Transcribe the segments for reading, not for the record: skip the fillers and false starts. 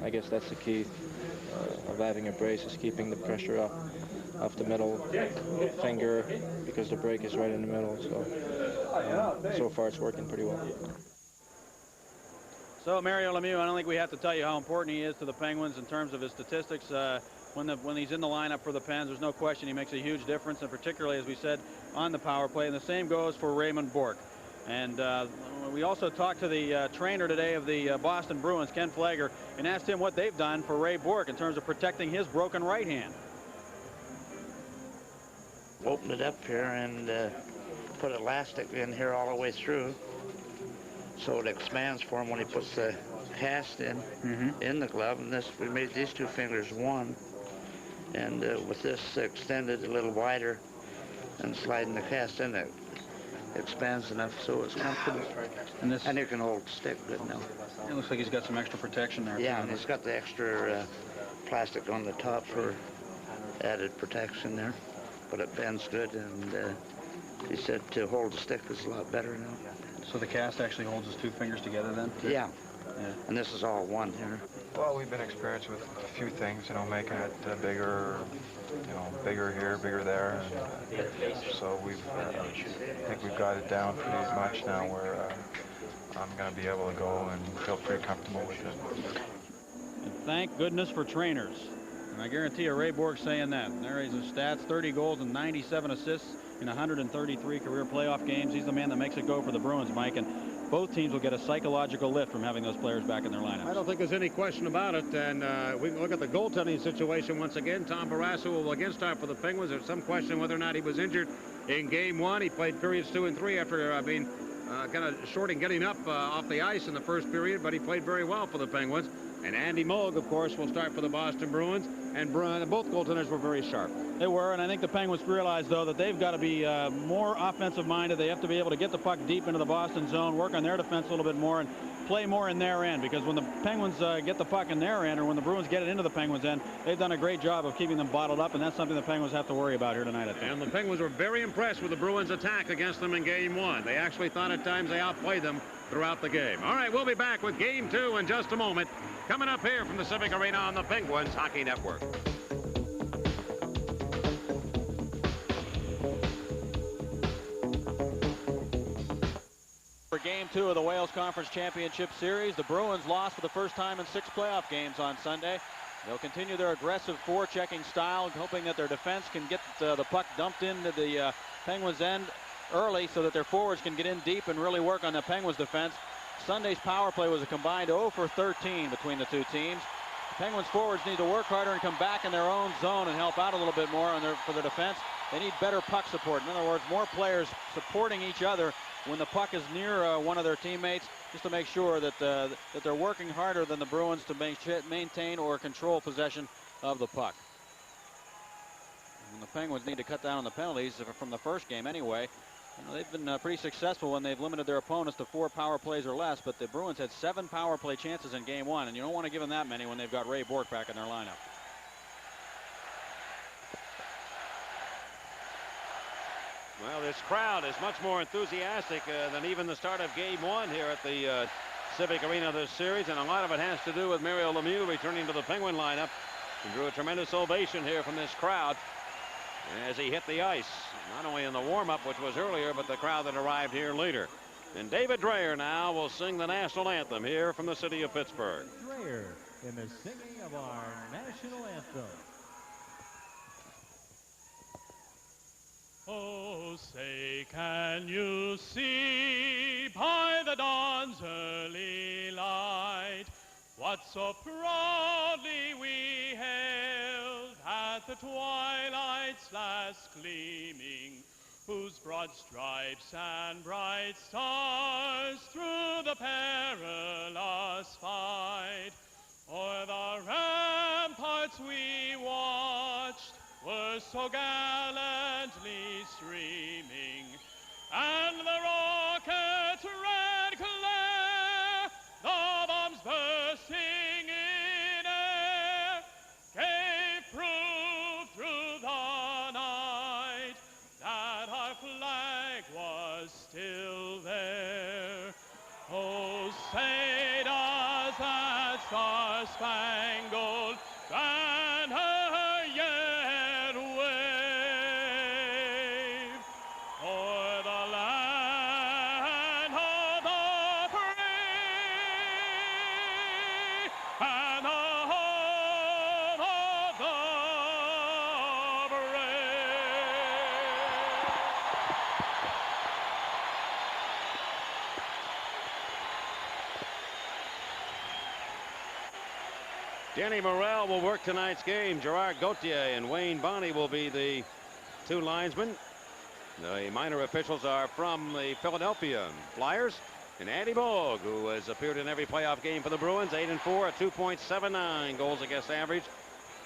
I guess that's the key of having a brace, is keeping the pressure off the middle finger, because the break is right in the middle. So far it's working pretty well. So Mario Lemieux, I don't think we have to tell you how important he is to the Penguins in terms of his statistics. When he's in the lineup for the Pens, there's no question he makes a huge difference, and particularly, as we said, on the power play. And the same goes for Raymond Bourque. And we also talked to the trainer today of the Boston Bruins, Ken Flagler, and asked him what they've done for Ray Bourque in terms of protecting his broken right hand. Opened it up here and put elastic in here all the way through, so it expands for him when he puts the cast in in the glove. And we made these two fingers one, and with this extended a little wider and sliding the cast in, it expands enough so it's comfortable. And you can hold the stick good now. It looks like he's got some extra protection there. Yeah, and he's got the extra plastic on the top for added protection there, but it bends good, and he said to hold the stick is a lot better now. So the cast actually holds his two fingers together then? Yeah. And this is all one here. Well, we've been experienced with a few things, making it bigger, bigger here, bigger there. And, so I think we've got it down pretty much now where I'm going to be able to go and feel pretty comfortable with it. And thank goodness for trainers. And I guarantee you Ray Bourque saying that. And there is his stats, 30 goals and 97 assists in 133 career playoff games. He's the man that makes it go for the Bruins, Mike. And both teams will get a psychological lift from having those players back in their lineups. I don't think there's any question about it. And we can look at the goaltending situation once again. Tom Barrasso will again start for the Penguins. There's some question whether or not he was injured in Game 1. He played periods 2 and 3 after being kind of short in getting up off the ice in the first period, but he played very well for the Penguins. And Andy Moog, of course, will start for the Boston Bruins. And both goaltenders were very sharp. They were, and I think the Penguins realize, though, that they've got to be more offensive-minded. They have to be able to get the puck deep into the Boston zone, work on their defense a little bit more, and play more in their end. Because when the Penguins get the puck in their end, or when the Bruins get it into the Penguins' end, they've done a great job of keeping them bottled up, and that's something the Penguins have to worry about here tonight, I think. And the Penguins were very impressed with the Bruins' attack against them in Game 1. They actually thought at times they outplayed them throughout the game. All right, we'll be back with Game 2 in just a moment. Coming up here from the Civic Arena on the Penguins Hockey Network. For Game 2 of the Wales Conference Championship Series, the Bruins lost for the first time in 6 playoff games on Sunday. They'll continue their aggressive forechecking style, hoping that their defense can get the puck dumped into the Penguins' end early so that their forwards can get in deep and really work on the Penguins' defense. Sunday's power play was a combined 0 for 13 between the two teams. The Penguins forwards need to work harder and come back in their own zone and help out a little bit more for their defense. They need better puck support. In other words, more players supporting each other when the puck is near one of their teammates, just to make sure that that they're working harder than the Bruins to maintain or control possession of the puck. And the Penguins need to cut down on the penalties from the first game anyway. They've been pretty successful when they've limited their opponents to 4 power plays or less, but the Bruins had 7 power play chances in Game 1, and you don't want to give them that many when they've got Ray Bourque back in their lineup. Well, this crowd is much more enthusiastic than even the start of Game 1 here at the Civic Arena this series, and a lot of it has to do with Mario Lemieux returning to the Penguin lineup. He drew a tremendous ovation here from this crowd as he hit the ice, not only in the warm-up, which was earlier, but the crowd that arrived here later. And David Dreyer now will sing the national anthem here from the city of Pittsburgh. Dreyer in the singing of our national anthem. Oh, say, can you see by the dawn's early light what so proudly we hailed at the twilight's last gleaming, whose broad stripes and bright stars through the perilous fight o'er the ramparts we watched were so gallantly streaming, and the rocket's red glare, the bombs bursting in air, gave proof through the night that our flag was still there. Oh, say does that star-spangled banner yet wave o'er the land of the free and the home of the Danny Morrell will work tonight's game. Gerard Gauthier and Wayne Bonney will be the two linesmen. The minor officials are from the Philadelphia Flyers. And Andy Moog, who has appeared in every playoff game for the Bruins, 8-4, a 2.79 goals against average,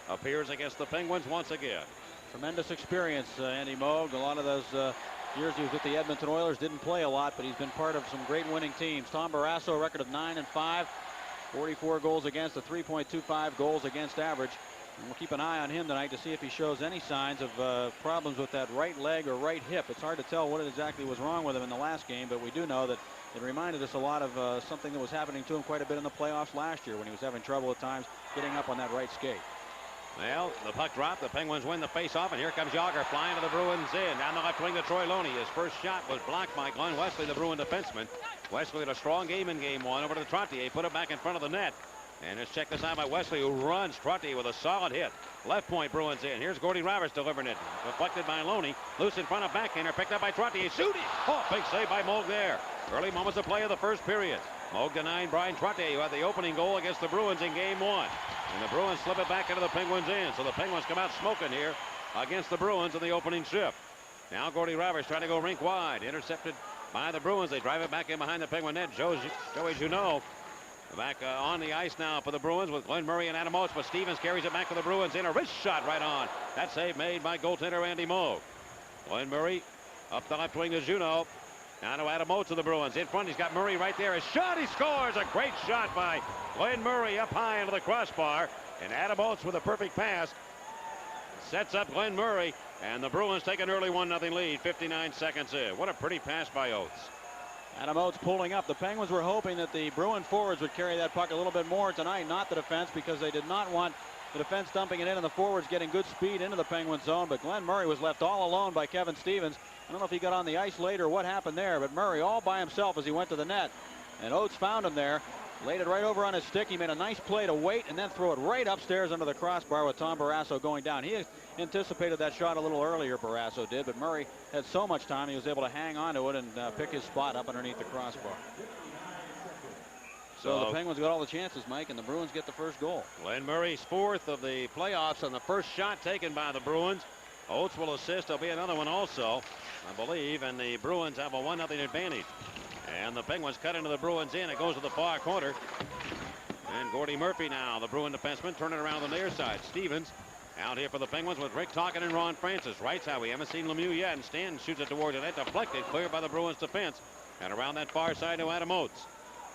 appears against the Penguins once again. Tremendous experience, Andy Moog. A lot of those years he was with the Edmonton Oilers, didn't play a lot, but he's been part of some great winning teams. Tom Barrasso, a record of 9-5. 44 goals against, a 3.25 goals against average. And we'll keep an eye on him tonight to see if he shows any signs of problems with that right leg or right hip. It's hard to tell what exactly was wrong with him in the last game, but we do know that it reminded us a lot of something that was happening to him quite a bit in the playoffs last year when he was having trouble at times getting up on that right skate. Well, the puck dropped. The Penguins win the face-off, and here comes Yager flying to the Bruins in. Down the left wing to Troy Loney. His first shot was blocked by Glenn Wesley, the Bruin defenseman. Wesley had a strong game in game one. Over to Trottier. Put it back in front of the net. And let's check this out by Wesley, who runs Trottier with a solid hit. Left point, Bruins in. Here's Gordy Roberts delivering it. Deflected by Loney. Loose in front of backhander. Picked up by Trottier. Shooting. Oh, big save by Moog there. Early moments of play of the first period. Moog denying Brian Trottier, who had the opening goal against the Bruins in game one. And the Bruins slip it back into the Penguins in. So the Penguins come out smoking here against the Bruins in the opening shift. Now Gordy Roberts trying to go rink wide. Intercepted by the Bruins. They drive it back in behind the Penguin net. Joey Junot back on the ice now for the Bruins with Glenn Murray and Adam Oates, but Stevens carries it back to the Bruins in a wrist shot right on. That save made by goaltender Andy Moog. Glenn Murray up the left wing to Junot. Now to Adam Oates of the Bruins. In front, he's got Murray right there. A shot, he scores. A great shot by Glenn Murray up high into the crossbar. And Adam Oates with a perfect pass sets up Glenn Murray. And the Bruins take an early 1-0 lead, 59 seconds in. What a pretty pass by Oates. Adam Oates pulling up. The Penguins were hoping that the Bruin forwards would carry that puck a little bit more tonight, not the defense, because they did not want the defense dumping it in and the forwards getting good speed into the Penguin zone. But Glenn Murray was left all alone by Kevin Stevens. I don't know if he got on the ice late or what happened there, but Murray all by himself as he went to the net. And Oates found him there, laid it right over on his stick. He made a nice play to wait and then throw it right upstairs under the crossbar with Tom Barrasso going down. He anticipated that shot a little earlier, Barrasso did, but Murray had so much time he was able to hang on to it and pick his spot up underneath the crossbar. So the Penguins got all the chances, Mike, and the Bruins get the first goal. Glenn Murray's fourth of the playoffs on the first shot taken by the Bruins. Oates will assist. There'll be another one also, I believe, and the Bruins have a 1-0 advantage. And the Penguins cut into the Bruins in. It goes to the far corner. And Gordy Murphy now, the Bruin defenseman, turning around on the near side. Stevens out here for the Penguins with Rick Tocchet and Ron Francis. Right side, we haven't seen Lemieux yet, and Stanton shoots it towards the net, deflected, cleared by the Bruins defense. And around that far side to Adam Oates.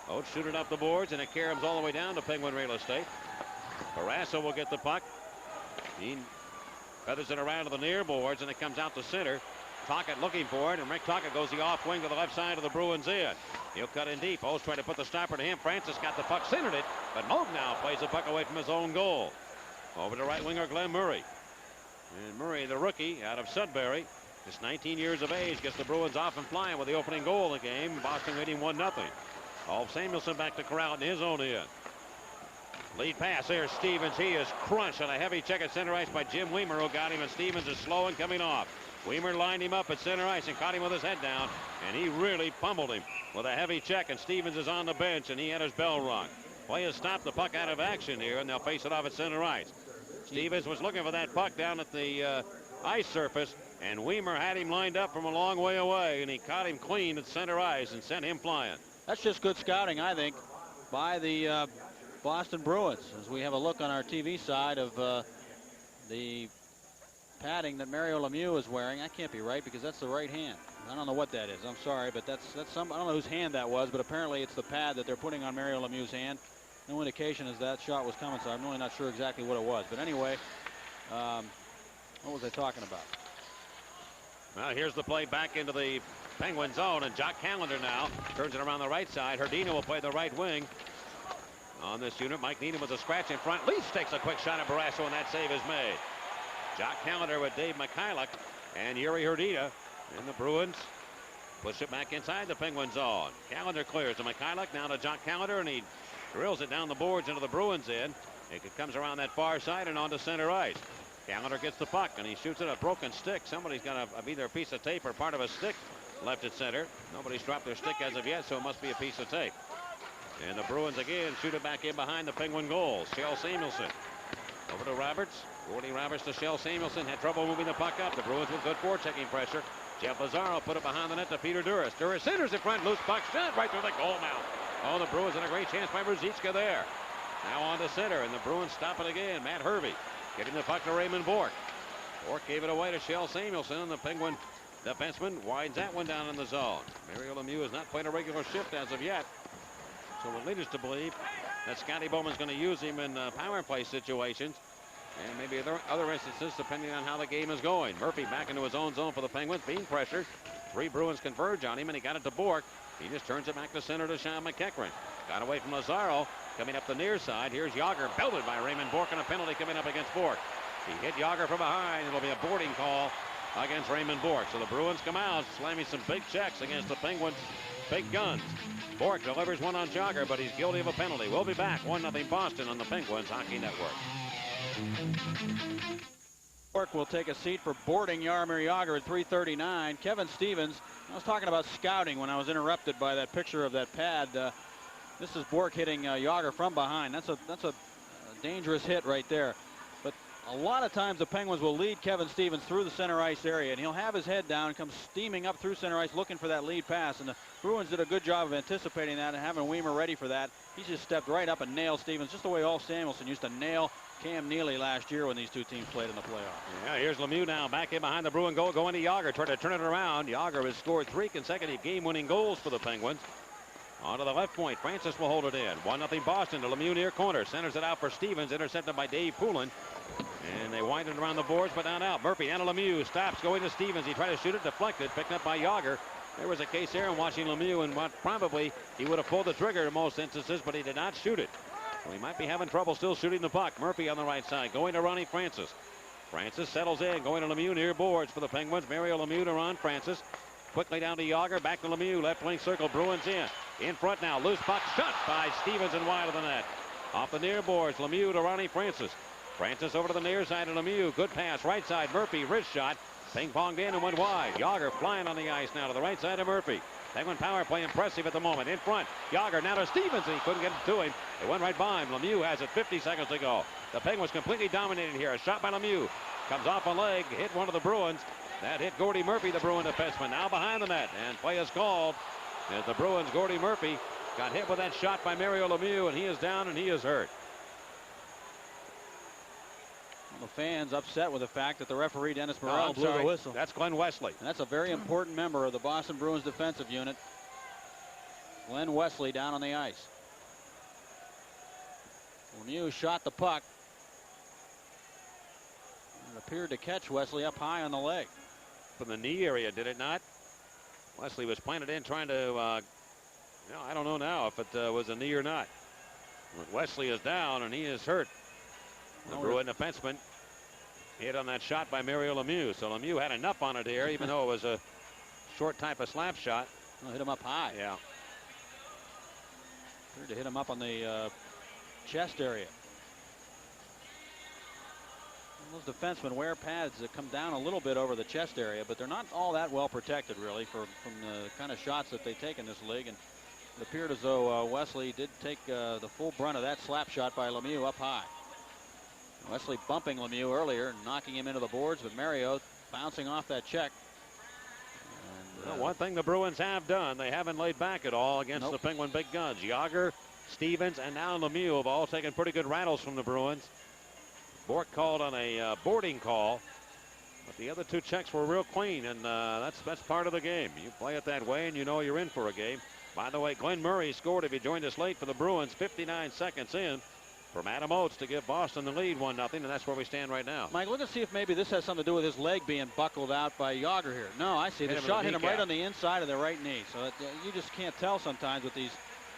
Oates shooting up the boards, and it caroms all the way down to Penguin real estate. Barrasso will get the puck. He feathers it around to the near boards, and it comes out to center. Tocchet looking for it, and Rick Tocchet goes the off wing to the left side of the Bruins in. He'll cut in deep. Oates trying to put the stopper to him. Francis got the puck, centered it, but Moog now plays the puck away from his own goal. Over to right winger Glenn Murray. And Murray, the rookie out of Sudbury, just 19 years of age, gets the Bruins off and flying with the opening goal of the game. Boston leading 1-0. Ulf Samuelsson back to corral in his own end. Lead pass there, Stevens. He is crunched on a heavy check at center ice by Jim Weimer, who got him, and Stevens is slow and coming off. Weimer lined him up at center ice and caught him with his head down, and he really pummeled him with a heavy check, and Stevens is on the bench, and he had his bell rung. Play has stopped the puck out of action here, and they'll face it off at center ice. Stevens was looking for that puck down at the ice surface, and Weimer had him lined up from a long way away, and he caught him clean at center ice and sent him flying. That's just good scouting, I think, by the Boston Bruins, as we have a look on our TV side of the padding that Mario Lemieux is wearing. That can't be right, because that's the right hand. I don't know what that is. I'm sorry, but that's some, I don't know whose hand that was, but apparently it's the pad that they're putting on Mario Lemieux's hand. No indication as that shot was coming, so I'm really not sure exactly what it was. But anyway, what was I talking about? Well, here's the play back into the Penguin zone, and Jock Callender now turns it around the right side. Herdina will play the right wing. on this unit. Mike Needham with a scratch in front. Leach takes a quick shot at Barrasso, and that save is made. Jock Callender with Dave McKillop and Yuri Herdita. And the Bruins push it back inside the Penguin zone. Callender clears to McKillop, now to Jock Callender, and he drills it down the boards into the Bruins end. It comes around that far side and onto center ice. Callender gets the puck, and he shoots it a broken stick. Somebody's got either a piece of tape or part of a stick left at center. Nobody's dropped their stick as of yet, so it must be a piece of tape. And the Bruins again shoot it back in behind the Penguin goal. Shell Samuelson over to Roberts. Gordy Roberts to Shell Samuelson. Had trouble moving the puck up. The Bruins with good forechecking pressure. Jeff Lazaro put it behind the net to Peter Duras. Duras centers in front. Loose puck shot right through the goal mouth. Oh, the Bruins had a great chance by Ruzicka there. Now on to center, and the Bruins stop it again. Matt Hervey getting the puck to Raymond Bourque. Bourque gave it away to Shell Samuelson, and the Penguin defenseman winds that one down in the zone. Mario Lemieux has not played a regular shift as of yet, so it leads us to believe that Scotty Bowman's going to use him in power play situations, and maybe other instances depending on how the game is going. Murphy back into his own zone for the Penguins, being pressured. 3 Bruins converge on him, and he got it to Bourque. He just turns it back to center to Sean McEachran. Got away from Lazaro. Coming up the near side, here's Yager, belted by Raymond Bourque, and a penalty coming up against Bourque. He hit Yager from behind. It'll be a boarding call against Raymond Bourque. So the Bruins come out slamming some big checks against the Penguins' big guns. Bourque delivers one on Yager, but he's guilty of a penalty. We'll be back 1-0 Boston on the Penguins Hockey Network. Bourque will take a seat for boarding Jaromir Jagr at 3:39. Kevin Stevens, I was talking about scouting when I was interrupted by that picture of that pad. This is Bourque hitting Jagr from behind. That's a dangerous hit right there. But a lot of times the Penguins will lead Kevin Stevens through the center ice area, and he'll have his head down and come steaming up through center ice looking for that lead pass. And the Bruins did a good job of anticipating that and having Weimer ready for that. He just stepped right up and nailed Stevens, just the way Ulf Samuelsson used to nail Cam Neely last year when these two teams played in the playoffs. Yeah, here's Lemieux now back in behind the Bruin goal, going to Jagr, trying to turn it around. Jagr has scored 3 consecutive game-winning goals for the Penguins. On to the left point, Francis will hold it in. 1-0 Boston to Lemieux near corner. Centers it out for Stevens, intercepted by Dave Poulin. And they wind it around the boards, but not out. Murphy and Lemieux stops, going to Stevens. He tried to shoot it, deflected, picked up by Jagr. There was a case there in watching Lemieux, and what probably he would have pulled the trigger in most instances, but he did not shoot it. So he might be having trouble still shooting the puck. Murphy on the right side, going to Ronnie Francis. Francis settles in, going to Lemieux near boards for the Penguins. Mario Lemieux to Ron Francis. Quickly down to Jagr, back to Lemieux, left wing circle, Bruins in. In front now, loose puck shot by Stevens and wide of the net. Off the near boards, Lemieux to Ronnie Francis. Francis over to the near side of Lemieux. Good pass, right side, Murphy, wrist shot. Ping-ponged in and went wide. Jagr flying on the ice now to the right side of Murphy. Penguin power play impressive at the moment. In front, Jagr now to Stevens, and he couldn't get it to him. It went right by him. Lemieux has it 50 seconds to go. The Penguins completely dominated here. A shot by Lemieux. Comes off a leg, hit one of the Bruins. That hit Gordy Murphy, the Bruin defenseman, now behind the net. And play is called as the Bruins, Gordy Murphy, got hit with that shot by Mario Lemieux, and he is down and he is hurt. The fans upset with the fact that the referee, Dennis Morel, blew the whistle. That's Glenn Wesley. And that's a very important member of the Boston Bruins defensive unit. Glenn Wesley down on the ice. Lemieux shot the puck. It appeared to catch Wesley up high on the leg. From the knee area, did it not? Wesley was planted in trying to, I don't know now if it was a knee or not. But Wesley is down and he is hurt. The Bruin defenseman hit on that shot by Mario Lemieux. So Lemieux had enough on it here, even though it was a short type of slap shot. Hit him up high. Yeah. Appeared to hit him up on the chest area. Those defensemen wear pads that come down a little bit over the chest area, but they're not all that well protected, really, from the kind of shots that they take in this league. And it appeared as though Wesley did take the full brunt of that slap shot by Lemieux up high. Wesley bumping Lemieux earlier, knocking him into the boards, but Mario bouncing off that check. And, one thing the Bruins have done, they haven't laid back at all against the Penguin big guns. Jagr, Stevens, and now Lemieux have all taken pretty good rattles from the Bruins. Bourque called on a boarding call, but the other 2 checks were real clean, and that's part of the game. You play it that way, and you know you're in for a game. By the way, Glenn Murray scored, if he joined us late, for the Bruins, 59 seconds in, from Adam Oates to give Boston the lead 1-0, and that's where we stand right now. Mike, look to see if maybe this has something to do with his leg being buckled out by Jagr here. No, I see. The shot hit him right on the inside of the right knee. So you just can't tell sometimes with these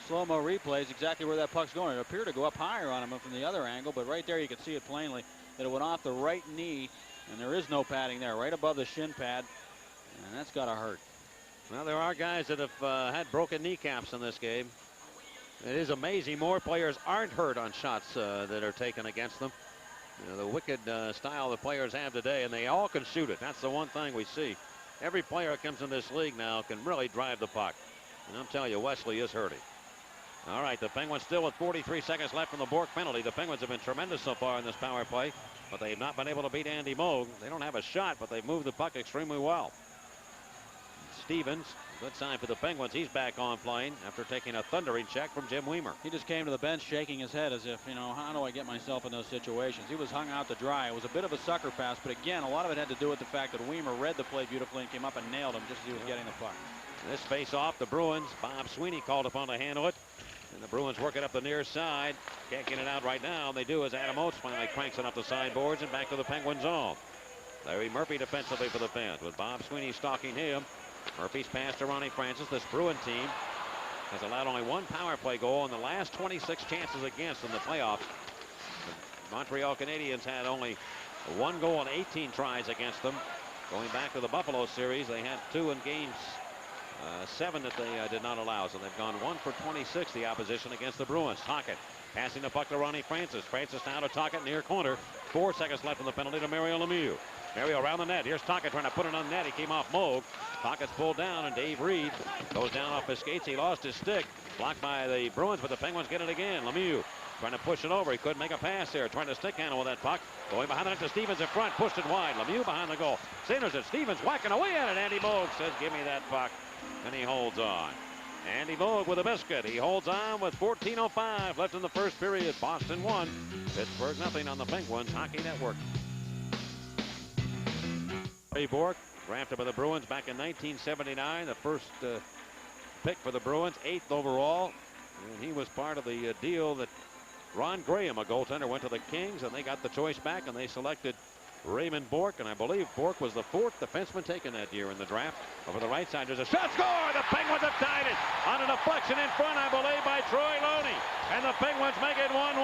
slow-mo replays exactly where that puck's going. It appeared to go up higher on him from the other angle, but right there you can see it plainly that it went off the right knee, and there is no padding there, right above the shin pad, and that's got to hurt. Well, there are guys that have had broken kneecaps in this game. It is amazing more players aren't hurt on shots that are taken against them. You know, the wicked style the players have today, and they all can shoot it. That's the one thing we see. Every player that comes in this league now can really drive the puck. And I'm telling you, Wesley is hurting. All right, the Penguins still with 43 seconds left from the Bourque penalty. The Penguins have been tremendous so far in this power play, but they have not been able to beat Andy Moog. They don't have a shot, but they've moved the puck extremely well. Stevens, good sign for the Penguins. He's back on playing after taking a thundering check from Jim Weimer. He just came to the bench shaking his head as if, you know, how do I get myself in those situations? He was hung out to dry. It was a bit of a sucker pass, but again, a lot of it had to do with the fact that Weimer read the play beautifully and came up and nailed him just as he was getting the puck. This face off, the Bruins. Bob Sweeney called upon to handle it. And the Bruins work it up the near side. Can't get it out right now. They do as Adam Oates finally cranks it up the sideboards and back to the Penguin zone. Larry Murphy defensively for the Pens with Bob Sweeney stalking him. Murphy's pass to Ronnie Francis. This Bruin team has allowed only one power play goal in the last 26 chances against in the playoffs. The Montreal Canadiens had only one goal in 18 tries against them. Going back to the Buffalo series, they had 2 in games 7 that they did not allow. So they've gone 1 for 26, the opposition against the Bruins. Tocchet passing the puck to Ronnie Francis. Francis now to Tocchet near corner. 4 seconds left in the penalty to Mario Lemieux. Mario around the net. Here's Tocchet trying to put it on net. He came off Moog. Tocchet's pulled down, and Dave Reed goes down off his skates. He lost his stick. Blocked by the Bruins, but the Penguins get it again. Lemieux trying to push it over. He couldn't make a pass there. Trying to stick handle with that puck. Going behind the net to Stevens in front. Pushed it wide. Lemieux behind the goal. Sanders and Stevens whacking away at it. Andy Moog says, give me that puck. And he holds on. Andy Moog with a biscuit. He holds on with 14:05 left in the first period. Boston 1. Pittsburgh nothing on the Penguins Hockey Network. Ray Bourque, drafted by the Bruins back in 1979. The first pick for the Bruins, 8th overall. And he was part of the deal that Ron Graham, a goaltender, went to the Kings, and they got the choice back, and they selected Raymond Bourque, and I believe Bourque was the 4th defenseman taken that year in the draft. Over the right side, there's a shot, score! The Penguins have tied it on a deflection in front, I believe, by Troy Loney, and the Penguins make it 1-1.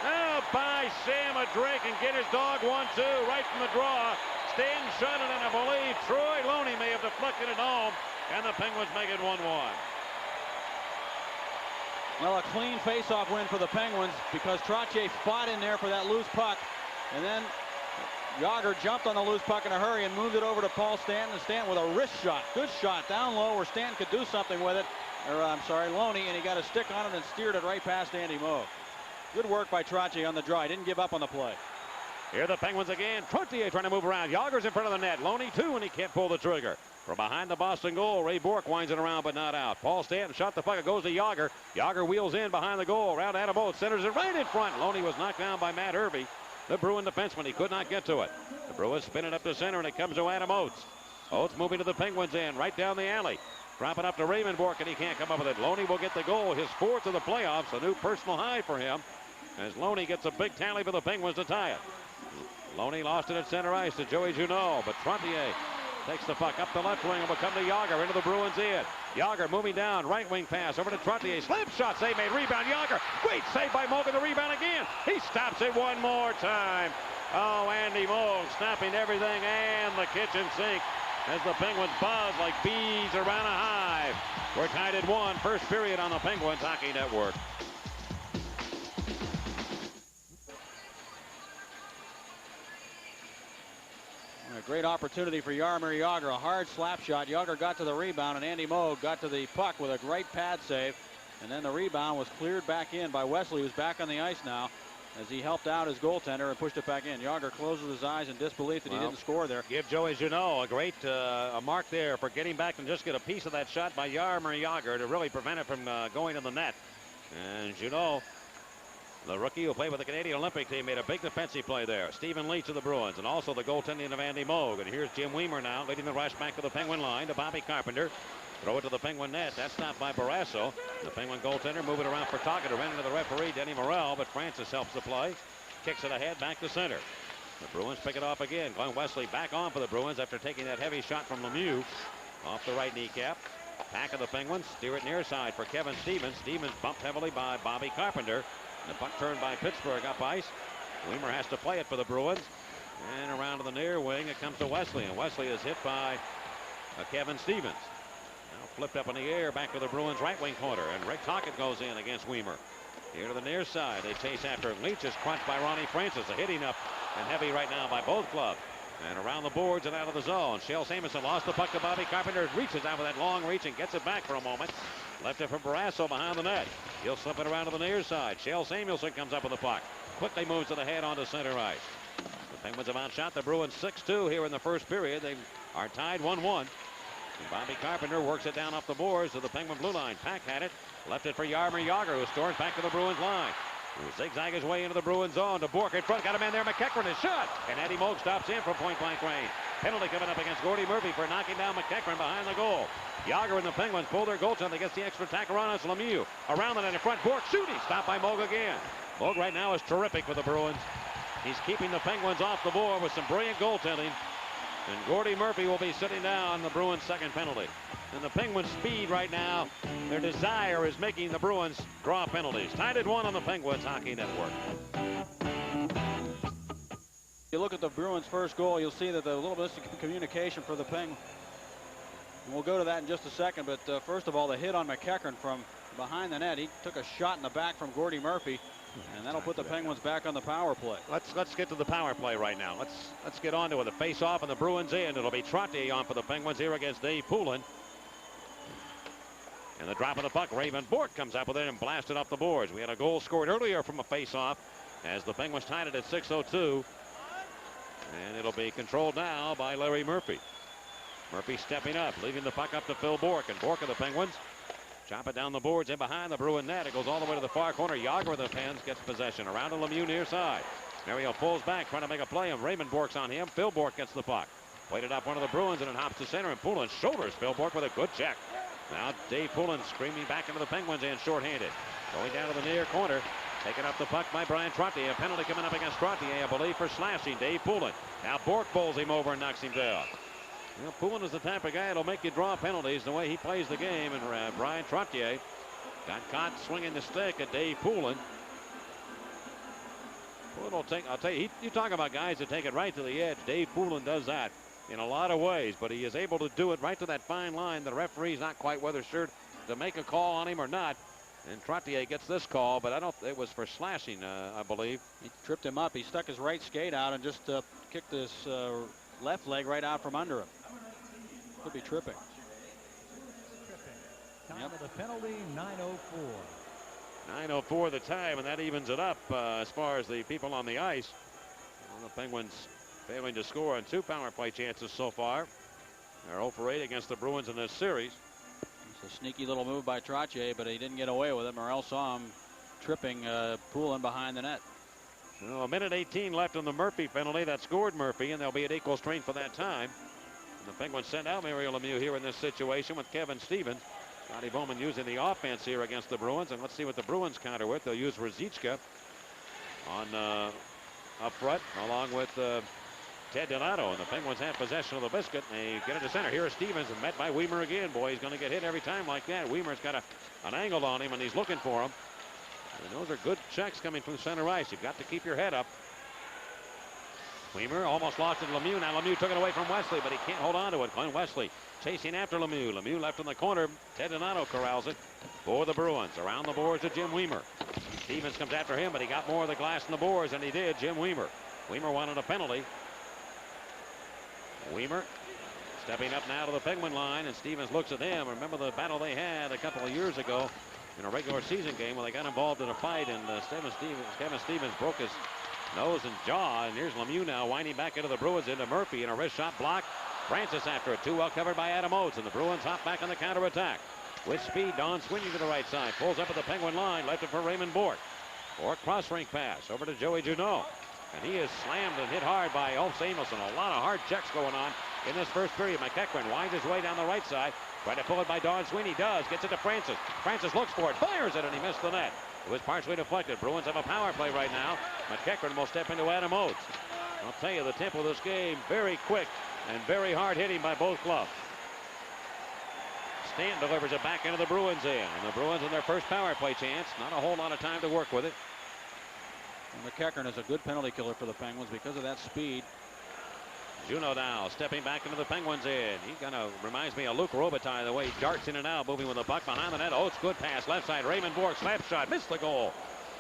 Now by Sam a drink and get his dog 1-2 right from the draw. Stanton shot it, and I believe Troy Loney may have deflected it home, and the Penguins make it 1-1. Well, a clean face-off win for the Penguins because Trottier fought in there for that loose puck, and then Yager jumped on the loose puck in a hurry and moved it over to Paul Stanton, and Stanton with a wrist shot. Good shot down low where Stanton could do something with it. Or I'm sorry, Loney, and he got a stick on it and steered it right past Andy Moog. Good work by Trottier on the draw. He didn't give up on the play. Here the Penguins again. Trottier trying to move around. Yager's in front of the net. Loney too, and he can't pull the trigger. From behind the Boston goal, Ray Bourque winds it around but not out. Paul Stanton shot the puck. It goes to Yager. Yager wheels in behind the goal. Around Adam Oates. Centers it right in front. Loney was knocked down by Matt Hervey, the Bruin defenseman. He could not get to it. The Bruins spin it up to center, and it comes to Adam Oates. Oates moving to the Penguins end, right down the alley. Dropping up to Raymond Bourque, and he can't come up with it. Loney will get the goal, his 4th of the playoffs, a new personal high for him, as Loney gets a big tally for the Penguins to tie it. Loney lost it at center ice to Joey Junot, but Trottier takes the puck up the left wing and will come to Yager into the Bruins end. Yager moving down, right wing pass over to Trottier. Slap shot, save made, rebound Yager. Great save by Moog, and the rebound again. He stops it one more time. Oh, Andy Moog stopping everything and the kitchen sink as the Penguins buzz like bees around a hive. We're tied at 1, first period on the Penguins Hockey Network. A great opportunity for Jaromir Jagr, a hard slap shot. Jagr got to the rebound, and Andy Moog got to the puck with a great pad save. And then the rebound was cleared back in by Wesley, who's back on the ice now, as he helped out his goaltender and pushed it back in. Jagr closes his eyes in disbelief that he didn't score there. Give Joey Junot a great a mark there for getting back and just get a piece of that shot by Jaromir Jagr to really prevent it from going in the net. And Junot, the rookie who played with the Canadian Olympic team, made a big defensive play there. Stephen Leach of the Bruins, and also the goaltending of Andy Moog. And here's Jim Weimer now leading the rush back to the Penguin line to Bobby Carpenter. Throw it to the Penguin net. That's stopped by Barrasso. The Penguin goaltender moving around for Tocchet. Ran into the referee, Denny Morrell, but Francis helps the play. Kicks it ahead back to center. The Bruins pick it off again. Glenn Wesley back on for the Bruins after taking that heavy shot from Lemieux off the right kneecap. Back of the Penguins, steer it near side for Kevin Stevens. Stevens bumped heavily by Bobby Carpenter. The puck turned by Pittsburgh up ice. Weimer has to play it for the Bruins. And around to the near wing, it comes to Wesley. And Wesley is hit by Kevin Stevens. Now flipped up in the air, back to the Bruins right wing corner. And Rick Tocchet goes in against Weimer. Here to the near side. They chase after it. Leach is crunched by Ronnie Francis. A hitting up and heavy right now by both clubs. And around the boards and out of the zone. Shale Samuelson lost the puck to Bobby Carpenter. Reaches out with that long reach and gets it back for a moment. Left it for Barrasso behind the net. He'll slip it around to the near side. Shale Samuelson comes up with the puck. Quickly moves to the head onto center ice. The Penguins have outshot the Bruins 6-2 here in the first period. They are tied 1-1. Bobby Carpenter works it down off the boards to the Penguin blue line. Pack had it. Left it for Jaromir Jagr, who storms back to the Bruins line. Who zigzag his way into the Bruins zone to Bork in front. Got a man there. McEachran is shot. And Eddie Moog stops in from point-blank range. Penalty coming up against Gordy Murphy for knocking down McEachran behind the goal. Jagr and the Penguins pull their goaltender against the extra attacker on us. Lemieux around the net in front. Bork shooting. Stopped by Moog again. Moog right now is terrific with the Bruins. He's keeping the Penguins off the board with some brilliant goaltending. And Gordy Murphy will be sitting down the Bruins' second penalty. And the Penguins' speed right now, their desire is making the Bruins draw penalties. Tied at 1 on the Penguins Hockey Network. You look at the Bruins' first goal, you'll see that the little bit of communication for the Penguins. And we'll go to that in just a second, but first of all, the hit on McEachran from behind the net. He took a shot in the back from Gordy Murphy, and that'll put the Penguins back on the power play. Let's get to the power play right now. Let's get on to it. The face-off and the Bruins end. It'll be Trottier on for the Penguins here against Dave Poulin. And the drop of the puck, Raven Bork comes up with it and blasted off the boards. We had a goal scored earlier from a face-off as the Penguins tied it at 6:02. And it'll be controlled now by Larry Murphy. Murphy stepping up, leaving the puck up to Phil Bork. And Bork of the Penguins chop it down the boards and behind the Bruin net. It goes all the way to the far corner. Jagr with the hands gets possession. Around to Lemieux near side. Mario pulls back, trying to make a play, and Raymond Bork's on him. Phil Bork gets the puck. Played it up one of the Bruins, and it hops to center, and Poulin shoulders Phil Bork with a good check. Now Dave Poulin screaming back into the Penguins and shorthanded. Going down to the near corner. Taking up the puck by Brian Trottier. A penalty coming up against Trottier, I believe, for slashing Dave Poulin. Now Bork bowls him over and knocks him down. You know, Poulin is the type of guy that'll make you draw penalties the way he plays the game, and Brian Trottier got caught swinging the stick at Dave Poulin. Poulin will take, I'll tell you, you talk about guys that take it right to the edge. Dave Poulin does that in a lot of ways, but he is able to do it right to that fine line. The referee's not quite whether sure to make a call on him or not. And Trottier gets this call, but it was for slashing, I believe. He tripped him up. He stuck his right skate out and just kicked his left leg right out from under him. Could be tripping. Time of the penalty, 9:04. 9:04 the time, and that evens it up as far as the people on the ice. Well, the Penguins failing to score on 2 power play chances so far. They're 0 for 8 against the Bruins in this series. It's a sneaky little move by Trottier, but he didn't get away with it. Morrell saw him tripping Poulin behind the net. So 1:18 left on the Murphy penalty. That scored Murphy, and they'll be at equal strength for that time. And the Penguins send out Mario Lemieux here in this situation with Kevin Stevens. Scotty Bowman using the offense here against the Bruins, and let's see what the Bruins counter with. They'll use Ruzicka on up front, along with Ted Donato, and the Penguins have possession of the biscuit. They get it to center. Here is Stevens, and met by Weimer again. Boy, he's going to get hit every time like that. Weimer's got an angle on him, and he's looking for him. And those are good checks coming from center ice. You've got to keep your head up. Weimer almost lost it to Lemieux. Now Lemieux took it away from Wesley, but he can't hold on to it. Glenn Wesley chasing after Lemieux. Lemieux left in the corner. Ted Donato corrals it for the Bruins. Around the boards to Jim Weimer. Stevens comes after him, but he got more of the glass in the boards than he did Jim Weimer. Weimer wanted a penalty. Weimer stepping up now to the Penguin line, and Stevens looks at him. Remember the battle they had a couple of years ago in a regular season game when they got involved in a fight, and Kevin Stevens broke his nose and jaw. And here's Lemieux now winding back into the Bruins, into Murphy, and a wrist shot block. Francis after it, too well covered by Adam Oates, and the Bruins hop back on the counterattack. With speed, Don swinging to the right side, pulls up at the Penguin line, left it for Raymond Bork. Bork cross-rink pass over to Joey Junot. And he is slammed and hit hard by Ulf Samuelson. A lot of hard checks going on in this first period. McEachran winds his way down the right side. Trying to pull it by Don Sweeney. Does. Gets it to Francis. Francis looks for it. Fires it, and he missed the net. It was partially deflected. Bruins have a power play right now. McEachran will step into Adam Oates. I'll tell you, the tempo of this game, very quick and very hard hitting by both clubs. Stanton delivers it back into the Bruins end. And the Bruins in their first power play chance. Not a whole lot of time to work with it. And McEachern is a good penalty killer for the Penguins because of that speed. Juneau now stepping back into the Penguins end. He kind of reminds me of Luke Robitaille, the way he darts in and out, moving with the puck behind the net. Oh, it's good pass left side. Raymond Bourque slap shot, missed the goal.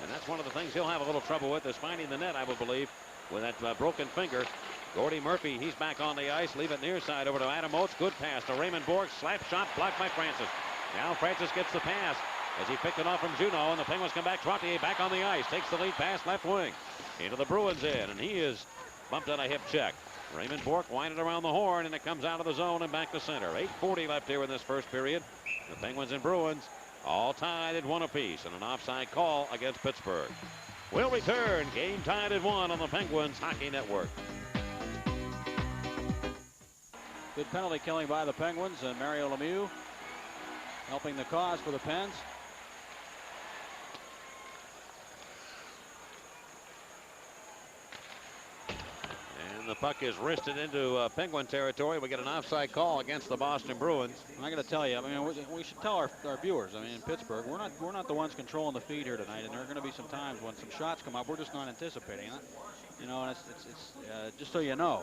And that's one of the things he'll have a little trouble with, is finding the net, I would believe, with that broken finger. Gordy Murphy, he's back on the ice. Leave it near side over to Adam Oates. Good pass to Raymond Bourque. Slap shot blocked by Francis. Now Francis gets the pass as he picked it off from Juneau, and the Penguins come back. Trottier back on the ice. Takes the lead pass left wing into the Bruins end, and he is bumped on a hip check. Raymond Bourque winded around the horn, and it comes out of the zone and back to center. 8:40 left here in this first period. The Penguins and Bruins all tied at 1 apiece, and an offside call against Pittsburgh. We'll return. Game tied at 1 on the Penguins Hockey Network. Good penalty killing by the Penguins, and Mario Lemieux helping the cause for the Pens. And the puck is wristed into Penguin territory. We get an offside call against the Boston Bruins. I got to tell you, I mean, we should tell our viewers. I mean, in Pittsburgh, we're not the ones controlling the feed here tonight, and there are going to be some times when some shots come up we're just not anticipating it. You know, and it's just so you know,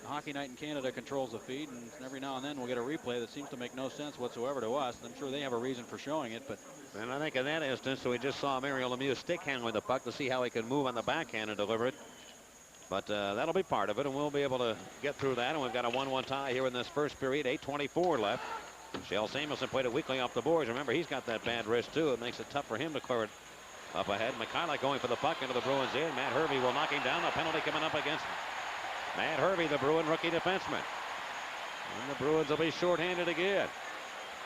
Hockey Night in Canada controls the feed, and every now and then we'll get a replay that seems to make no sense whatsoever to us. I'm sure they have a reason for showing it, but. And I think in that instance, we just saw Mario Lemieux stick handling the puck to see how he can move on the backhand and deliver it. But that'll be part of it, and we'll be able to get through that. And we've got a 1-1 tie here in this first period. 8:24 left. Shel Samuelson played it weakly off the boards. Remember, he's got that bad wrist too. It makes it tough for him to clear it up ahead. McKillop going for the puck into the Bruins end. Matt Hervey will knock him down. A penalty coming up against Matt Hervey, the Bruin rookie defenseman. And the Bruins will be shorthanded again.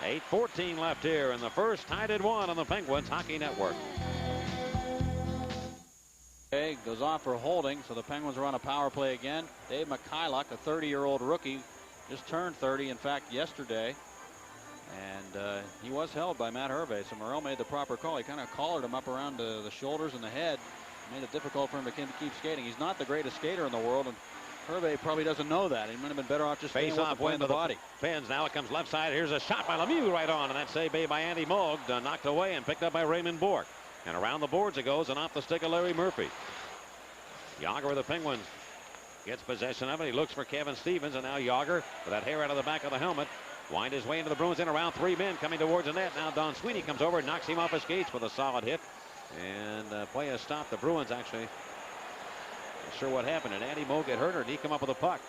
8:14 left here in the first, tied at 1 on the Penguins Hockey Network. Okay, goes off for holding, so the Penguins are on a power play again. Dave McKillop, a 30-year-old rookie, just turned 30, in fact, yesterday. And he was held by Matt Hervey, so Morrell made the proper call. He kind of collared him up around the shoulders and the head. Made it difficult for him to keep skating. He's not the greatest skater in the world, and Hervey probably doesn't know that. He might have been better off just face off playing the body. Pens. Now it comes left side. Here's a shot by Lemieux right on, and that save made by Andy Moog, knocked away and picked up by Raymond Bourque. And around the boards it goes, and off the stick of Larry Murphy. Yager of the Penguins gets possession of it. He looks for Kevin Stevens, and now Yager, with that hair out of the back of the helmet, wind his way into the Bruins in around 3 men coming towards the net. Now Don Sweeney comes over and knocks him off his skates with a solid hit. And play has stopped. The Bruins actually not sure what happened. And Andy Moog get hurt, or did he come up with a puck?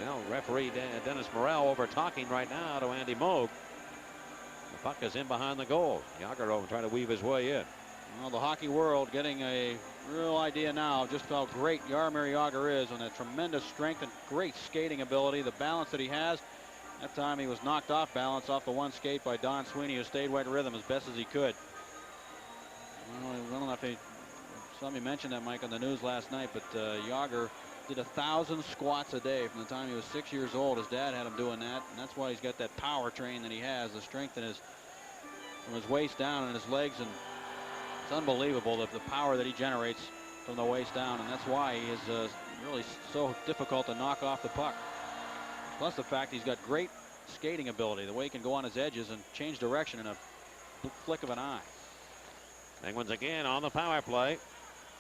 Well, referee Dennis Morrell over talking right now to Andy Moog. The puck is in behind the goal. Yager over trying to weave his way in. Well, the hockey world getting a real idea now of just how great Jaromir Jagr is, on that tremendous strength and great skating ability, the balance that he has. That time he was knocked off balance off the one skate by Don Sweeney, who stayed right rhythm as best as he could. I don't know if somebody mentioned that, Mike, on the news last night, but Jagr did 1,000 squats a day from the time he was 6 years old. His dad had him doing that, and that's why he's got that power train that he has, the strength in from his waist down and his legs, and it's unbelievable the power that he generates from the waist down, and that's why he is really so difficult to knock off the puck. Plus the fact he's got great skating ability, the way he can go on his edges and change direction in a flick of an eye. Penguins again on the power play.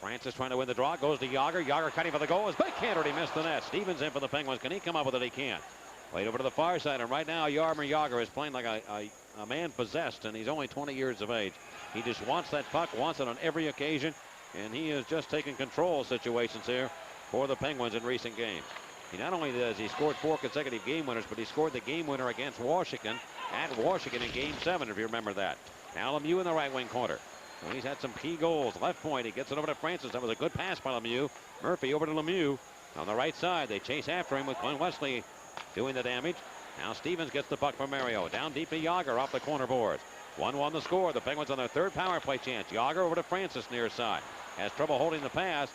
Francis trying to win the draw, goes to Yager. Yager cutting for the goal. His backhander, he missed the net. Stevens in for the Penguins. Can he come up with it? He can't. Played over to the far side, and right now Jaromir Jagr is playing like a man possessed, and he's only 20 years of age. He just wants that puck, wants it on every occasion, and he is just taking control of situations here for the Penguins in recent games. He not only does he scored 4 consecutive game winners, but he scored the game winner against Washington at Washington in Game 7, if you remember that. Now Lemieux in the right wing corner. Well, he's had some key goals. Left point, he gets it over to Francis. That was a good pass by Lemieux. Murphy over to Lemieux on the right side. They chase after him with Glenn Wesley doing the damage. Now Stevens gets the puck from Mario. Down deep to Yager off the corner boards. 1-1 the score. The Penguins on their third power play chance. Yager over to Francis near side. Has trouble holding the pass.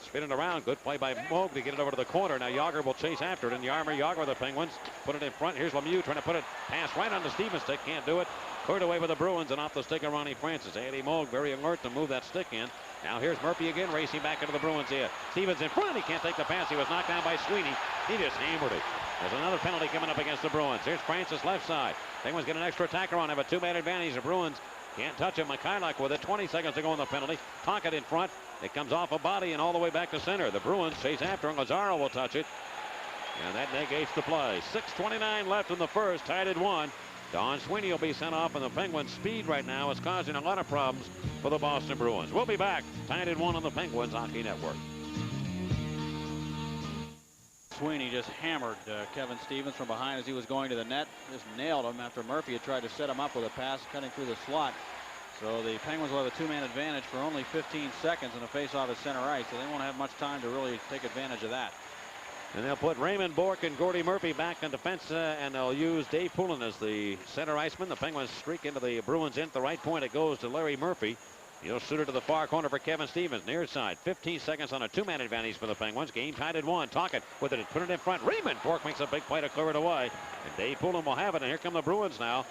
Spinning around. Good play by Moog to get it over to the corner. Now Yager will chase after it. And Jaromir Jagr, the Penguins, put it in front. Here's Lemieux trying to put it pass right on the Stevens stick. Can't do it. Cleared away with the Bruins and off the stick of Ronnie Francis. Andy Moog very alert to move that stick in. Now here's Murphy again, racing back into the Bruins here. Stevens in front. He can't take the pass. He was knocked down by Sweeney. He just hammered it. There's another penalty coming up against the Bruins. Here's Francis left side. Penguins get an extra attacker on, have a 2-man advantage. The Bruins can't touch him. Mikhailuk with it. 20 seconds to go on the penalty. Tocchet in front. It comes off a body and all the way back to center. The Bruins chase after him. Lazaro will touch it. And that negates the play. 6:29 left in the first. Tied at 1. Don Sweeney will be sent off, and the Penguins' speed right now is causing a lot of problems for the Boston Bruins. We'll be back. Tied at 1 on the Penguins Hockey Network. Sweeney just hammered Kevin Stevens from behind as he was going to the net. Just nailed him after Murphy had tried to set him up with a pass cutting through the slot. So the Penguins will have a 2-man advantage for only 15 seconds in a face-off at center ice, so they won't have much time to really take advantage of that. And they'll put Raymond Bourque and Gordie Murphy back in defense, and they'll use Dave Poulin as the center iceman. The Penguins streak into the Bruins end. The right point, it goes to Larry Murphy. He'll shoot it to the far corner for Kevin Stevens. Near side, 15 seconds on a 2-man advantage for the Penguins. Game tied at 1. Tocchet with it, put it in front. Raymond Bourque makes a big play to clear it away. And Dave Poulin will have it, and here come the Bruins now.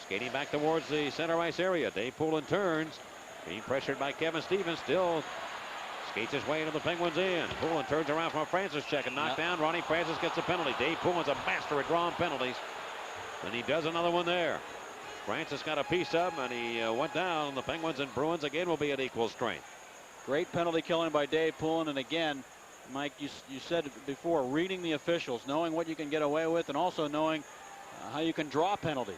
Skating back towards the center ice area. Dave Poulin turns, being pressured by Kevin Stevens. Still skates his way into the Penguins end. Poulin turns around from a Francis check and knocked down. Ronnie Francis gets a penalty. Dave Poulin's a master at drawing penalties. And he does another one there. Francis got a piece of him, and he went down. The Penguins and Bruins again will be at equal strength. Great penalty killing by Dave Poulin. And again, Mike, you said before, reading the officials, knowing what you can get away with, and also knowing how you can draw penalties.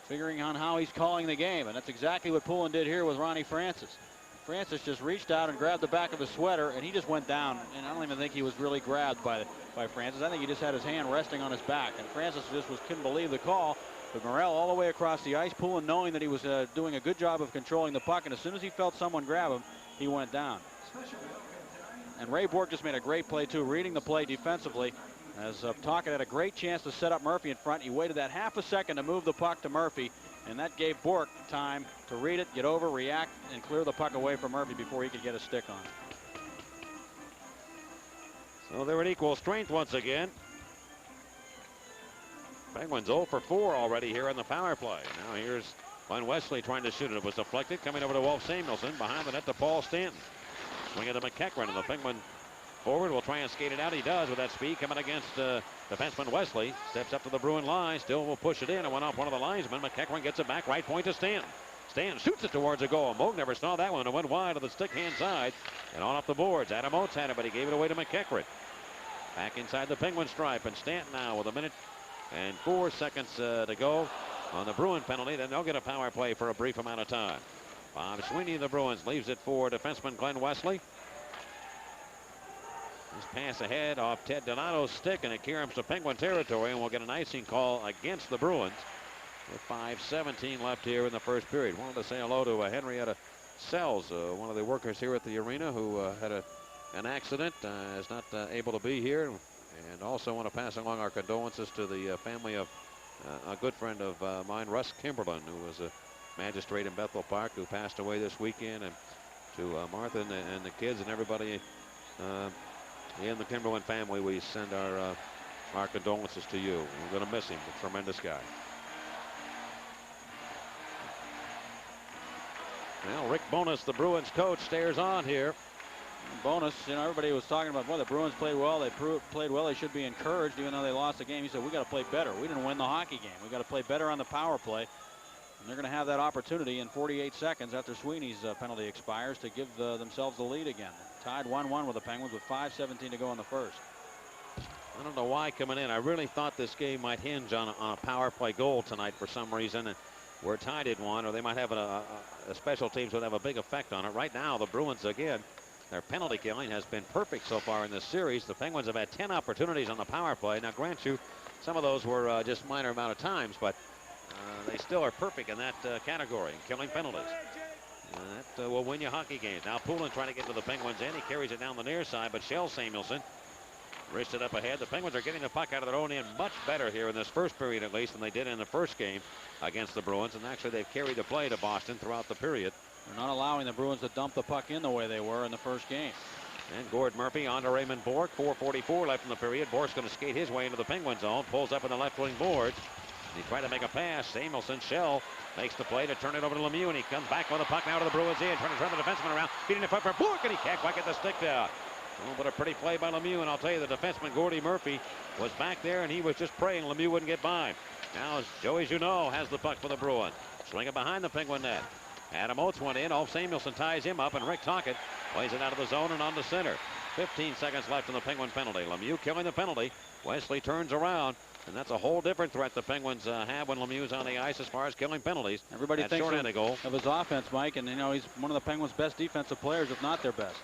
Figuring on how he's calling the game, and that's exactly what Poulin did here with Ronnie Francis. Francis just reached out and grabbed the back of his sweater, and he just went down. And I don't even think he was really grabbed by Francis. I think he just had his hand resting on his back, and Francis just couldn't believe the call. But Morel all the way across the ice. Poulin, knowing that he was doing a good job of controlling the puck, and as soon as he felt someone grab him, he went down. And Ray Bourque just made a great play too, reading the play defensively. As Tocchet had a great chance to set up Murphy in front. He waited that half a second to move the puck to Murphy, and that gave Bourque time to read it, get over, react, and clear the puck away from Murphy before he could get a stick on it. So they're at equal strength once again. Penguins 0 for 4 already here on the power play. Now here's Glenn Wesley trying to shoot it. It was deflected, coming over to Wolf Samuelsson, behind the net to Paul Stanton. Swing it to McEachran, and the Penguin forward will try and skate it out. He does with that speed coming against defenseman Wesley. Steps up to the Bruin line. Still will push it in. It went off one of the linesmen. McEachran gets it back. Right point to Stanton. Stanton shoots it towards a goal. Moog never saw that one. It went wide to the stick hand side and on up the boards. Adam Oates had it, but he gave it away to McEachran. Back inside the Penguin stripe, and Stanton now with 1 minute and 4 seconds to go on the Bruin penalty. Then they'll get a power play for a brief amount of time. Bob Sweeney of the Bruins leaves it for defenseman Glenn Wesley. This pass ahead off Ted Donato's stick, and it carries to Penguin territory, and we'll get an icing call against the Bruins with 5:17 left here in the first period. Wanted to say hello to Henrietta Sells, one of the workers here at the arena who had an accident, is not able to be here, and also want to pass along our condolences to the family of a good friend of mine, Russ Kimberlin, who was a magistrate in Bethel Park, who passed away this weekend, and to Martha and the kids and everybody in the Kimberlin family, we send our condolences to you. We're going to miss him. A tremendous guy. Well, Rick Bowness, the Bruins coach, stares on here. Bowness, everybody was talking about, boy, the Bruins played well. They played well. They should be encouraged, even though they lost the game. He said, we got to play better. We didn't win the hockey game. We got to play better on the power play. And they're going to have that opportunity in 48 seconds after Sweeney's penalty expires to give themselves the lead again. Tied 1-1 with the Penguins with 5:17 to go in the first. I don't know why coming in. I really thought this game might hinge on a power play goal tonight for some reason. And we're tied at 1, or they might have a special teams would have a big effect on it. Right now, the Bruins, again, their penalty killing has been perfect so far in this series. The Penguins have had 10 opportunities on the power play. Now, grant you, some of those were just minor amount of times, but they still are perfect in that category, killing penalties. That will win you hockey games. Now Poulin trying to get to the Penguins end. He carries it down the near side, but Shell Samuelsson wrists it up ahead. The Penguins are getting the puck out of their own end much better here in this first period, at least, than they did in the first game against the Bruins. And actually, they've carried the play to Boston throughout the period. They're not allowing the Bruins to dump the puck in the way they were in the first game. And Gord Murphy on to Raymond Bourque. 4:44 left in the period. Bourque's going to skate his way into the Penguin zone. Pulls up in the left wing boards. He tried to make a pass. Samuelsson, Shell makes the play to turn it over to Lemieux, and he comes back with the puck now to the Bruins end. Trying to turn the defenseman around. Feeding it front for Bourque, and he can't quite get the stick down. Oh, but a pretty play by Lemieux, and I'll tell you, the defenseman Gordy Murphy was back there, and he was just praying Lemieux wouldn't get by him. Now Joey Junot has the puck for the Bruins. Swing it behind the Penguin net. Adam Oates went in. Ulf Samuelsson ties him up, and Rick Tocchet plays it out of the zone and on the center. 15 seconds left in the Penguin penalty. Lemieux killing the penalty. Wesley turns around, and that's a whole different threat the Penguins have when Lemieux's on the ice as far as killing penalties. Everybody that thinks short-handed goal. of his offense, Mike, and you know he's one of the Penguins' best defensive players, if not their best.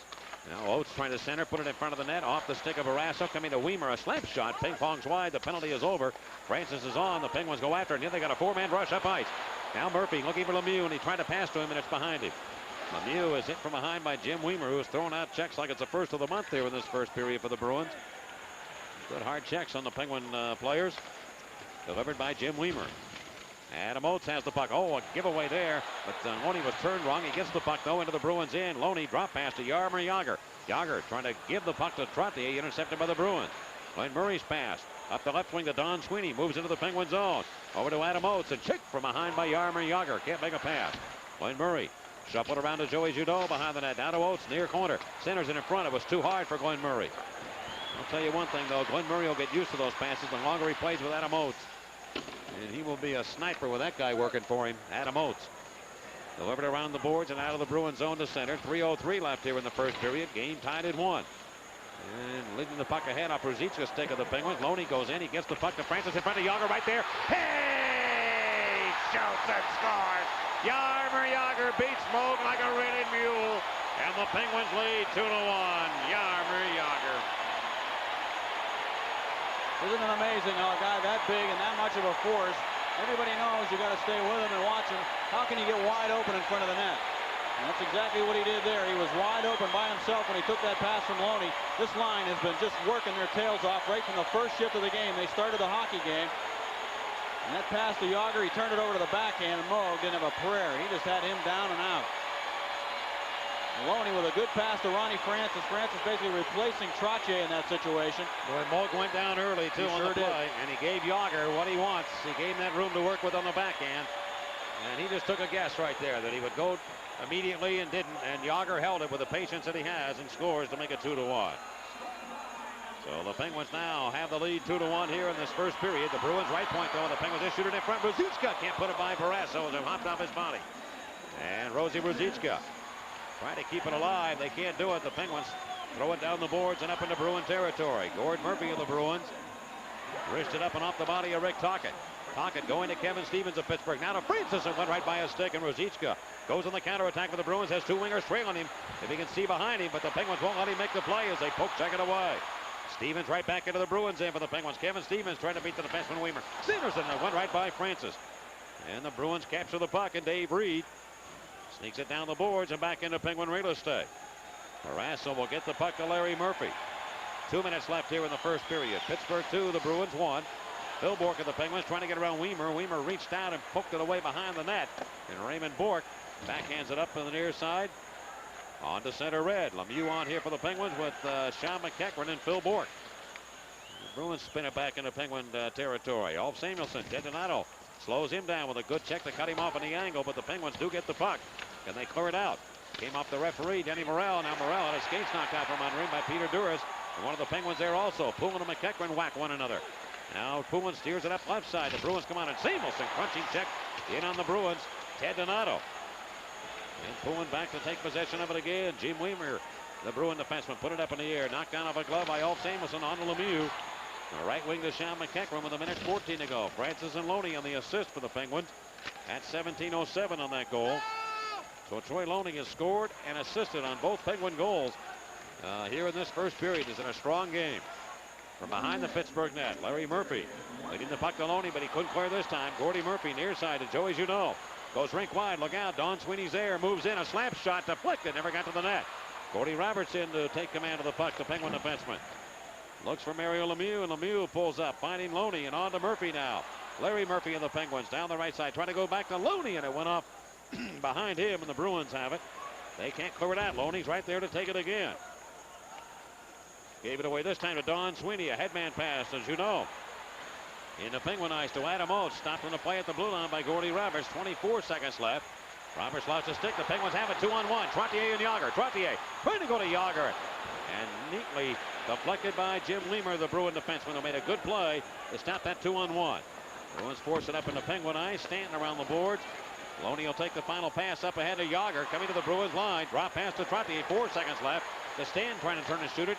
Now Oates trying to center, put it in front of the net, off the stick of Barrasso, coming to Weimer, a slap shot, ping-pongs wide, the penalty is over. Francis is on, the Penguins go after it, and here they got a four-man rush up ice. Now Murphy looking for Lemieux, and he tried to pass to him, and it's behind him. Lemieux is hit from behind by Jim Weimer, who has thrown out checks like it's the first of the month here in this first period for the Bruins. Good hard checks on the Penguin players, delivered by Jim Weimer. Adam Oates has the puck. Oh, a giveaway there, but Loney was turned wrong. He gets the puck, though, into the Bruins end. Loney drop pass to Jaromir Jagr. Jagr trying to give the puck to Trottier, intercepted by the Bruins. Glenn Murray's pass up the left wing to Don Sweeney, moves into the Penguin zone. Over to Adam Oates, and checked from behind by Jaromir Jagr. Can't make a pass. Glenn Murray shuffled around to Joey Judeau behind the net. Down to Oates, near corner. Centers it in front. It was too hard for Glenn Murray. I'll tell you one thing, though. Glenn Murray will get used to those passes the longer he plays with Adam Oates. And he will be a sniper with that guy working for him, Adam Oates. Delivered around the boards and out of the Bruins zone to center. 3:03 left here in the first period. Game tied at 1. And leading the puck ahead off Ruzicka's stick of the Penguins. Loney goes in. He gets the puck to Francis in front of Jagr right there. Hey! Shoots and scores. Jaromir Jagr beats Moog like a rented mule. And the Penguins lead 2-1. Jaromir Jagr. Isn't it amazing how a guy that big and that much of a force, everybody knows you got to stay with him and watch him. How can you get wide open in front of the net? And that's exactly what he did there. He was wide open by himself when he took that pass from Loney. This line has been just working their tails off right from the first shift of the game. They started the hockey game. And that pass to Jagr, he turned it over to the backhand, and Moog didn't have a prayer. He just had him down and out. Loney with a good pass to Ronnie Francis. Francis basically replacing Trottier in that situation. Boy, Moog went down early, too, on the play. And he gave Jagr what he wants. He gave him that room to work with on the backhand. And he just took a guess right there that he would go immediately and didn't. And Jagr held it with the patience that he has and scores to make it 2-1. So the Penguins now have the lead 2-1 here in this first period. The Bruins right point, though. The Penguins just shoot it in front. Ruzicka can't put it by Barrasso as it hopped off his body. And Rosie Ruzicka trying to keep it alive. They can't do it. The Penguins throw it down the boards and up into Bruin territory. Gord Murphy of the Bruins wristed up and off the body of Rick Tocchet. Tocchet going to Kevin Stevens of Pittsburgh. Now to Francis, and went right by his stick, and Ruzicka goes on the counterattack for the Bruins. Has two wingers trailing him if he can see behind him, but the Penguins won't let him make the play as they poke check it away. Stevens right back into the Bruins end for the Penguins. Kevin Stevens trying to beat the defenseman Weimer. Sanderson went right by Francis. And the Bruins capture the puck, and Dave Reed sneaks it down the boards and back into Penguin real estate. Barrasso will get the puck to Larry Murphy. 2 minutes left here in the first period. Pittsburgh 2, the Bruins 1. Phil Bourque of the Penguins trying to get around Weimer. Weimer reached out and poked it away behind the net. And Raymond Bourque backhands it up on the near side. On to center red. Lemieux on here for the Penguins with Sean McEachran and Phil Bourque. The Bruins spin it back into Penguin territory. Ulf Samuelsson, Ted Donato slows him down with a good check to cut him off on the angle, but the Penguins do get the puck. Can they clear it out? Came off the referee, Denny Morrell. Now Morrell had his skates knocked out from under him by Peter Duras. And one of the Penguins there also. Poulin and McEachran whack one another. Now Poulin steers it up left side. The Bruins come on, and Samuelsson crunching check in on the Bruins. Ted Donato. And Poulin back to take possession of it again. Jim Weimer, the Bruin defenseman, put it up in the air. Knocked down off a glove by Ulf Samuelsson on to Lemieux. The right wing to Sean McEachran with 1:14 to go. Francis and Loney on the assist for the Penguins at 17:07 on that goal. So Troy Loney has scored and assisted on both Penguin goals here in this first period. Is in a strong game. From behind the Pittsburgh net, Larry Murphy leading the puck to Loney, but he couldn't clear this time. Gordy Murphy near side to Joey Junot. Goes rink wide. Look out. Don Sweeney's there. Moves in. A slap shot deflected. Never got to the net. Gordy Robertson to take command of the puck. The Penguin defenseman looks for Mario Lemieux, and Lemieux pulls up, finding Loney, and on to Murphy now. Larry Murphy of the Penguins down the right side, trying to go back to Loney, and it went off behind him, and the Bruins have it. They can't clear it out. Loney's right there to take it again. Gave it away this time to Don Sweeney. A headman pass to Junot. In the Penguin ice to Adam Oates. Stopped on the play at the blue line by Gordy Roberts. 24 seconds left. Roberts lost a stick. The Penguins have it 2-on-1. Trottier and Jagr. Trottier trying to go to Jagr. and neatly deflected by Jim Leamer, the Bruin defenseman, who made a good play to stop that 2-on-1. Bruins force it up into Penguin ice. Stanton around the boards. Loney will take the final pass up ahead of Yager, coming to the Bruins line. Drop pass to Trottier. 4 seconds left. The Stan trying to turn and shoot it,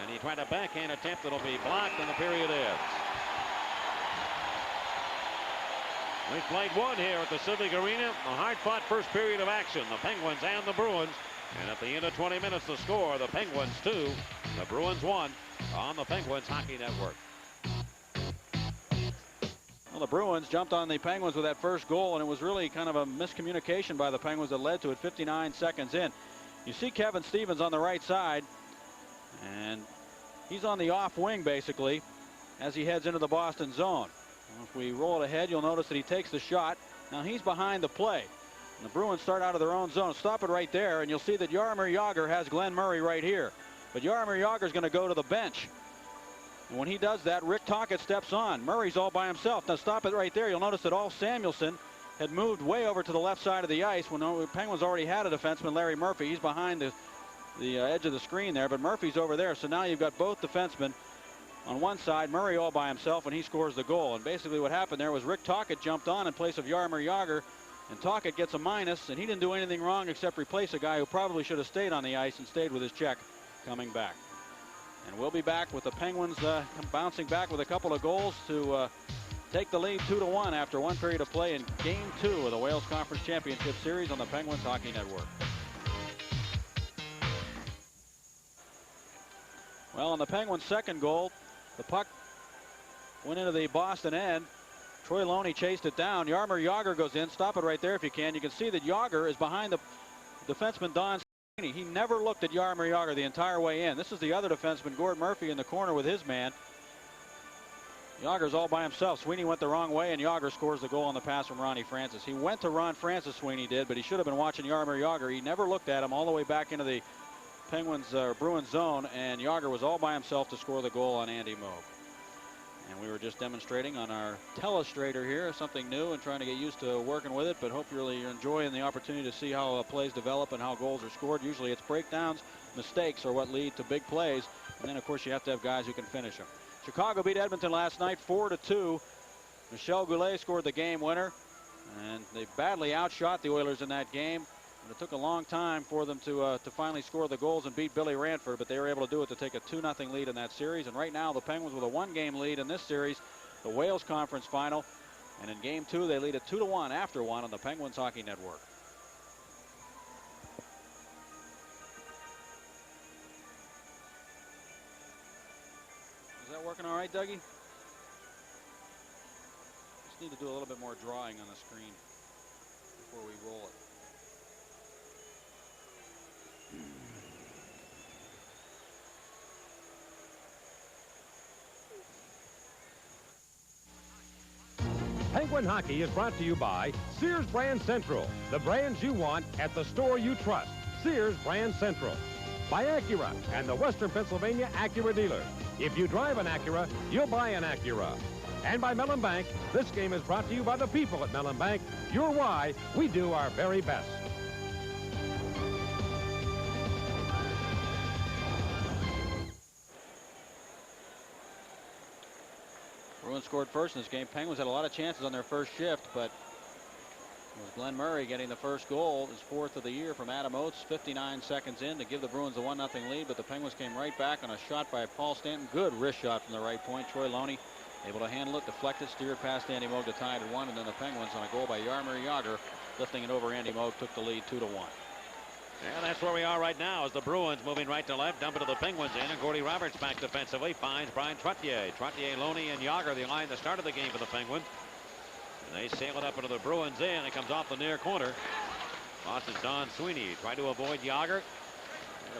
and he tried a backhand attempt that'll be blocked, and the period ends. We've played one here at the Civic Arena. A hard-fought first period of action. The Penguins and the Bruins. And at the end of 20 minutes, the score, the Penguins 2, the Bruins 1 on the Penguins Hockey Network. Well, the Bruins jumped on the Penguins with that first goal, and it was really kind of a miscommunication by the Penguins that led to it 59 seconds in. You see Kevin Stevens on the right side, and he's on the off wing, basically, as he heads into the Boston zone. If we roll it ahead, you'll notice that he takes the shot. Now he's behind the play. And the Bruins start out of their own zone. Stop it right there, and you'll see that Jaromir Jagr has Glenn Murray right here. But Jaromir Jagr is going to go to the bench. And when he does that, Rick Tocchet steps on. Murray's all by himself. Now stop it right there. You'll notice that Ulf Samuelsson had moved way over to the left side of the ice when the Penguins already had a defenseman, Larry Murphy. He's behind the edge of the screen there, but Murphy's over there. So now you've got both defensemen on one side, Murray all by himself, and he scores the goal. And basically what happened there was Rick Tocchet jumped on in place of Jaromir Jagr, and Tocchet gets a minus, and he didn't do anything wrong except replace a guy who probably should have stayed on the ice and stayed with his check coming back. And we'll be back with the Penguins bouncing back with a couple of goals to take the lead 2-1 after one period of play in Game 2 of the Wales Conference Championship Series on the Penguins Hockey Network. Well, on the Penguins' second goal, the puck went into the Boston end. Troy Loney chased it down. Jaromir Jagr goes in. Stop it right there if you can. You can see that Jagr is behind the defenseman Don Sweeney. He never looked at Jaromir Jagr the entire way in. This is the other defenseman, Gord Murphy, in the corner with his man. Jagr's all by himself. Sweeney went the wrong way, and Jagr scores the goal on the pass from Ronnie Francis. He went to Ron Francis, Sweeney did, but he should have been watching Jaromir Jagr. He never looked at him all the way back into the Penguins Bruins zone, and Jagr was all by himself to score the goal on Andy Moog. And we were just demonstrating on our telestrator here something new and trying to get used to working with it, but hopefully you're enjoying the opportunity to see how plays develop and how goals are scored. Usually it's breakdowns, mistakes are what lead to big plays, and then of course you have to have guys who can finish them. Chicago beat Edmonton last night 4-2. Michel Goulet scored the game winner, and they badly outshot the Oilers in that game. It took a long time for them to finally score the goals and beat Billy Ranford, but they were able to do it to take a 2-0 lead in that series. And right now the Penguins with a 1-game lead in this series, the Wales Conference Final. And in Game 2 they lead it 2-1 after one on the Penguins Hockey Network. Is that working all right, Dougie? Just need to do a little bit more drawing on the screen before we roll it. Penguin Hockey is brought to you by Sears Brand Central, the brands you want at the store you trust. Sears Brand Central. By Acura and the Western Pennsylvania Acura dealer. If you drive an Acura, you'll buy an Acura. And by Mellon Bank, this game is brought to you by the people at Mellon Bank. You're why we do our very best. Bruins scored first in this game. Penguins had a lot of chances on their first shift, but it was Glenn Murray getting the first goal, his fourth of the year from Adam Oates, 59 seconds in to give the Bruins a 1-0 lead, but the Penguins came right back on a shot by Paul Stanton. Good wrist shot from the right point. Troy Loney able to handle it, deflected, steered past Andy Moog to tie it at 1, and then the Penguins on a goal by Jaromir Jagr, lifting it over Andy Moog, took the lead 2-1. And that's where we are right now as the Bruins moving right to left, dump it to the Penguins in, and Gordy Roberts back defensively finds Brian Trottier. Trottier, Loney, and Jagr the line that started the game for the Penguins. And they sail it up into the Bruins in. It comes off the near corner. Lost is Don Sweeney. Tried to avoid Jagr.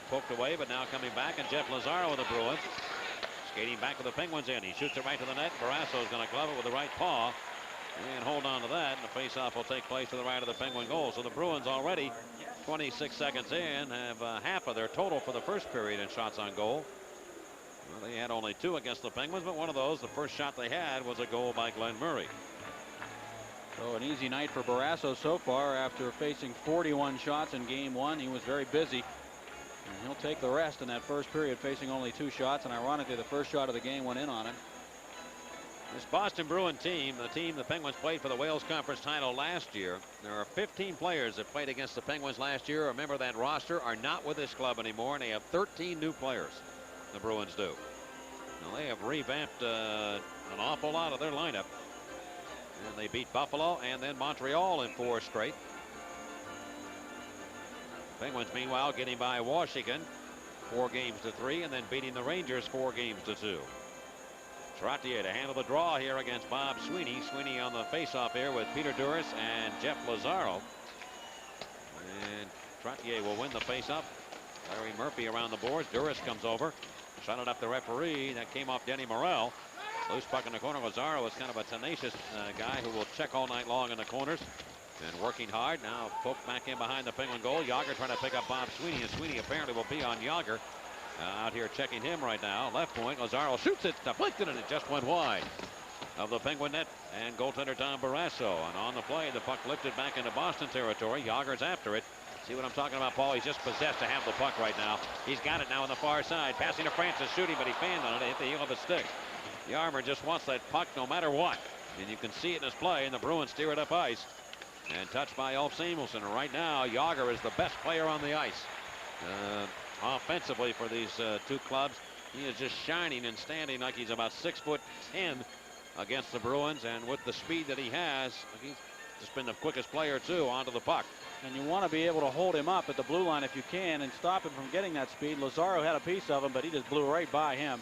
Poked away, but now coming back, and Jeff Lazaro with the Bruins. Skating back with the Penguins in. He shoots it right to the net. Barrasso is going to glove it with the right paw and hold on to that. And the faceoff will take place to the right of the Penguin goal. So the Bruins already 26 seconds in have half of their total for the first period in shots on goal. Well, they had only 2 against the Penguins, but one of those, the first shot they had, was a goal by Glenn Murray. So an easy night for Barrasso so far after facing 41 shots in Game 1. He was very busy. And he'll take the rest in that first period, facing only 2 shots. And ironically, the first shot of the game went in on him. This Boston Bruin team, the team the Penguins played for the Wales Conference title last year, there are 15 players that played against the Penguins last year. Remember, that roster are not with this club anymore, and they have 13 new players. The Bruins do. Now, they have revamped an awful lot of their lineup. And they beat Buffalo and then Montreal in 4 straight. Penguins, meanwhile, getting by Washington 4-3, and then beating the Rangers 4-2. Trottier to handle the draw here against Bob Sweeney. Sweeney on the faceoff here with Peter Duras and Jeff Lazaro. And Trottier will win the faceoff. Larry Murphy around the boards. Duras comes over. Shot it up the referee. That came off Denny Morrell. Loose puck in the corner. Lazaro is kind of a tenacious guy who will check all night long in the corners. And working hard. Now poked back in behind the Penguin goal. Yager trying to pick up Bob Sweeney. And Sweeney apparently will be on Yager. Out here checking him right now. Left point. Lazaro shoots it. Deflected, and it just went wide of the Penguin net. And goaltender Tom Barrasso. And on the play, the puck lifted back into Boston territory. Yager's after it. See what I'm talking about, Paul? He's just possessed to have the puck right now. He's got it now on the far side. Passing to Francis, shooting, but he fanned on it. It hit the heel of his stick. The Armor just wants that puck no matter what. And you can see it in his play. And the Bruins steer it up ice. And touched by Ulf Samuelsson. And right now, Yager is the best player on the ice. Offensively for these 2 clubs. He is just shining and standing like he's about 6'10" against the Bruins. And with the speed that he has, he's just been the quickest player, too, onto the puck. And you want to be able to hold him up at the blue line if you can and stop him from getting that speed. Lazaro had a piece of him, but he just blew right by him.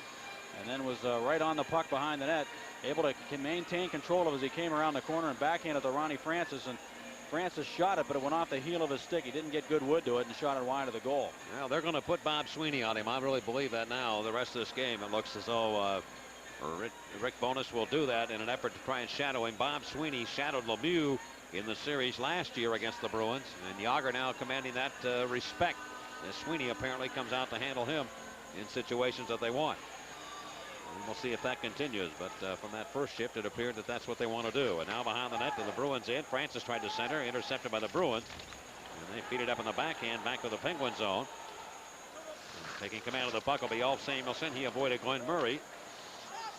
And then was right on the puck behind the net. Able to maintain control of it as he came around the corner and backhanded to Ronnie Francis. And Francis shot it, but it went off the heel of his stick. He didn't get good wood to it and shot it wide of the goal. Well, they're going to put Bob Sweeney on him. I really believe that now. The rest of this game, it looks as though Rick Bowness will do that in an effort to try and shadow him. Bob Sweeney shadowed Lemieux in the series last year against the Bruins. And Yager now commanding that respect as Sweeney apparently comes out to handle him in situations that they want. And we'll see if that continues, but from that first shift, it appeared that that's what they want to do. And now behind the net to the Bruins in. Francis tried to center, intercepted by the Bruins. And they feed it up in the backhand, back to the Penguin zone. Taking command of the puck will be Ulf Samuelsson. He avoided Glenn Murray.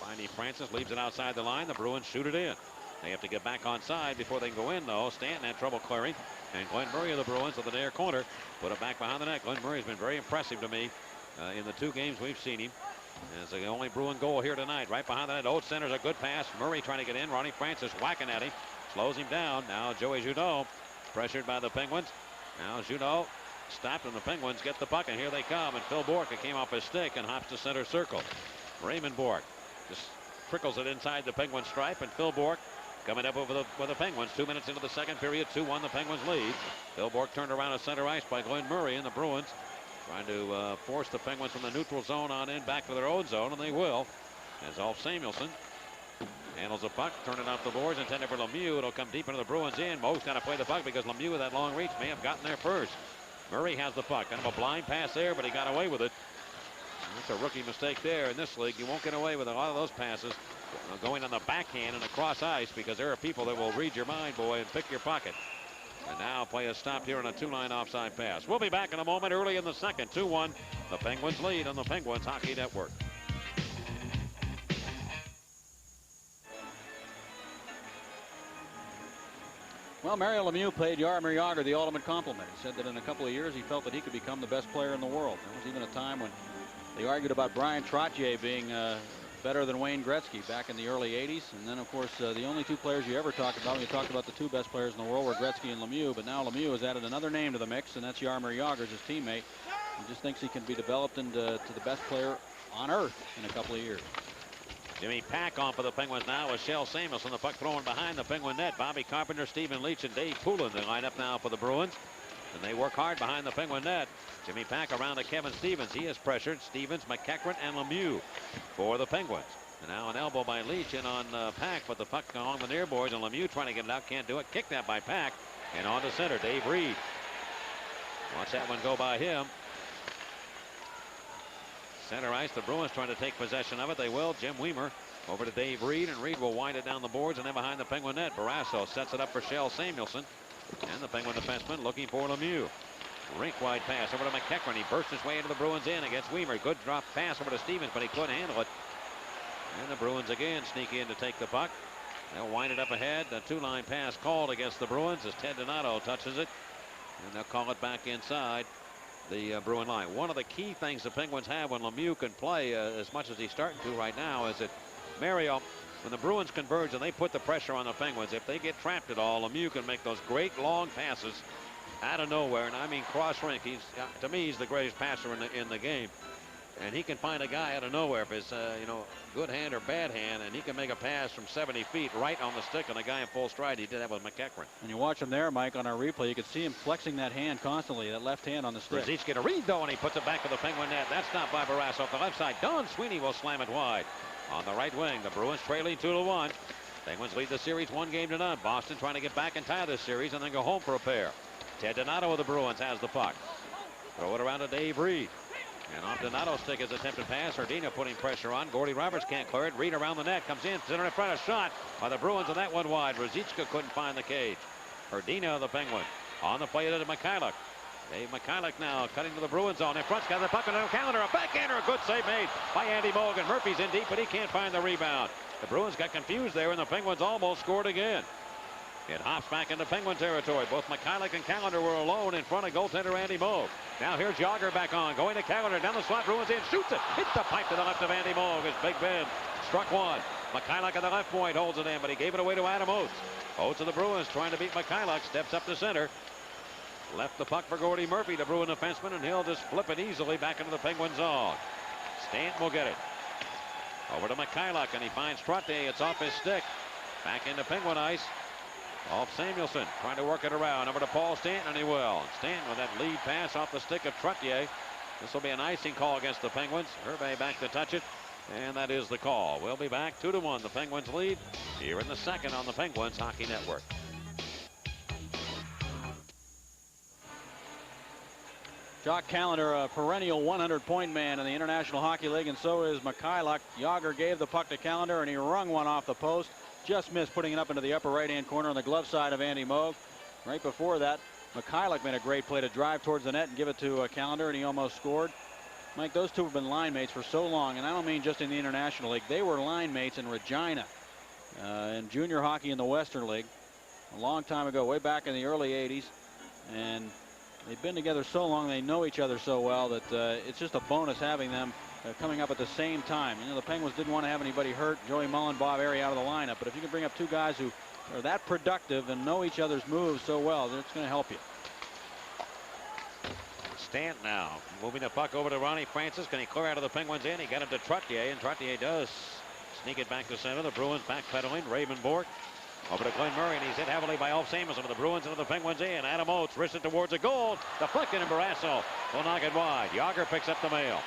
Finding Francis, leaves it outside the line. The Bruins shoot it in. They have to get back on side before they can go in, though. Stanton had trouble clearing. And Glenn Murray of the Bruins at the near corner put it back behind the net. Glenn Murray has been very impressive to me in the 2 games we've seen him. It's the only Bruin goal here tonight. Right behind the net. Oates centers a good pass. Murray trying to get in. Ronnie Francis whacking at him. Slows him down. Now Joey Juneau pressured by the Penguins. Now Juneau stopped, and the Penguins get the puck, and here they come. And Phil Bourque, it came off his stick and hops to center circle. Raymond Bourque just trickles it inside the Penguin stripe, and Phil Bourque coming up over the Penguins. 2 minutes into the second period. 2-1 the Penguins lead. Phil Bourque turned around at center ice by Glenn Murray, and the Bruins trying to force the Penguins from the neutral zone on in back to their own zone, and they will. As Ulf Samuelsson handles the puck, turn it off the boards, intended for Lemieux. It'll come deep into the Bruins in. Mo's got to play the puck because Lemieux with that long reach may have gotten there first. Murray has the puck. Kind of a blind pass there, but he got away with it. That's a rookie mistake there in this league. You won't get away with a lot of those passes going on the backhand and across ice because there are people that will read your mind, boy, and pick your pocket. And now play is stopped here on a 2-line offside pass. We'll be back in a moment. Early in the second. 2-1. The Penguins lead on the Penguins Hockey Network. Well, Mario Lemieux paid Jaromir Jagr the ultimate compliment. He said that in a couple of years he felt that he could become the best player in the world. There was even a time when they argued about Brian Trottier being better than Wayne Gretzky back in the early 80s. And then, of course, the only 2 players you ever talked about when you talked about the 2 best players in the world were Gretzky and Lemieux. But now Lemieux has added another name to the mix, and that's Jaromir Jagr as his teammate. He just thinks he can be developed into the best player on earth in a couple of years. Jimmy Pack on for the Penguins now with Shel Samuelsson. The puck thrown behind the Penguin net. Bobby Carpenter, Stephen Leach, and Dave Poulin. They line up now for the Bruins. And they work hard behind the Penguin net. Jimmy Pack around to Kevin Stevens. He is pressured. Stevens, McEachran, and Lemieux for the Penguins. And now an elbow by Leach in on Pack, but the puck along the near boards, and Lemieux trying to get it out. Can't do it. Kick that by Pack. And on to center, Dave Reed. Watch that one go by him. Center ice, the Bruins trying to take possession of it. They will. Jim Weimer over to Dave Reed, and Reed will wind it down the boards and then behind the Penguin net. Barrasso sets it up for Shel Samuelsson. And the Penguin defenseman looking for Lemieux. Rink-wide pass over to McEachran. He burst his way into the Bruins in against Weimer. Good drop pass over to Stevens, but he couldn't handle it. And the Bruins again sneak in to take the puck. They'll wind it up ahead. The two-line pass called against the Bruins as Ted Donato touches it. And they'll call it back inside the Bruin line. One of the key things the Penguins have when Lemieux can play as much as he's starting to right now is that Mario, when the Bruins converge and they put the pressure on the Penguins, if they get trapped at all, Lemieux can make those great long passes out of nowhere. And I mean cross rink. To me, he's the greatest passer in the game. And he can find a guy out of nowhere if it's good hand or bad hand, and he can make a pass from 70 feet right on the stick on a guy in full stride. He did that with McEachran. And you watch him there, Mike, on our replay. You could see him flexing that hand constantly, that left hand on the stick. Ruzicka to read, though, and he puts it back to the Penguin net. That's not by Barrasso off the left side. Don Sweeney will slam it wide. On the right wing, the Bruins trailing 2-1. Penguins lead the series 1-0. Boston trying to get back and tie this series and then go home for a pair. Ted Donato of the Bruins has the puck. Throw it around to Dave Reed. And off Donato's stick is attempted pass. Herdina putting pressure on. Gordy Roberts can't clear it. Reed around the net. Comes in. Center in front. A shot by the Bruins, and that one wide. Ruzicka couldn't find the cage. Herdina of the Penguin. On the play to Mikhailuk. Dave Mikhailuk now cutting to the Bruins zone. In front's got the puck on the calendar. A backhander. A good save made by Andy Morgan. Murphy's in deep, but he can't find the rebound. The Bruins got confused there, and the Penguins almost scored again. It hops back into Penguin territory. Both Mikhailuk and Callender were alone in front of goaltender Andy Moog. Now here's Yager back on. Going to Callender. Down the slot. Bruins in. Shoots it. Hits the pipe to the left of Andy Moog as Big Ben struck one. Mikhailuk at the left point holds it in, but he gave it away to Adam Oates. Oates of the Bruins trying to beat Mikhailuk. Steps up to center. Left the puck for Gordy Murphy, the Bruin defenseman, and he'll just flip it easily back into the Penguin zone. Stanton will get it. Over to Mikhailuk, and he finds Trottier. It's off his stick. Back into Penguin ice. Off Samuelson, trying to work it around. Over to Paul Stanton, and he will. Stanton with that lead pass off the stick of Trottier. This will be an icing call against the Penguins. Hervé back to touch it, and that is the call. We'll be back 2-1. The Penguins lead here in the second on the Penguins Hockey Network. Jock Callender, a perennial 100-point man in the International Hockey League, and so is Mikhailuk. Yager gave the puck to Callender, and he wrung one off the post. Just missed putting it up into the upper right-hand corner on the glove side of Andy Moog. Right before that, Mikhailuk made a great play to drive towards the net and give it to Callender, and he almost scored. Mike, those two have been line mates for so long, and I don't mean just in the International League. They were line mates in Regina in junior hockey in the Western League a long time ago, way back in the early 80s. And they've been together so long, they know each other so well that it's just a bonus having them coming up at the same time. You know, the Penguins didn't want to have anybody hurt. Joey Mullen, Bob Airy out of the lineup. But if you can bring up two guys who are that productive and know each other's moves so well, then it's going to help you. Stanton now moving the puck over to Ronnie Francis. Can he clear out of the Penguins in? He got it to Trottier, and Trottier does sneak it back to center. The Bruins backpedaling. Raymond Bourque over to Glenn Murray, and he's hit heavily by Ulf Samuelson of the Bruins into the Penguins in. Adam Oates wrists it towards a goal. Deflected, and Barrasso will knock it wide. Yager picks up the mail.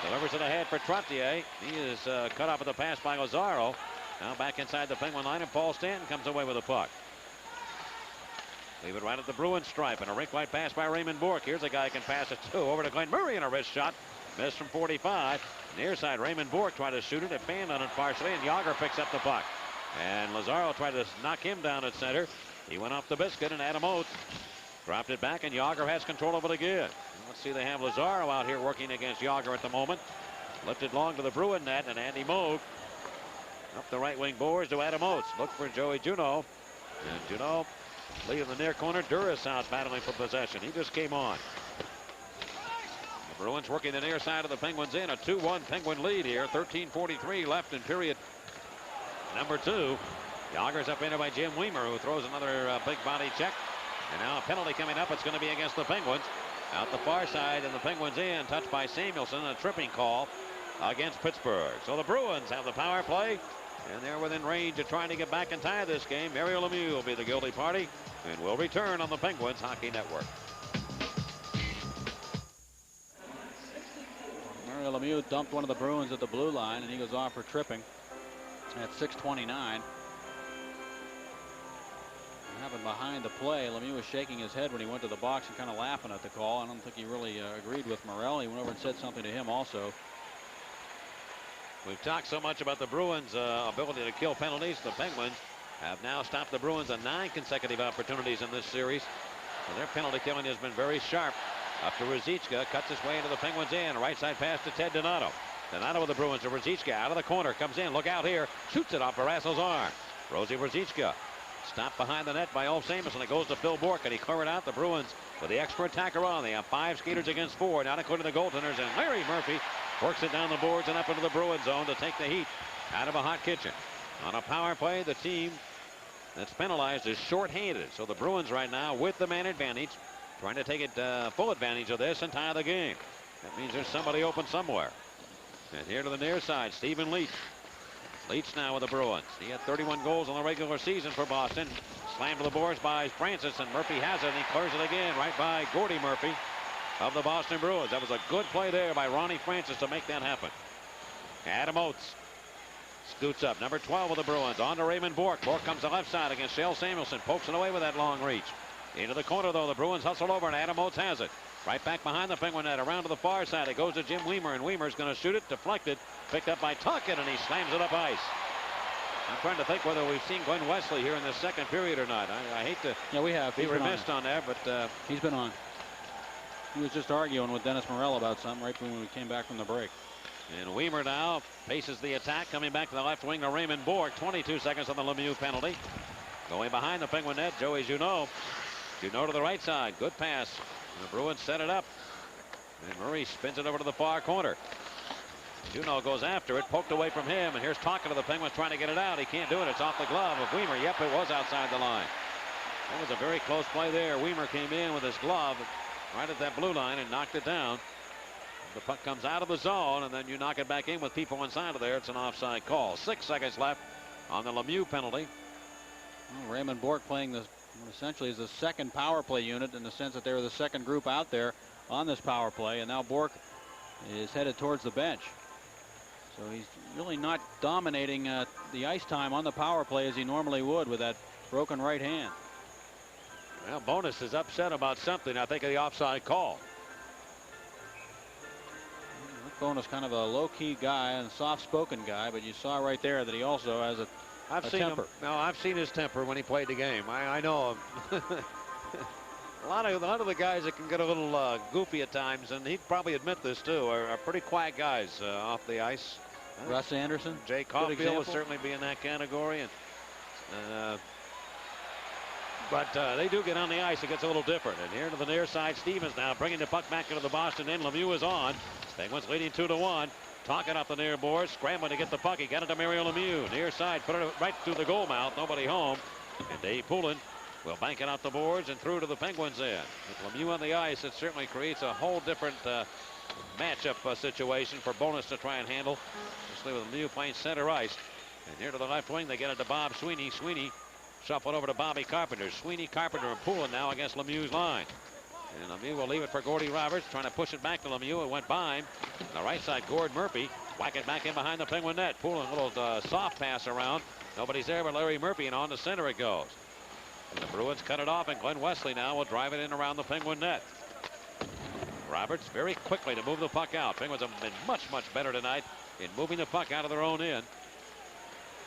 Delivers it ahead for Trottier. He is cut off of the pass by Lazaro. Now back inside the Penguin line, and Paul Stanton comes away with the puck. Leave it right at the Bruins stripe, and a rink-wide pass by Raymond Bourque. Here's a guy who can pass it too. Over to Glenn Murray, and a wrist shot. Missed from 45. Near side, Raymond Bourque tried to shoot it. It fanned on it partially, and Yager picks up the puck. And Lazaro tried to knock him down at center. He went off the biscuit, and Adam Oates dropped it back, and Yager has control of it again. Let's see, they have Lazaro out here working against Yager at the moment. Lifted long to the Bruin net, and Andy Moog up the right wing boards to Adam Oates. Look for Joey Juneau. And Juneau leaving the near corner. Duras out battling for possession. He just came on. The Bruins working the near side of the Penguins in. A 2-1 Penguin lead here. 13:43 left in period number 2. Yager's up in by Jim Weimer, who throws another big body check. And now a penalty coming up. It's going to be against the Penguins. Out the far side, and the Penguins in. Touched by Samuelson. A tripping call against Pittsburgh. So the Bruins have the power play, and they're within range of trying to get back and tie this game. Mario Lemieux will be the guilty party, and will return on the Penguins Hockey Network. Mario Lemieux dumped one of the Bruins at the blue line, and he goes off for tripping at 6:29. Happened behind the play. Lemieux was shaking his head when he went to the box and kind of laughing at the call. I don't think he really agreed with Morel. He went over and said something to him also. We've talked so much about the Bruins' ability to kill penalties. The Penguins have now stopped the Bruins on 9 consecutive opportunities in this series. So their penalty killing has been very sharp. Up to Ruzicka, cuts his way into the Penguins end. Right side pass to Ted Donato. Donato with the Bruins to Ruzicka, out of the corner, comes in, look out here, shoots it off Barasso's arm. Rosie Ruzicka stopped behind the net by Ulf Samuelsson. It goes to Phil Bourque, and he cleared out. The Bruins with the extra attacker on. They have 5 skaters against 4, not according to the goaltenders, and Larry Murphy works it down the boards and up into the Bruins zone to take the heat out of a hot kitchen. On a power play, the team that's penalized is shorthanded. So the Bruins right now with the man advantage, trying to take it full advantage of this and tie the game. That means there's somebody open somewhere. And here to the near side, Stephen Leach. Leach now with the Bruins. He had 31 goals in the regular season for Boston. Slammed to the boards by Francis, and Murphy has it, and he clears it again right by Gordy Murphy of the Boston Bruins. That was a good play there by Ronnie Francis to make that happen. Adam Oates scoots up, number 12 with the Bruins. On to Raymond Bourque. Bourque comes to the left side against Shel Samuelsson. Pokes it away with that long reach. Into the corner, though. The Bruins hustle over, and Adam Oates has it. Right back behind the Penguin net, around to the far side. It goes to Jim Weimer, and Weimer's going to shoot it. Deflected. Picked up by Tuckett, and he slams it up ice. I'm trying to think whether we've seen Glenn Wesley here in the second period or not. I hate to we have. be remiss on that, but he's been on. He was just arguing with Dennis Morel about something right when we came back from the break. And Weimer now faces the attack, coming back to the left wing to Raymond Bourque. 22 seconds on the Lemieux penalty. Going behind the Penguin net, Joey Junot. Junot to the right side. Good pass. And the Bruins set it up. And Murray spins it over to the far corner. Junot goes after it, poked away from him, and here's talking to the Penguins trying to get it out. He can't do it. It's off the glove of Weimer. Yep, it was outside the line. That was a very close play there. Weimer came in with his glove right at that blue line and knocked it down. The puck comes out of the zone, and then you knock it back in with people inside of there. It's an offside call. 6 seconds left on the Lemieux penalty. Well, Raymond Bourque playing this essentially as the second power play unit, in the sense that they were the second group out there on this power play, and now Bourque is headed towards the bench. So he's really not dominating the ice time on the power play as he normally would with that broken right hand. Well, Bowness is upset about something. I think of the offside call. Bowness kind of a low-key guy and soft-spoken guy, but you saw right there that he also has a temper. I've seen his temper when he played the game. I know him. A lot of the guys that can get a little goofy at times, and he'd probably admit this too, are pretty quiet guys off the ice. Russ Anderson. Jay Caulfield would certainly be in that category, but they do get on the ice. It gets a little different. And here to the near side, Stevens now bringing the puck back into the Boston end. Lemieux is on. Penguins leading 2-1. Talking up the near boards, scrambling to get the puck. He got it to Mario Lemieux. Near side, put it right through the goal mouth. Nobody home. And Dave Poulin will bank it out the boards and through to the Penguins end. With Lemieux on the ice, it certainly creates a whole different matchup situation for Bowness to try and handle, especially with Lemieux playing center ice. And here to the left wing, they get it to Bob Sweeney. Sweeney shuffled over to Bobby Carpenter. Sweeney, Carpenter, and Poulin now against Lemieux's line. And Lemieux will leave it for Gordy Roberts, trying to push it back to Lemieux. It went by him. On the right side, Gord Murphy whack it back in behind the Penguin net. Poulin, a little soft pass around. Nobody's there but Larry Murphy, and on the center it goes. And the Bruins cut it off, and Glenn Wesley now will drive it in around the Penguin net. Roberts very quickly to move the puck out. Penguins have been much better tonight in moving the puck out of their own end.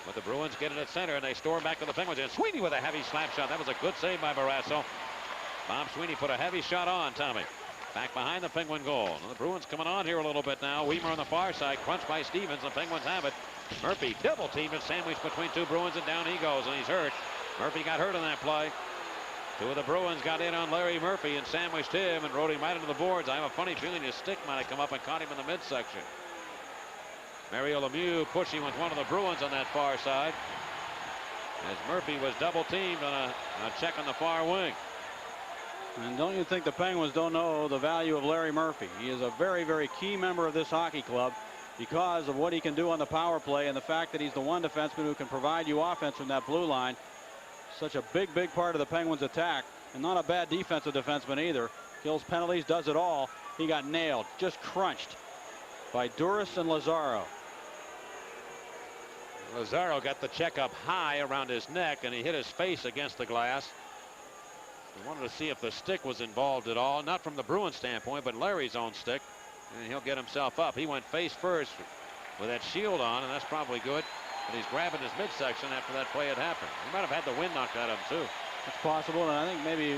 But the Bruins get it at center, and they storm back to the Penguins. And Sweeney with a heavy slap shot. That was a good save by Barrasso. Bob Sweeney put a heavy shot on Tommy. Back behind the Penguin goal. And the Bruins coming on here a little bit now. Weimer on the far side, crunched by Stevens. The Penguins have it. Murphy double teamed and sandwiched between two Bruins, and down he goes, and he's hurt. Murphy got hurt on that play. Two of the Bruins got in on Larry Murphy and sandwiched him and rode him right into the boards. I have a funny feeling his stick might have come up and caught him in the midsection. Mario Lemieux pushing with one of the Bruins on that far side, as Murphy was double teamed on a check on the far wing. And don't you think the Penguins don't know the value of Larry Murphy? He is a very key member of this hockey club because of what he can do on the power play and the fact that he's the one defenseman who can provide you offense from that blue line. Such a big part of the Penguins attack, and not a bad defensive defenseman either. Kills penalties, does it all. He got nailed, just crunched by Duras and Lazaro. Lazaro got the check up high around his neck, and he hit his face against the glass. We wanted to see if the stick was involved at all, not from the Bruins standpoint, but Larry's own stick, and he'll get himself up. He went face first with that shield on, and that's probably good. But he's grabbing his midsection after that play had happened. He might have had the wind knocked out of him too. It's possible, and I think maybe,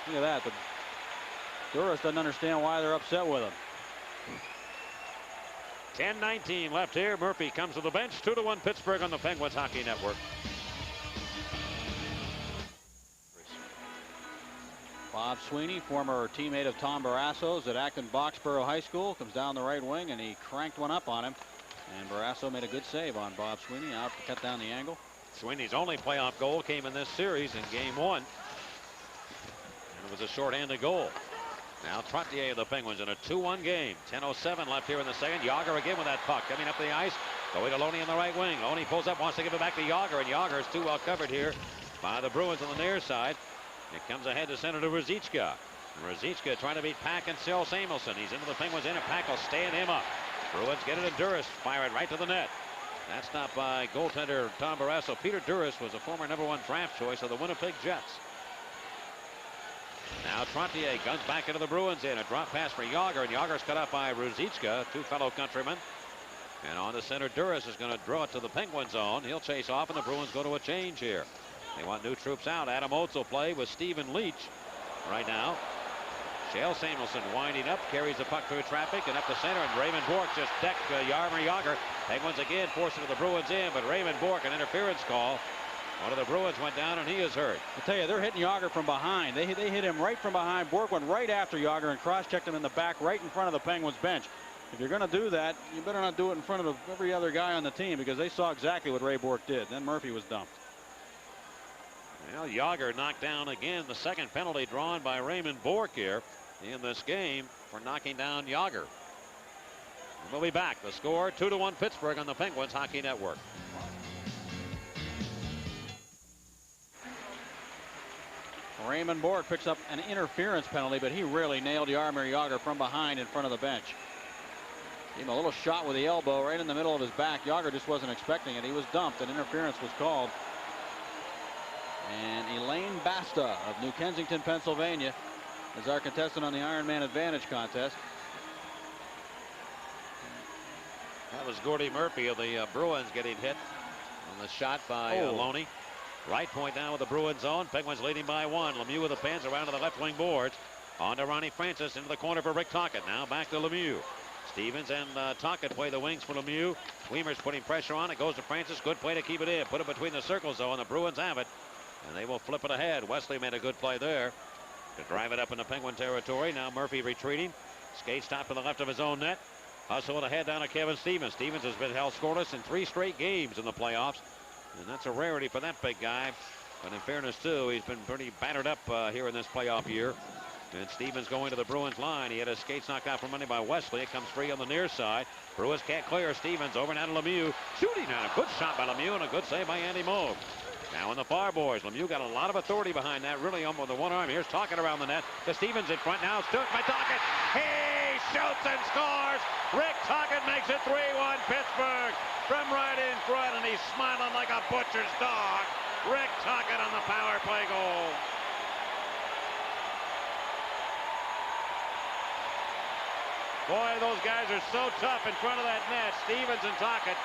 look at that, the Duras doesn't understand why they're upset with him. 10:19 left here. Murphy comes to the bench. 2-1 Pittsburgh on the Penguins Hockey Network. Bob Sweeney, former teammate of Tom Barrasso's at Acton-Boxborough High School, comes down the right wing, and he cranked one up on him. And Barrasso made a good save on Bob Sweeney, out to cut down the angle. Sweeney's only playoff goal came in this series in Game 1. And it was a shorthanded goal. Now Trottier of the Penguins in a 2-1 game. 10:07 left here in the second. Yager again with that puck coming up the ice. Going to Loney on the right wing. Loney pulls up, wants to give it back to Yager, and Yager is too well covered here by the Bruins on the near side. It comes ahead to center to Ruzicka. Ruzicka trying to beat Pack and Cyril Samuelson. He's into the Penguins in, and Pack will stand him up. Bruins get it, and Duras fire it right to the net. That's stopped by goaltender Tom Barrasso. Peter Duras was a former #1 draft choice of the Winnipeg Jets. Now Trottier guns back into the Bruins in. A drop pass for Yager, and Yager's cut up by Ruzicka, two fellow countrymen. And on the center, Duras is going to draw it to the Penguin zone. He'll chase off, and the Bruins go to a change here. They want new troops out. Adam Oates will play with Stephen Leach right now. Shale Samuelson winding up, carries the puck through traffic and up the center, and Raymond Bourque just decked Jaromir Jagr. Penguins again forced it to the Bruins in, but Raymond Bourque, an interference call. One of the Bruins went down, and he is hurt. I tell you, they're hitting Jagr from behind. They hit him right from behind. Bourque went right after Jagr and cross-checked him in the back right in front of the Penguins bench. If you're going to do that, you better not do it in front of every other guy on the team, because they saw exactly what Ray Bourque did. Then Murphy was dumped. Well, Jagr knocked down again. The second penalty drawn by Raymond Bourque here in this game for knocking down Jagr. We'll be back. The score 2-1 Pittsburgh on the Penguins Hockey Network. Raymond Bourque picks up an interference penalty, but he really nailed Jaromir Jagr from behind in front of the bench. Gave him a little shot with the elbow right in the middle of his back. Jagr just wasn't expecting it. He was dumped, and interference was called. And Elaine Basta of New Kensington, Pennsylvania, is our contestant on the Ironman Advantage contest. That was Gordy Murphy of the Bruins getting hit on the shot by Loney. Right point now with the Bruins zone. Penguins leading by 1. Lemieux with the pins around to the left wing boards. On to Ronnie Francis into the corner for Rick Tocchet. Now back to Lemieux. Stevens and Tocchet play the wings for Lemieux. Weimer's putting pressure on. It goes to Francis. Good play to keep it in. Put it between the circles, though, and the Bruins have it. And they will flip it ahead. Wesley made a good play there to drive it up into Penguin territory. Now Murphy retreating. Skate stop to the left of his own net. Hustle to head down to Kevin Stevens. Stevens has been held scoreless in 3 straight games in the playoffs. And that's a rarity for that big guy. But in fairness, too, he's been pretty battered up here in this playoff year. And Stevens going to the Bruins line. He had his skates knocked out from money by Wesley. It comes free on the near side. Bruins can't clear. Stevens over now to Lemieux. Shooting on a good shot by Lemieux and a good save by Andy Moog. Now in the far boys, Lemieux got a lot of authority behind that, really almost with the one arm. Here's Tocchet around the net. To Stevens in front now. Stood by Tocchet. He shoots and scores. Rick Tocchet makes it 3-1 Pittsburgh from right in front, and he's smiling like a butcher's dog. Rick Tocchet on the power play goal. Boy, those guys are so tough in front of that net. Stevens and Tocchet,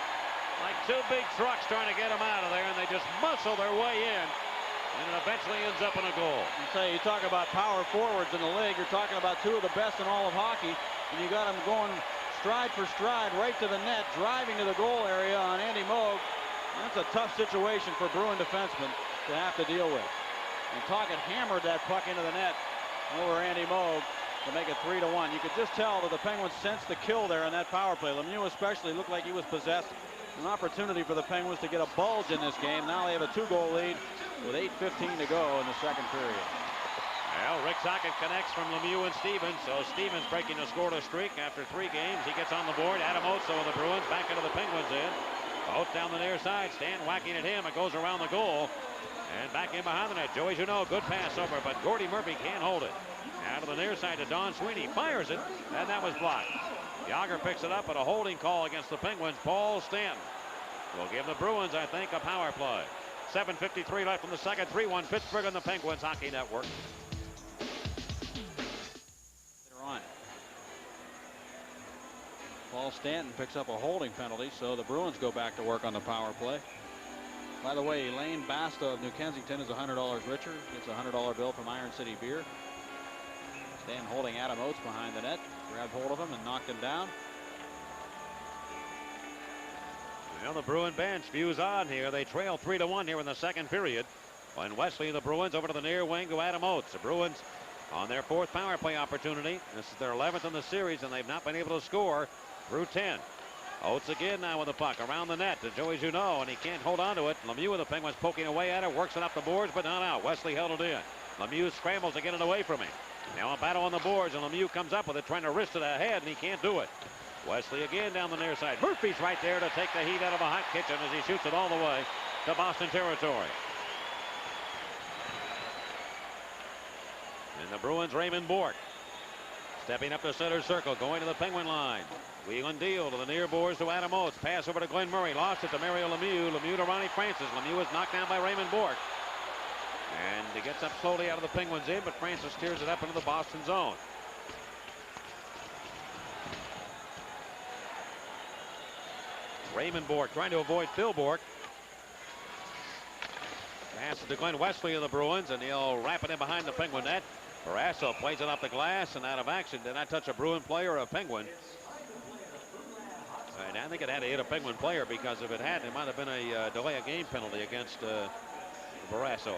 like 2 big trucks trying to get them out of there, and they just muscle their way in, and it eventually ends up in a goal. You talk about power forwards in the league. You're talking about 2 of the best in all of hockey, and you got them going stride for stride right to the net, driving to the goal area on Andy Moog. That's a tough situation for Bruin defensemen to have to deal with. And Tocchet hammered that puck into the net over Andy Moog to make it 3-1. You could just tell that the Penguins sensed the kill there in that power play. Lemieux especially looked like he was possessed. An opportunity for the Penguins to get a bulge in this game. Now they have a 2-goal lead with 8:15 to go in the second period. Well, Rick Tocchet connects from Lemieux and Stevens. So Stevens breaking a scoreless streak after 3 games. He gets on the board. Adam Oates of the Bruins back into the Penguins in. Oates down the near side. Stan whacking at him. It goes around the goal. And back in behind the net. Joey Junot, good pass over, but Gordy Murphy can't hold it. Out of the near side to Don Sweeney. Fires it, and that was blocked. Jagr picks it up, but a holding call against the Penguins. Paul Stanton will give the Bruins, I think, a power play. 7:53 left in the second. 3-1 Pittsburgh on the Penguins Hockey Network. They're on. Paul Stanton picks up a holding penalty, so the Bruins go back to work on the power play. By the way, Elaine Basta of New Kensington is $100 richer. Gets a $100 bill from Iron City Beer. Then holding Adam Oates behind the net. Grabbed hold of him and knocked him down. Well, the Bruin bench views on here. They trail 3-1 here in the second period. When Wesley and the Bruins over to the near wing to Adam Oates. The Bruins on their 4th power play opportunity. This is their 11th in the series, and they've not been able to score through 10. Oates again now with the puck around the net to Joey Junot, and he can't hold on to it. Lemieux with the Penguins poking away at it, works it up the boards, but not out. Wesley held it in. Lemieux scrambles to get it away from him. Now a battle on the boards, and Lemieux comes up with it, trying to wrist it ahead, and he can't do it. Wesley again down the near side. Murphy's right there to take the heat out of a hot kitchen as he shoots it all the way to Boston territory. And the Bruins, Raymond Bourque stepping up to center circle, going to the Penguin line. Wheel and deal to the near boards to Adam Oates. Pass over to Glenn Murray. Lost it to Mario Lemieux. Lemieux to Ronnie Francis. Lemieux is knocked down by Raymond Bourque. And he gets up slowly out of the Penguins' end, but Francis steers it up into the Boston zone. Raymond Bourque trying to avoid Phil Bourque. Pass it to Glenn Wesley of the Bruins, and he'll wrap it in behind the Penguin net. Barrasso plays it off the glass and out of action. Did not touch a Bruin player or a Penguin. And I think it had to hit a Penguin player, because if it hadn't, it might have been a delay of game penalty against Barrasso.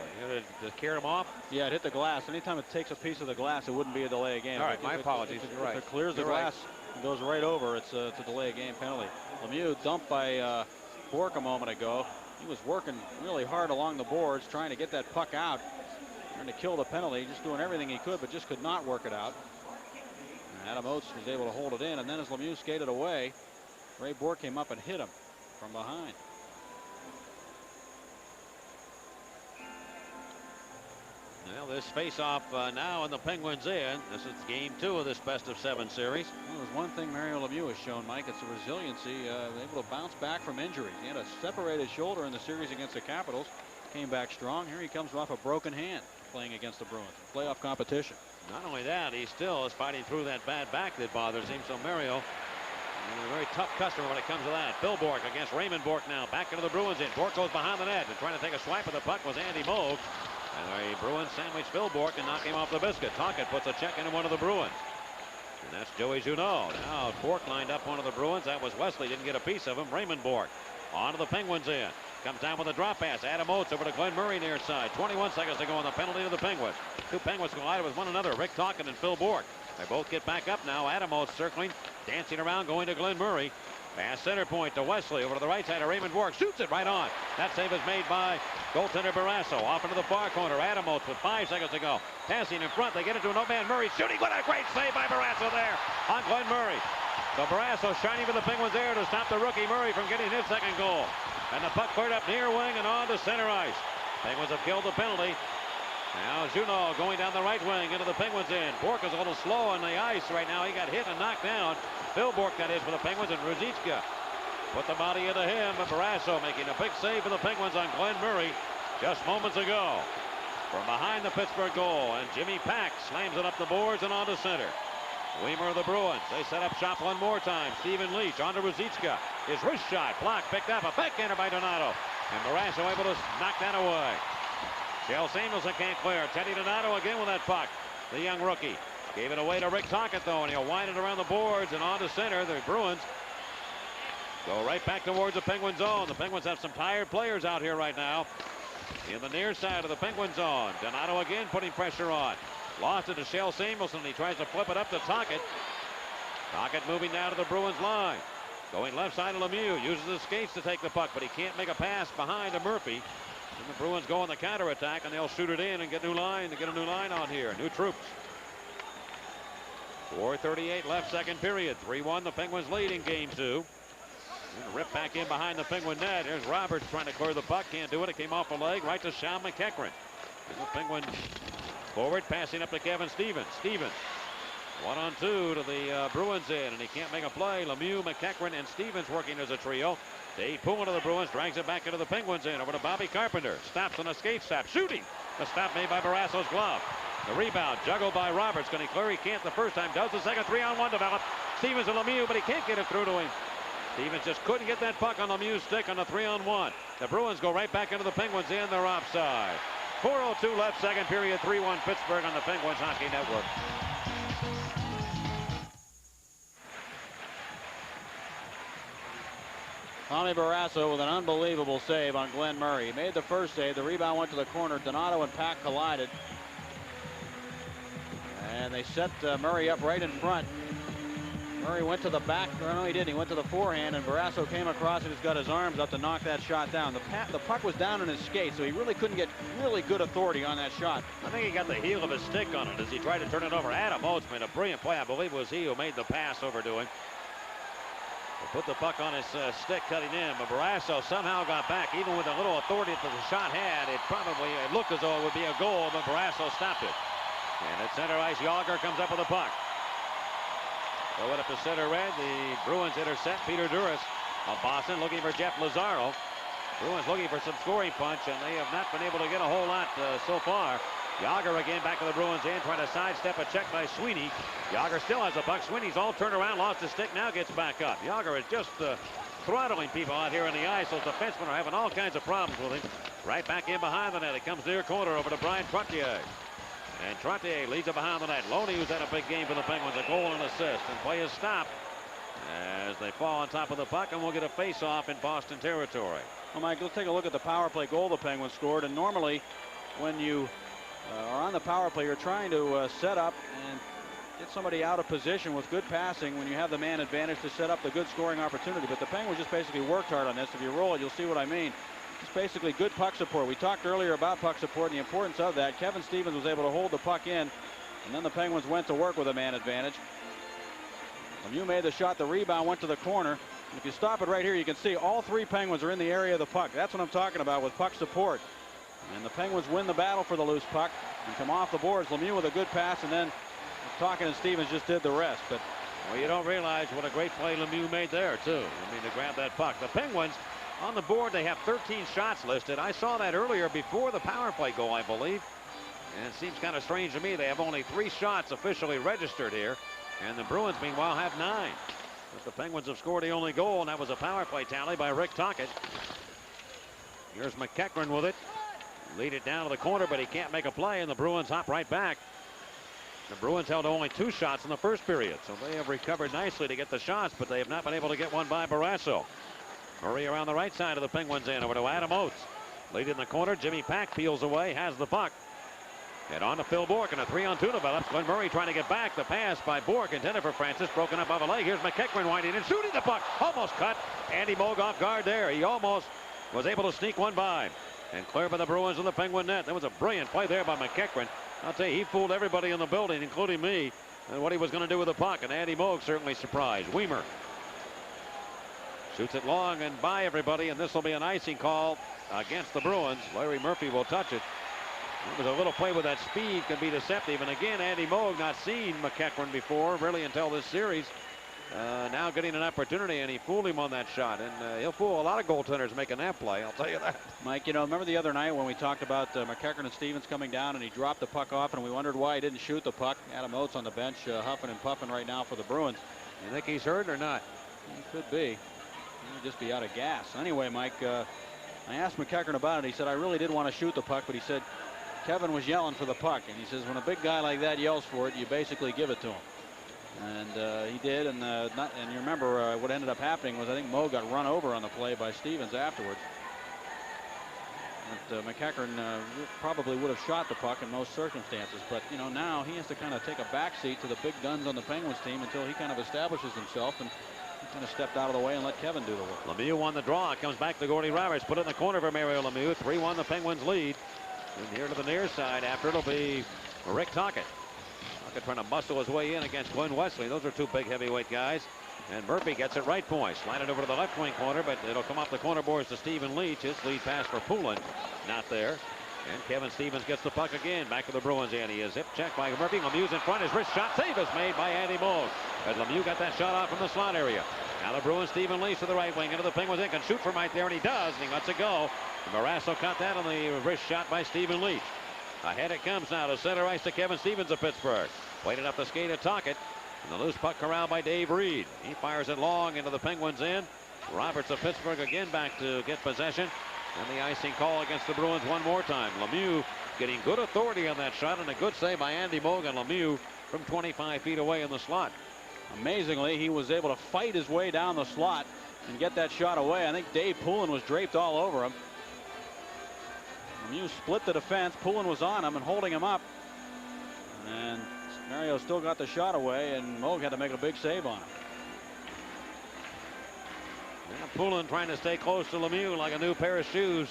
To carry him off? Yeah, it hit the glass. Anytime it takes a piece of the glass, it wouldn't be a delay of game. All right, my apologies. You're right. If it clears the glass and goes right over, it's a delay of game penalty. Lemieux dumped by Bourque a moment ago. He was working really hard along the boards, trying to get that puck out, trying to kill the penalty, just doing everything he could, but just could not work it out. And Adam Oates was able to hold it in, and then as Lemieux skated away, Ray Bourque came up and hit him from behind. Well, this face-off now in the Penguins' end. This is game 2 of this best-of-7 series. Well, there's one thing Mario Lemieux has shown, Mike. It's the resiliency, able to bounce back from injury. He had a separated shoulder in the series against the Capitals. Came back strong. Here he comes off a broken hand playing against the Bruins. Playoff competition. Not only that, he still is fighting through that bad back that bothers him. So Mario, a very tough customer when it comes to that. Phil Bourque against Raymond Bourque now. Back into the Bruins end. Bourque goes behind the net, and trying to take a swipe at the puck was Andy Moog. And the Bruins sandwich Phil Bourque and knock him off the biscuit. Tocchet puts a check into one of the Bruins. And that's Joey Junot. Now Bourque lined up one of the Bruins. That was Wesley. Didn't get a piece of him. Raymond Bourque on to the Penguins end. Comes down with a drop pass. Adam Oates over to Glenn Murray near side. 21 seconds to go on the penalty to the Penguins. Two Penguins collide with one another. Rick Tocchet and Phil Bourque. They both get back up now. Adam Oates circling, dancing around, going to Glenn Murray. Pass center point to Wesley over to the right side of Raymond Bourque. Shoots it right on. That save is made by goaltender Barrasso. Off into the far corner. Adam Oates with 5 seconds to go. Passing in front. They get it to an old man. Murray shooting. What a great save by Barrasso there on Glenn Murray. So Barrasso shining for the Penguins there to stop the rookie Murray from getting his second goal. And the puck cleared up near wing and on to center ice. Penguins have killed the penalty. Now Junot going down the right wing into the Penguins end. Bourque is a little slow on the ice right now. He got hit and knocked down. Phil Bourque, that is, for the Penguins, and Ruzicka put the body into him. But Barrasso making a big save for the Penguins on Glenn Murray just moments ago. From behind the Pittsburgh goal, and Jimmy Pack slams it up the boards and onto center. Weimer of the Bruins. They set up shop one more time. Stephen Leach onto Ruzicka. His wrist shot blocked, picked up, a backhander by Donato. And Barrasso able to knock that away. Shell Samuelson can't clear. Teddy Donato again with that puck. The young rookie. Gave it away to Rick Tocchet, though, and he'll wind it around the boards and onto center. The Bruins go right back towards the Penguin zone. The Penguins have some tired players out here right now. In the near side of the Penguin zone. Donato again putting pressure on. Lost it to Shell Samuelson. He tries to flip it up to Tocchet. Tocchet moving down to the Bruins line. Going left side of Lemieux. Uses his skates to take the puck, but he can't make a pass behind to Murphy. And the Bruins go on the counterattack, and they'll shoot it in and get a new line. To get a new line on here. New troops. 4:38 left, second period. 3-1, the Penguins lead in game 2. And rip back in behind the Penguin net. Here's Roberts trying to clear the puck. Can't do it. It came off a leg right to Sean McEachran. The Penguin forward passing up to Kevin Stevens. Stevens 1-on-2 to the Bruins end, and he can't make a play. Lemieux, McEachran, and Stevens working as a trio. Dave Poulin of the Bruins drags it back into the Penguins end. Over to Bobby Carpenter. Stops on a skate stop. Shooting. The stop made by Barrasso's glove. The rebound juggled by Roberts. Can he clear? He can't the first time. Does the second. 3-on-1 develop. Stevens and Lemieux, but he can't get it through to him. Stevens just couldn't get that puck on Lemieux's stick on the 3-on-1. The Bruins go right back into the Penguins end. They're offside. 4:02 left, second period. 3-1 Pittsburgh on the Penguins Hockey Network. Tommy Barrasso with an unbelievable save on Glenn Murray. He made the first save. The rebound went to the corner. Donato and Pack collided. And they set Murray up right in front. Murray went to the back. No, he didn't. He went to the forehand, and Barrasso came across and he's got his arms up to knock that shot down. The puck was down in his skate, so he really couldn't get really good authority on that shot. I think he got the heel of his stick on it as he tried to turn it over. Adam Oates made a brilliant play. I believe it was he who made the pass over to him. Put the puck on his stick, cutting in, but Barrasso somehow got back. Even with a little authority that the shot had, it looked as though it would be a goal, but Barrasso stopped it. And at center ice, Yager comes up with the puck. Throw it up to center red. The Bruins intercept Peter Duras of Boston, looking for Jeff Lazaro. Bruins looking for some scoring punch, and they have not been able to get a whole lot so far. Yager again back to the Bruins end, trying to sidestep a check by Sweeney. Yager still has the puck. Sweeney's all turned around, lost his stick, now gets back up. Yager is just throttling people out here on the ice. Those defensemen are having all kinds of problems with him. Right back in behind the net. It comes near corner over to Brian Trottier. And Trottier leads it behind the net. Loney, who's had a big game for the Penguins, a goal and assist. And play is stopped as they fall on top of the puck, and we'll get a face-off in Boston territory. Well, Mike, let's take a look at the power play goal the Penguins scored. And normally, when you are on the power play, you're trying to set up and get somebody out of position with good passing when you have the man advantage to set up the good scoring opportunity. But the Penguins just basically worked hard on this. If you roll it, you'll see what I mean. It's basically good puck support. We talked earlier about puck support and the importance of that. Kevin Stevens was able to hold the puck in, and then the Penguins went to work with a man advantage. Lemieux made the shot. The rebound went to the corner. And if you stop it right here, you can see all three Penguins are in the area of the puck. That's what I'm talking about with puck support. And the Penguins win the battle for the loose puck and come off the boards. Lemieux with a good pass, and then Talkin and Stevens just did the rest. But well, you don't realize what a great play Lemieux made there, too. I mean, to grab that puck. The Penguins on the board, they have 13 shots listed. I saw that earlier before the power play goal, I believe. And it seems kind of strange to me. They have only 3 shots officially registered here. And the Bruins, meanwhile, have 9. But the Penguins have scored the only goal, and that was a power play tally by Rick Tocchet. Here's McEachran with it. Lead it down to the corner, but he can't make a play, and the Bruins hop right back. The Bruins held only 2 shots in the first period, so they have recovered nicely to get the shots, but they have not been able to get one by Barrasso. Murray around the right side of the Penguins end over to Adam Oates. Lead in the corner. Jimmy Pack peels away, has the puck. And on to Phil Bourque, and a 3-on-2 develops. Glenn Murray trying to get back. The pass by Bourque intended for Francis, broken up off a leg. Here's McEachran winding and shooting the puck. Almost cut. Andy Moog off guard there. He almost was able to sneak one by. And cleared by the Bruins in the Penguin net. That was a brilliant play there by McEachran. I'll tell you, he fooled everybody in the building, including me, and what he was going to do with the puck. And Andy Moog certainly surprised. Weimer shoots it long and by everybody, and this will be an icing call against the Bruins. Larry Murphy will touch it. It was a little play with that speed, can be deceptive. And again, Andy Moog not seen McEachran before, really until this series. Now getting an opportunity, and he fooled him on that shot. And he'll fool a lot of goaltenders making that play, I'll tell you that. Mike, you know, remember the other night when we talked about McEachran and Stevens coming down and he dropped the puck off, and we wondered why he didn't shoot the puck. Adam Oates on the bench huffing and puffing right now for the Bruins. You think he's hurt or not? He could be. He would just be out of gas. Anyway, Mike, I asked McEachran about it. He said, I really did want to shoot the puck, but he said Kevin was yelling for the puck. And he says, when a big guy like that yells for it, you basically give it to him. And he did. And you remember what ended up happening was I think Moog got run over on the play by Stevens afterwards. But McEachran probably would have shot the puck in most circumstances. But, you know, now he has to kind of take a backseat to the big guns on the Penguins team until he kind of establishes himself. And kind of stepped out of the way and let Kevin do the work. Lemieux won the draw. Comes back to Gordie Roberts. Put it in the corner for Mario Lemieux. 3-1 the Penguins lead. And here to the near side after it'll be Rick Tocchet. Tocchet trying to muscle his way in against Glenn Wesley. Those are 2 big heavyweight guys. And Murphy gets it right point. Slide it over to the left wing corner, but it'll come off the corner boards to Stephen Leach. His lead pass for Poulin. Not there. And Kevin Stevens gets the puck again. Back to the Bruins end. He is zip checked by Murphy. Lemieux's in front. His wrist shot save is made by Andy Moog. As Lemieux got that shot off from the slot area. Now the Bruins, Stephen Leach to the right wing into the Penguins end. Can shoot from right there, and he does, and he lets it go. And Barrasso caught that on the wrist shot by Stephen Leach. Ahead it comes now to center ice to Kevin Stevens of Pittsburgh. Waited up the skate of Tocchet. And the loose puck corralled by Dave Reed. He fires it long into the Penguins end. Roberts of Pittsburgh again back to get possession. And the icing call against the Bruins one more time. Lemieux getting good authority on that shot, and a good save by Andy Moog and Lemieux from 25 feet away in the slot. Amazingly, he was able to fight his way down the slot and get that shot away. I think Dave Poulin was draped all over him. Lemieux split the defense. Poulin was on him and holding him up. And Mario still got the shot away, and Moog had to make a big save on him. Yeah, Poulin trying to stay close to Lemieux like a new pair of shoes.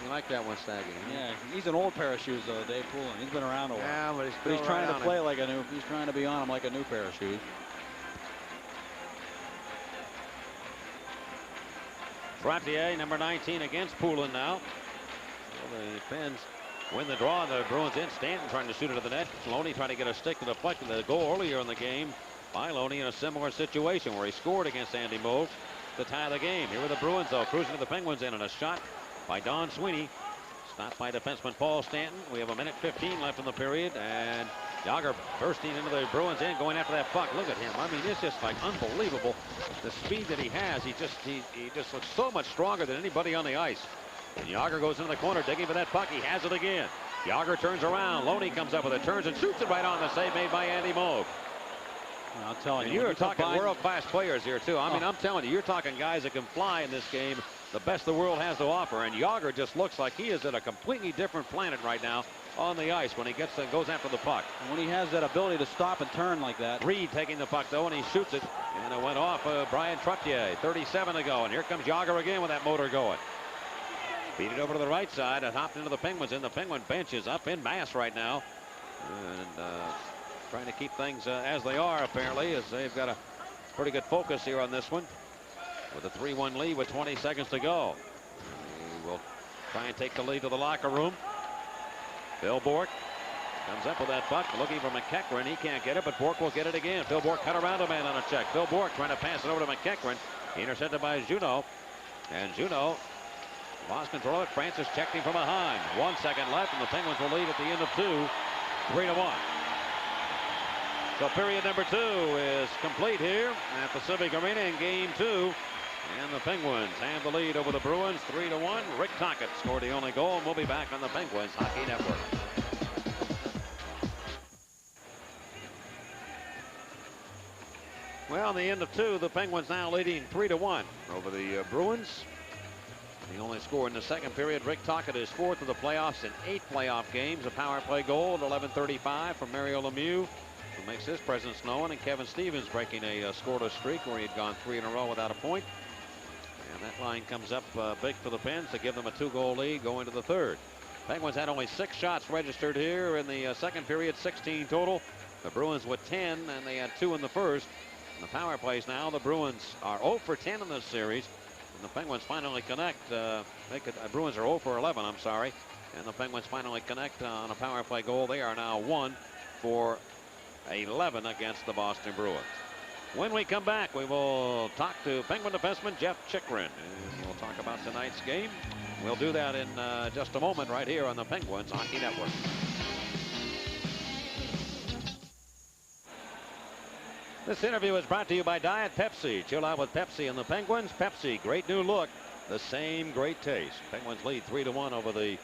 You like that one, Staggy? Yeah, he's an old pair of shoes, though, Dave Poulin. He's been around a while. Yeah, but he's trying to play like a new. He's trying to be on him like a new pair of shoes. Trottier, number 19, against Poulin now. Well, the Pens win the draw. The Bruins in. Stanton trying to shoot it to the net. Loney trying to get a stick to the puck. The goal earlier in the game by Loney in a similar situation where he scored against Andy Moog to tie the game. Here are the Bruins, though, cruising to the Penguins in, and a shot by Don Sweeney. Stopped by defenseman Paul Stanton. We have 1:15 left in the period, and Yager bursting into the Bruins end, going after that puck. Look at him. I mean, it's just like unbelievable the speed that he has. He just looks so much stronger than anybody on the ice. And Yager goes into the corner, digging for that puck. He has it again. Yager turns around. Loney comes up with it, turns and shoots it right on the save made by Andy Moog. I'll tell you. And you're talking world-class players here, too. I mean, I'm telling you, you're talking guys that can fly in this game, the best the world has to offer. And Yager just looks like he is at a completely different planet right now on the ice when he goes after the puck. And when he has that ability to stop and turn like that. Reed taking the puck, though, and he shoots it. And it went off Brian Trottier. 37 to go. And here comes Yager again with that motor going. Beat it over to the right side and hopped into the Penguins. And the Penguin bench is up in mass right now. And trying to keep things as they are, apparently, as they've got a pretty good focus here on this one. With a 3-1 lead with 20 seconds to go. He will try and take the lead to the locker room. Phil Bourque comes up with that puck, looking for McEachran. He can't get it, but Bourque will get it again. Phil Bourque cut around a man on a check. Phil Bourque trying to pass it over to McEachran. Intercepted by Junot. And Junot lost control of it. Francis checked him from behind. 1 second left, and the Penguins will lead at the end of 2, 3-1. So period number 2 is complete here at Pacific Arena in game 2. And the Penguins have the lead over the Bruins 3-1. Rick Tocchet scored the only goal, and we'll be back on the Penguins Hockey Network. Well, in the end of 2, the Penguins now leading 3-1 over the Bruins. He only scored in the second period. Rick Tocchet is 4th of the playoffs in 8 playoff games. A power play goal at 11:35 from Mario Lemieux, who makes his presence known, and Kevin Stevens breaking a scoreless streak where he had gone 3 in a row without a point. And that line comes up big for the Pens to give them a 2-goal lead going to the 3rd. Penguins had only 6 shots registered here in the second period, 16 total. The Bruins with 10, and they had 2 in the first. In the power plays now, the Bruins are 0 for 10 in this series. And the Penguins finally connect. Bruins are 0 for 11, I'm sorry. And the Penguins finally connect on a power play goal. They are now 1 for 11 against the Boston Bruins. When we come back, we will talk to Penguin defenseman Jeff Chychrun, and we'll talk about tonight's game. We'll do that in just a moment right here on the Penguins Hockey Network. This interview is brought to you by Diet Pepsi. Chill out with Pepsi and the Penguins. Pepsi, great new look, the same great taste. Penguins lead 3-1 over the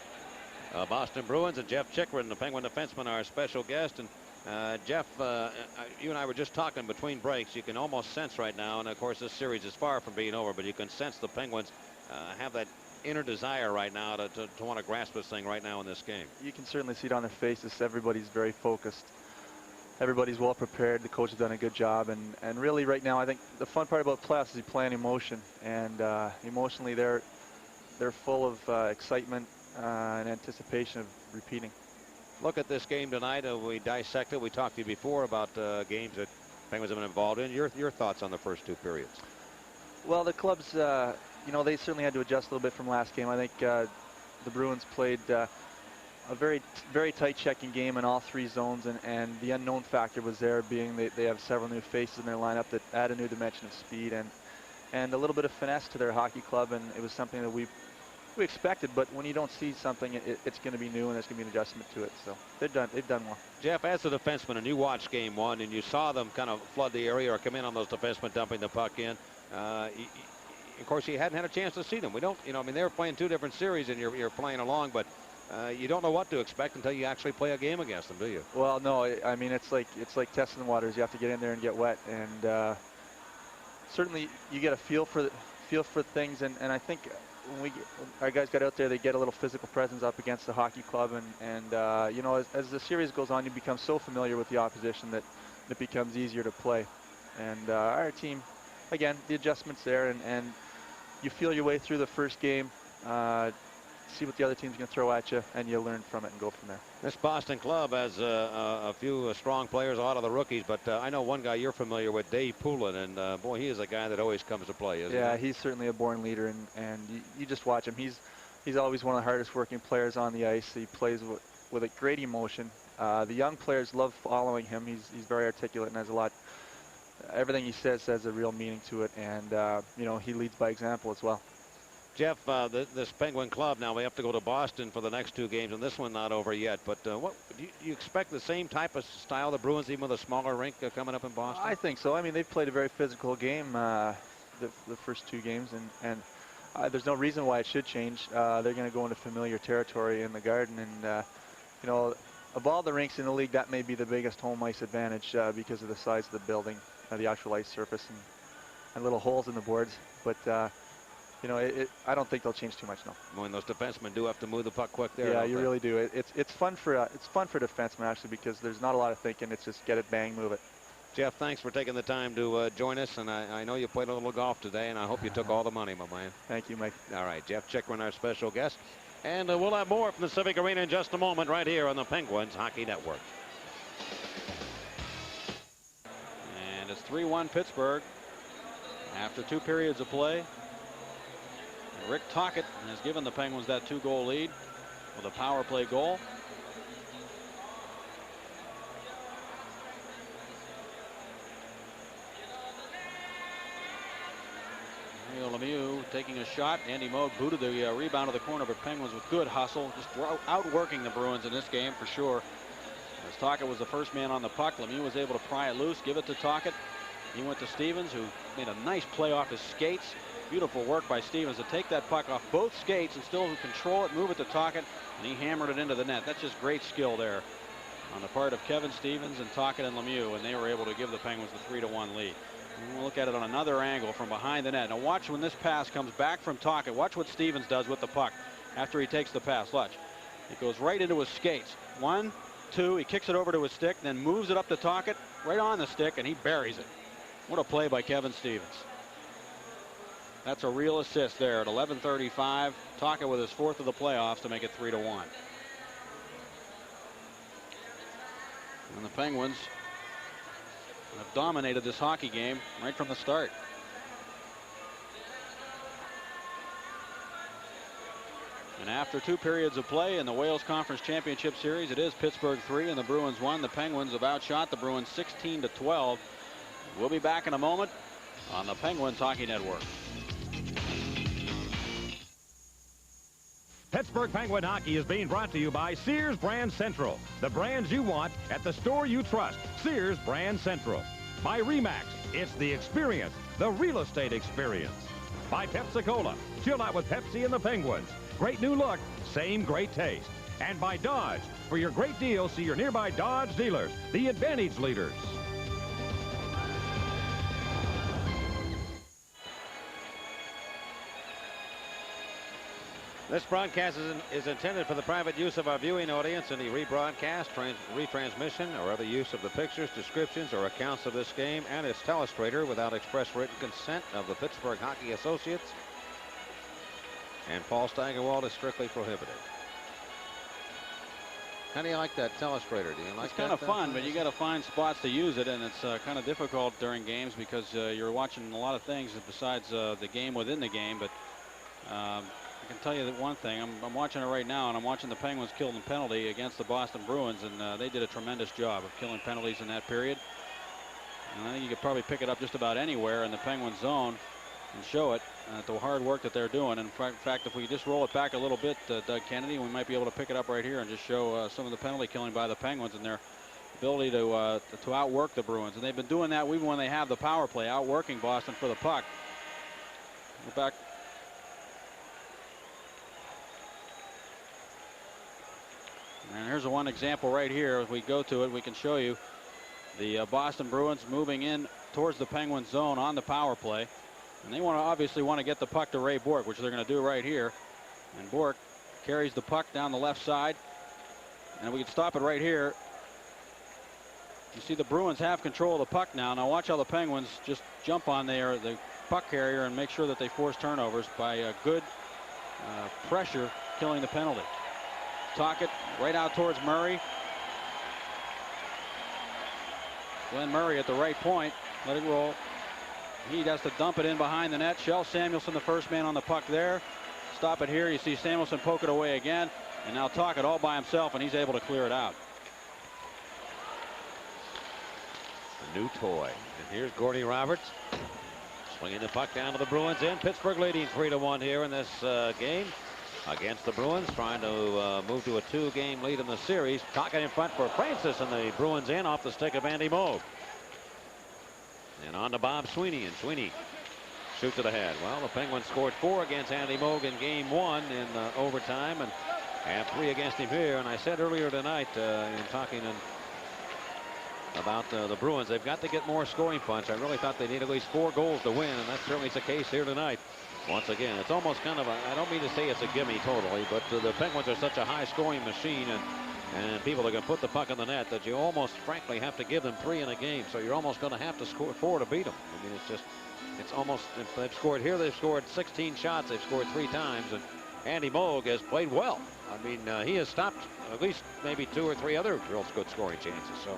Boston Bruins, and Jeff Chychrun, the Penguin defenseman, our special guest. And Jeff, you and I were just talking between breaks. You can almost sense right now, and of course this series is far from being over, but you can sense the Penguins have that inner desire right now to want to grasp this thing right now in this game. You can certainly see it on their faces. Everybody's very focused. Everybody's well prepared. The coach has done a good job, and really right now I think the fun part about playoffs is you play in emotion, and emotionally they're full of excitement and anticipation of repeating. Look at this game tonight. We dissected. We talked to you before about games that Penguins have been involved in. Your thoughts on the first 2 periods? Well, the clubs, they certainly had to adjust a little bit from last game. I think the Bruins played a very, very tight checking game in all 3 zones, and the unknown factor was there, being they have several new faces in their lineup that add a new dimension of speed and a little bit of finesse to their hockey club, and it was something that we expected, but when you don't see something, it's going to be new, and there's going to be an adjustment to it. So they've done well. Jeff, as a defenseman, and you watched game 1, and you saw them kind of flood the area or come in on those defensemen dumping the puck in. Of course, you hadn't had a chance to see them. We don't, they were playing 2 different series, and you're playing along, but you don't know what to expect until you actually play a game against them, do you? Well, no. I mean, it's like testing the waters. You have to get in there and get wet, and certainly you get a feel for things, and I think when our guys got out there, they get a little physical presence up against the hockey club, and you know, as the series goes on, you become so familiar with the opposition that it becomes easier to play. And our team, again, the adjustments there, and you feel your way through the first game, see what the other team's going to throw at you, and you learn from it and go from there. This Boston club has a few strong players, a lot of the rookies, but I know one guy you're familiar with, Dave Poulin, and boy, he is a guy that always comes to play, isn't he? Yeah, he's certainly a born leader, and you just watch him. He's always one of the hardest working players on the ice. He plays with a great emotion. The young players love following him. He's very articulate and has a lot. Everything he says has a real meaning to it, and you know, he leads by example as well. Jeff, this Penguin club, now we have to go to Boston for the next 2 games, and this one not over yet. But what do you expect the same type of style, the Bruins, even with a smaller rink coming up in Boston? I think so. I mean, they've played a very physical game the first 2 games, and there's no reason why it should change. They're going to go into familiar territory in the Garden, and you know, of all the rinks in the league, that may be the biggest home ice advantage because of the size of the building, the actual ice surface, and little holes in the boards. But you know, I don't think they'll change too much, no. When those defensemen do have to move the puck quick there. Yeah, you really do. It's fun for defensemen actually, because there's not a lot of thinking. It's just get it, bang, move it. Jeff, thanks for taking the time to join us, and I know you played a little golf today, and I hope you took all the money, my man. Thank you, Mike. All right, Jeff Chychrun, our special guest, and we'll have more from the Civic Arena in just a moment right here on the Penguins Hockey Network. And it's 3-1 Pittsburgh after 2 periods of play. Rick Tocchet has given the Penguins that 2-goal lead with a power play goal. Mario Lemieux taking a shot. Andy Moog booted the rebound of the corner, but Penguins with good hustle, just outworking the Bruins in this game for sure. As Tocchet was the first man on the puck, Lemieux was able to pry it loose, give it to Tocchet. He went to Stevens, who made a nice play off his skates. Beautiful work by Stevens to take that puck off both skates and still control it, move it to Tocchet, and he hammered it into the net. That's just great skill there on the part of Kevin Stevens and Tocchet and Lemieux, and they were able to give the Penguins the 3-1 lead. And we'll look at it on another angle from behind the net. Now watch when this pass comes back from Tocchet. Watch what Stevens does with the puck after he takes the pass. Watch. It goes right into his skates. 1, 2, he kicks it over to his stick, then moves it up to Tocchet, right on the stick, and he buries it. What a play by Kevin Stevens. That's a real assist there at 11:35. Tocchet with his 4th of the playoffs to make it 3-1. And the Penguins have dominated this hockey game right from the start. And after 2 periods of play in the Wales Conference Championship Series, it is Pittsburgh 3 and the Bruins 1. The Penguins have outshot the Bruins 16-12. We'll be back in a moment on the Penguins Hockey Network. Pittsburgh Penguin Hockey is being brought to you by Sears Brand Central. The brands you want at the store you trust. Sears Brand Central. By Remax. It's the experience. The real estate experience. By Pepsi-Cola. Chill out with Pepsi and the Penguins. Great new look. Same great taste. And by Dodge. For your great deals, see your nearby Dodge dealers. The advantage leaders. This broadcast is intended for the private use of our viewing audience. Any rebroadcast, retransmission, or other use of the pictures, descriptions, or accounts of this game and its telestrator without express written consent of the Pittsburgh Hockey Associates and Paul Steigerwald is strictly prohibited. How do you like that telestrator? Do you like It's kind of fun, but you got to find spots to use it, and it's kind of difficult during games because you're watching a lot of things besides the game within the game. But I can tell you that one thing. I'm watching it right now, and I'm watching the Penguins kill the penalty against the Boston Bruins, and they did a tremendous job of killing penalties in that period. And I think you could probably pick it up just about anywhere in the Penguins zone and show it, the hard work that they're doing. And in fact, if we just roll it back a little bit, Doug Kennedy, we might be able to pick it up right here and just show some of the penalty killing by the Penguins and their ability to outwork the Bruins. And they've been doing that even when they have the power play, outworking Boston for the puck. We're back. And here's one example right here. If we go to it, we can show you the Boston Bruins moving in towards the Penguins zone on the power play. And they obviously want to get the puck to Ray Bourque, which they're going to do right here. And Bourque carries the puck down the left side. And we can stop it right here. You see the Bruins have control of the puck now. Now watch how the Penguins just jump on the puck carrier and make sure that they force turnovers by a good pressure killing the penalty. Tocchet right out towards Murray. Glenn Murray at the right point, letting roll. He has to dump it in behind the net. Kjell Samuelsson, the first man on the puck there. Stop it here. You see Samuelsson poke it away again. And now Tocchet all by himself, and he's able to clear it out. A new toy. And here's Gordie Roberts swinging the puck down to the Bruins end. Pittsburgh leading 3-1 here in this game against the Bruins, trying to move to a 2-game lead in the series. Tocchet in front for Francis, and the Bruins in off the stick of Andy Moog. And on to Bob Sweeney, and Sweeney shoots it ahead. Well, the Penguins scored 4 against Andy Moog in game 1 in overtime, and have 3 against him here. And I said earlier tonight in talking about the Bruins, they've got to get more scoring punch. I really thought they need at least 4 goals to win, and that certainly is the case here tonight. Once again, it's almost kind of I don't mean to say it's a gimme totally, but the Penguins are such a high scoring machine, and people that can put the puck in the net that you almost frankly have to give them 3 in a game. So you're almost going to have to score 4 to beat them. I mean, it's almost, if they've scored here, they've scored 16 shots, they've scored 3 times, and Andy Moog has played well. I mean, he has stopped at least maybe 2 or 3 other real good scoring chances. So.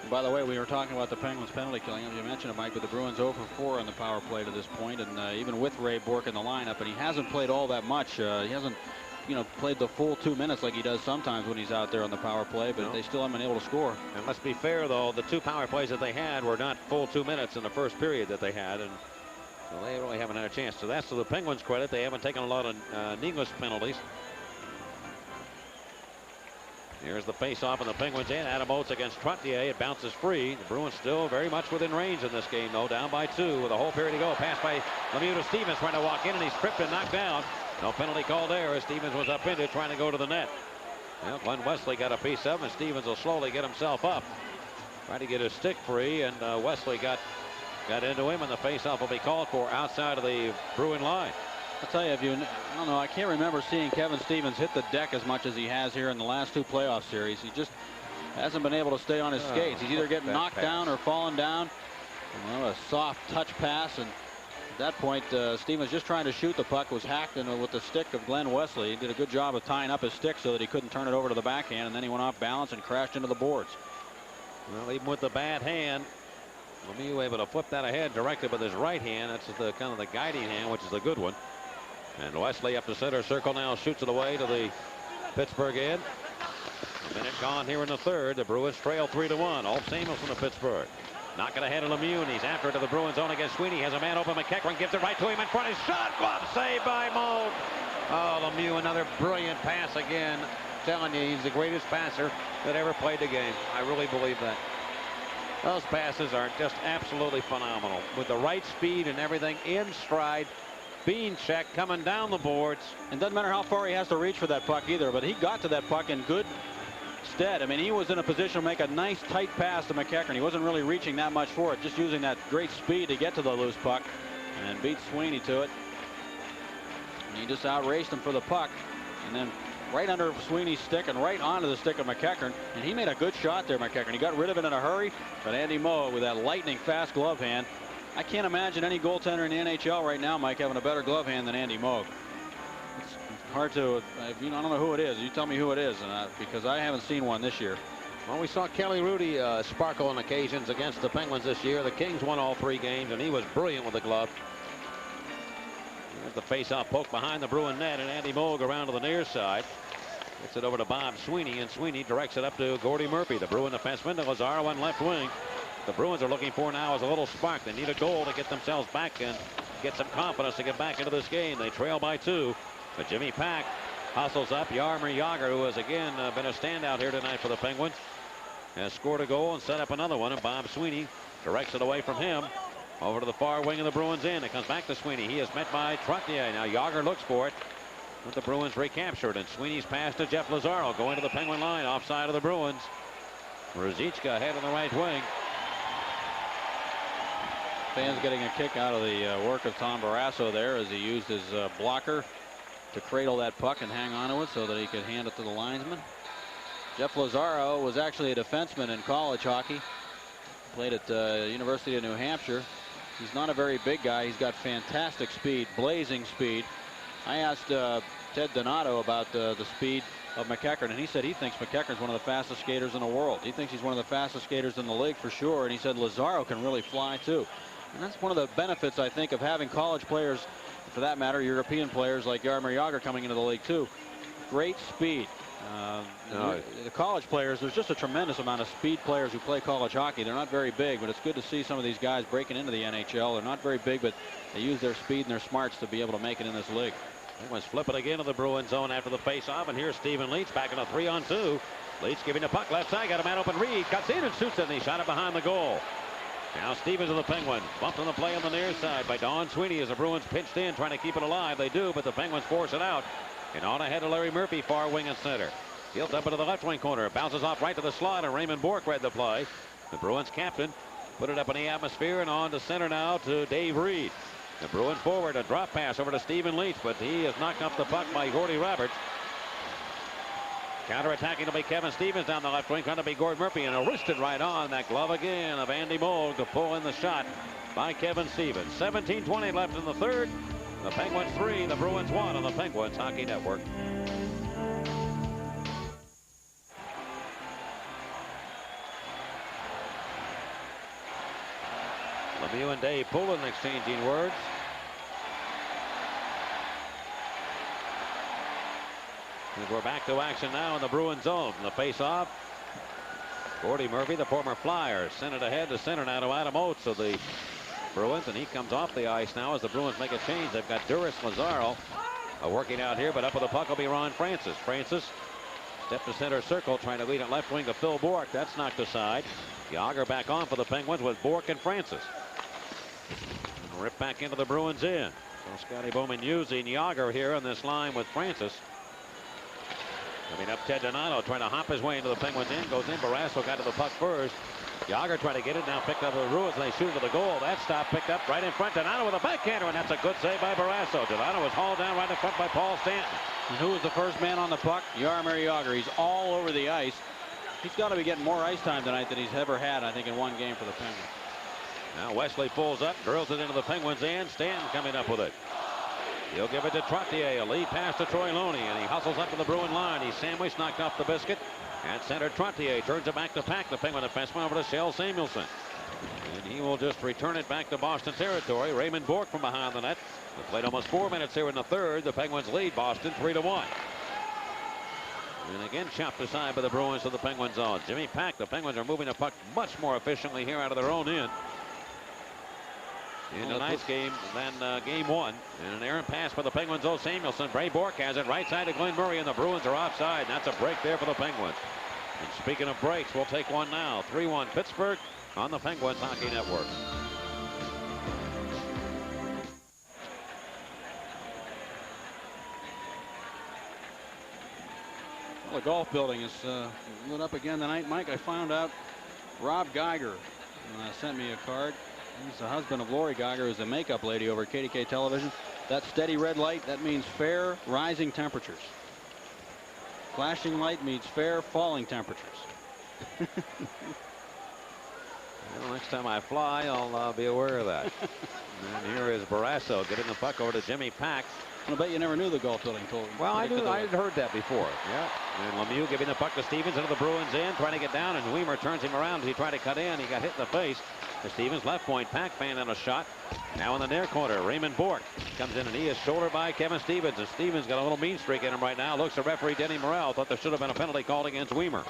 By the way, we were talking about the Penguins penalty killing. As you mentioned it, Mike, but the Bruins 0 for 4 on the power play to this point, and even with Ray Bourque in the lineup, and he hasn't played all that much. He hasn't, played the full 2 minutes like he does sometimes when he's out there on the power play, but they still haven't been able to score. And let's be fair, though, the 2 power plays that they had were not full 2 minutes in the first period that they had, and so they really haven't had a chance. So that's to the Penguins' credit. They haven't taken a lot of needless penalties. Here's the face-off, and the Penguins in. Adam Oates against Trottier. It bounces free. The Bruins still very much within range in this game, though. Down by 2 with a whole period to go. Pass by Lemieux to Stevens, trying to walk in, and he's tripped and knocked down. No penalty called there as Stevens was upended, trying to go to the net. Well, Glenn Wesley got a piece of him, and Stevens will slowly get himself up. Trying to get his stick free, and Wesley got into him, and the face-off will be called for outside of the Bruin line. I'll tell you, I don't know, I can't remember seeing Kevin Stevens hit the deck as much as he has here in the last 2 playoff series. He just hasn't been able to stay on his skates. He's either getting knocked down or falling down. A soft touch pass, and at that point, Stevens just trying to shoot the puck, was hacked with the stick of Glenn Wesley. He did a good job of tying up his stick so that he couldn't turn it over to the backhand, and then he went off balance and crashed into the boards. Well, even with the bad hand, Lemieux able to flip that ahead, directed with his right hand. That's the kind of the guiding hand, which is a good one. And Wesley up the center circle now, shoots it away to the Pittsburgh end. A minute gone here in the third. The Bruins trail 3-1. Ulf Samuelsson of Pittsburgh. Knocking ahead of Lemieux, and he's after it to the Bruins zone against Sweeney. Has a man open. McEachran gives it right to him in front. His shot, glove save by Moog. Oh, Lemieux, another brilliant pass again. I'm telling you, he's the greatest passer that ever played the game. I really believe that. Those passes are just absolutely phenomenal. With the right speed and everything in stride. Being checked, coming down the boards. And doesn't matter how far he has to reach for that puck either, but he got to that puck in good stead. I mean, he was in a position to make a nice tight pass to McEachran. He wasn't really reaching that much for it, just using that great speed to get to the loose puck and beat Sweeney to it. And he just outraced him for the puck, and then right under Sweeney's stick and right onto the stick of McEachran. And he made a good shot there, McEachran. He got rid of it in a hurry, but Andy Moog with that lightning fast glove hand. I can't imagine any goaltender in the NHL right now, Mike, having a better glove hand than Andy Moog. It's hard to, I don't know who it is. You tell me who it is, because I haven't seen one this year. Well, we saw Kelly Rudy sparkle on occasions against the Penguins this year. The Kings won all 3 games, and he was brilliant with the glove. There's the face-off poke behind the Bruin net, and Andy Moog around to the near side. Gets it over to Bob Sweeney, and Sweeney directs it up to Gordie Murphy, the Bruin defenseman. To Lazaro on left wing. The Bruins are looking for now is a little spark. They need a goal to get themselves back and get some confidence to get back into this game. They trail by 2. But Jimmy Pack hustles up. Jaromir Jagr, who has again been a standout here tonight for the Penguins, has scored a goal and set up another one. And Bob Sweeney directs it away from him over to the far wing of the Bruins end. It comes back to Sweeney. He is met by Trottier. Now Jagr looks for it, but the Bruins recaptured. And Sweeney's pass to Jeff Lazaro going to the Penguin line offside of the Bruins. Ruzicka ahead on the right wing. Fans getting a kick out of the work of Tom Barrasso there as he used his blocker to cradle that puck and hang on to it so that he could hand it to the linesman. Jeff Lazaro was actually a defenseman in college hockey. Played at the University of New Hampshire. He's not a very big guy. He's got fantastic speed, blazing speed. I asked Ted Donato about the speed of McEachern, and he said he thinks McEachern's one of the fastest skaters in the world. He thinks he's one of the fastest skaters in the league for sure, and he said Lazaro can really fly too. And that's one of the benefits, I think, of having college players, for that matter, European players like Jaromir Jagr coming into the league too. Great speed. The college players, there's just a tremendous amount of speed players who play college hockey. They're not very big, but it's good to see some of these guys breaking into the NHL. They're not very big, but they use their speed and their smarts to be able to make it in this league. Penguins flip it again to the Bruins zone after the face-off, and here's Stephen Leach back in a 3-on-2. Leach giving the puck left side, got a man open. Reed cuts in and shoots it, and he shot it behind the goal. Now Stevens of the Penguins bumped on the play on the near side by Don Sweeney as the Bruins pinched in, trying to keep it alive. They do, but the Penguins force it out. And on ahead to Larry Murphy, far wing and center. He'll dump into the left wing corner. Bounces off right to the slot, and Raymond Bourque read the play. The Bruins captain put it up in the atmosphere, and on to center now to Dave Reed. The Bruins forward, a drop pass over to Stephen Leach, but he is knocked off the puck by Gordy Roberts. Counterattacking to be Kevin Stevens down the left wing, trying to be Gord Murphy, and wristed right on that glove again of Andy Moog to pull in the shot by Kevin Stevens. 17:20 left in the third. The Penguins 3, the Bruins 1 on the Penguins Hockey Network. Lemieux and Dave Poulin exchanging words. And we're back to action now in the Bruins zone. The face-off. Gordy Murphy, the former Flyer, sent it ahead to center now to Adam Oates of the Bruins, and he comes off the ice now as the Bruins make a change. They've got Duris Lazaro working out here, but up with the puck will be Ron Francis. Francis step to center circle, trying to lead it left wing to Phil Bourque. That's knocked aside. Jagr back on for the Penguins with Bourque and Francis. And rip back into the Bruins in. So Scotty Bowman using Jagr here on this line with Francis. Coming up, Ted Donato trying to hop his way into the Penguins in. Goes in. Barrasso got to the puck first. Jagr trying to get it, now picked up the Bruins, and they shoot to the goal. That stop picked up right in front. Donato with a backhander, and that's a good save by Barrasso. Donato was hauled down right in front by Paul Stanton. And who was the first man on the puck? Jaromir Jagr. He's all over the ice. He's got to be getting more ice time tonight than he's ever had, I think, in one game for the Penguins. Now Wesley pulls up, drills it into the Penguins end. Stanton coming up with it. He'll give it to Trottier. A lead pass to Troy Loney, and he hustles up to the Bruin line. He's sandwiched, knocked off the biscuit. At center, Trottier turns it back to Pack, the Penguin defenseman, over to Shel Samuelson. And he will just return it back to Boston territory. Raymond Bourque from behind the net. They played almost 4 minutes here in the third. The Penguins lead Boston 3-1. And again chopped aside by the Bruins to the Penguins zone. Jimmy Pack, the Penguins are moving the puck much more efficiently here out of their own end in tonight's game than game one. And an errant pass for the Penguins. Samuelson. Bray Bourque has it right side to Glenn Murray, and the Bruins are offside. And that's a break there for the Penguins. And speaking of breaks, we'll take one now. 3-1 Pittsburgh on the Penguins Hockey Network. Well, the golf building is lit up again tonight, Mike. I found out Rob Geiger sent me a card. He's the husband of Lori Geiger, who's a makeup lady over at KDK Television. That steady red light, that means fair rising temperatures. Flashing light means fair falling temperatures. Well, next time I fly, I'll be aware of that. And here is Barrasso getting the puck over to Jimmy Pack. I bet you never knew the golf building told. Well, I knew. I had heard that before. Yeah. And Lemieux giving the puck to Stevens into the Bruins end, trying to get down, and Weimer turns him around as he tried to cut in. He got hit in the face. To Stevens, left point. Pack fan on a shot. Now in the near corner, Raymond Bourque comes in, and he is shouldered by Kevin Stevens. And Stevens got a little mean streak in him right now. Looks at referee Denny Morrell. Thought there should have been a penalty called against Weimer.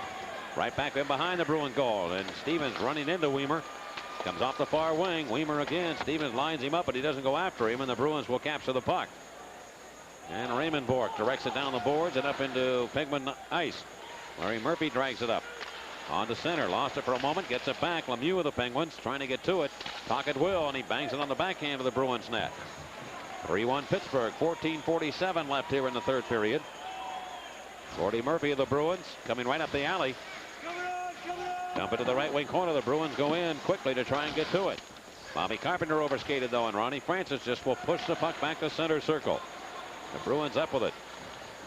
Right back in behind the Bruin goal, and Stevens running into Weimer. Comes off the far wing. Weimer again. Stevens lines him up, but he doesn't go after him, and the Bruins will capture the puck. And Raymond Bourque directs it down the boards and up into Penguin ice. Larry Murphy drags it up. On to center. Lost it for a moment. Gets it back. Lemieux of the Penguins trying to get to it. Tocchet will, and he bangs it on the backhand of the Bruins net. 3-1 Pittsburgh. 14:47 left here in the third period. Gordy Murphy of the Bruins coming right up the alley. Dump it to the right wing corner. The Bruins go in quickly to try and get to it. Bobby Carpenter overskated though, and Ronnie Francis just will push the puck back to center circle. The Bruins up with it.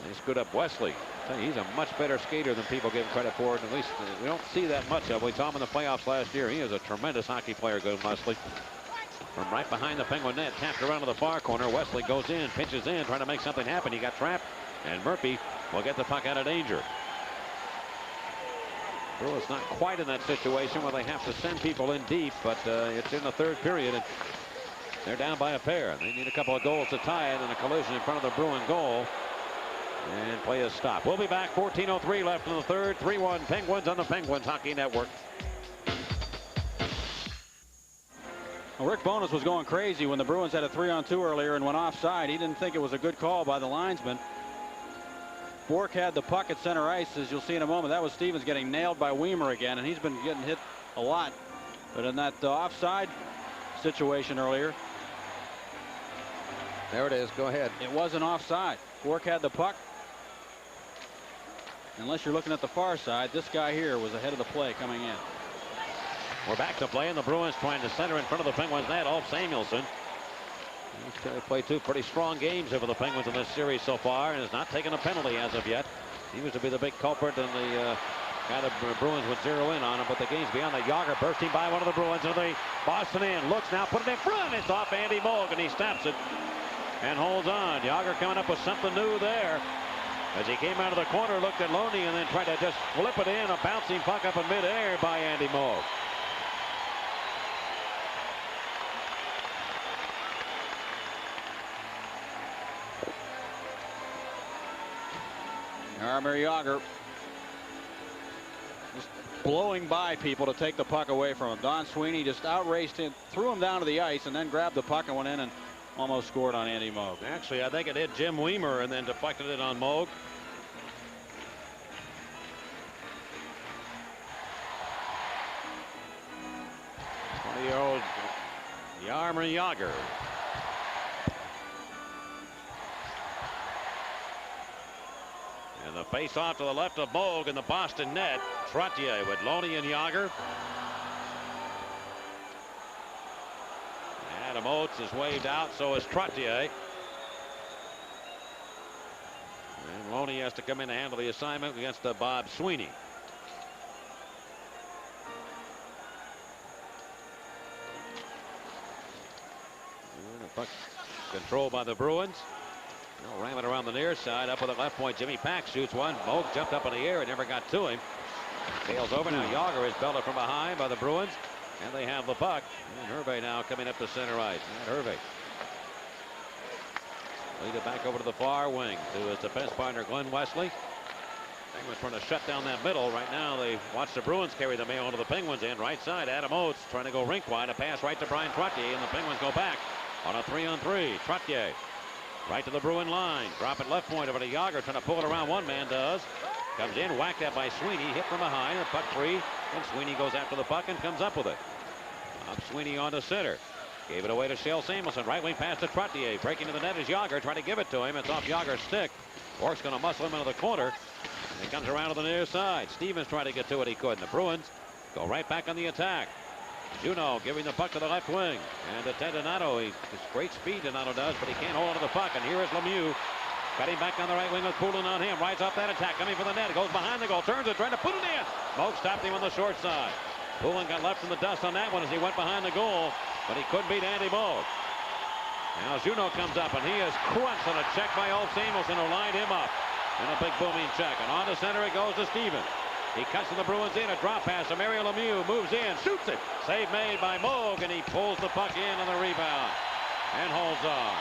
They scoot up Wesley. He's a much better skater than people give him credit for. At least we don't see that much of. We saw him in the playoffs last year. He is a tremendous hockey player, good Wesley. From right behind the Penguin net, tapped around to the far corner. Wesley goes in, pinches in, trying to make something happen. He got trapped, and Murphy will get the puck out of danger. Bruins not quite in that situation where they have to send people in deep, but it's in the third period, and they're down by a pair. They need a couple of goals to tie it, and a collision in front of the Bruin goal. And play is stopped. We'll be back. 14:03 left in the third. 3-1 Penguins on the Penguins Hockey Network. Well, Rick Bowness was going crazy when the Bruins had a 3-on-2 earlier and went offside. He didn't think it was a good call by the linesman. Bork had the puck at center ice, as you'll see in a moment. That was Stevens getting nailed by Weimer again, and he's been getting hit a lot. But in that offside situation earlier, there it is. Go ahead. It wasn't offside. Bork had the puck. Unless you're looking at the far side, this guy here was ahead of the play coming in. We're back to play, and the Bruins trying to center in front of the Penguins net. Ulf Samuelsson. He's played two pretty strong games over the Penguins in this series so far, and has not taken a penalty as of yet. He was to be the big culprit, and the guy the Bruins would zero in on him. But the game's beyond that. Yager bursting by one of the Bruins into the Boston end. Looks now, put it in front. It's off Andy Moog, and he snaps it and holds on. Yager coming up with something new there. As he came out of the corner, looked at Loney, and then tried to just flip it in. A bouncing puck up in midair by Andy Moog. Jaromir Jagr just blowing by people to take the puck away from him. Don Sweeney just outraced him, threw him down to the ice, and then grabbed the puck and went in and almost scored on Andy Moog. Actually, I think it hit Jim Weimer and then deflected it on Moog. Year-old Jaromir Jagr. And the face-off to the left of Moog in the Boston net. Trottier with Loney and Jagr. Adam Oates is waved out, so is Trottier. And Loney has to come in to handle the assignment against Bob Sweeney. And the puck controlled by the Bruins. They'll ram it around the near side. Up with the left point. Jimmy Pack shoots one. Moog jumped up in the air and never got to him. Tails over now. Jagr is belted from behind by the Bruins. And they have the puck. And Hervey now coming up to center ice. Matt Hervey. Lead it back over to the far wing to his defense partner Glenn Wesley. Penguins trying to shut down that middle. Right now they watch the Bruins carry the mail to the Penguins end. Right side, Adam Oates trying to go rink wide. A pass right to Brian Trottier, and the Penguins go back on a 3-on-3. Trottier right to the Bruin line. Drop it left point over to Jagr, trying to pull it around. One man does. Comes in, whacked at by Sweeney. Hit from behind. The puck free. And Sweeney goes after the puck and comes up with it. Up Sweeney on to center. Gave it away to Shel Samuelsson. Right wing pass to Trottier. Breaking to the net is Jagr. Trying to give it to him. It's off Jagr's stick. Bork's going to muscle him into the corner. And it comes around to the near side. Stevens trying to get to it. He couldn't. The Bruins go right back on the attack. Juno giving the puck to the left wing. And to Ted Donato. He's great speed, Donato does, but he can't hold on to the puck. And here is Lemieux. Cutting back on the right wing with Poulin on him. Rides off that attack. Coming for the net. Goes behind the goal. Turns it. Trying to put it in. Moog stopped him on the short side. Poulin got left in the dust on that one as he went behind the goal. But he couldn't beat Andy Moog. Now Juno comes up and he is crunched on a check by Ulf Samuelsson, who lined him up. And a big booming check. And on the center it goes to Stevens. He cuts to the Bruins in. A drop pass to Mario Lemieux. Moves in. Shoots it. Save made by Moog. And he pulls the puck in on the rebound. And holds on.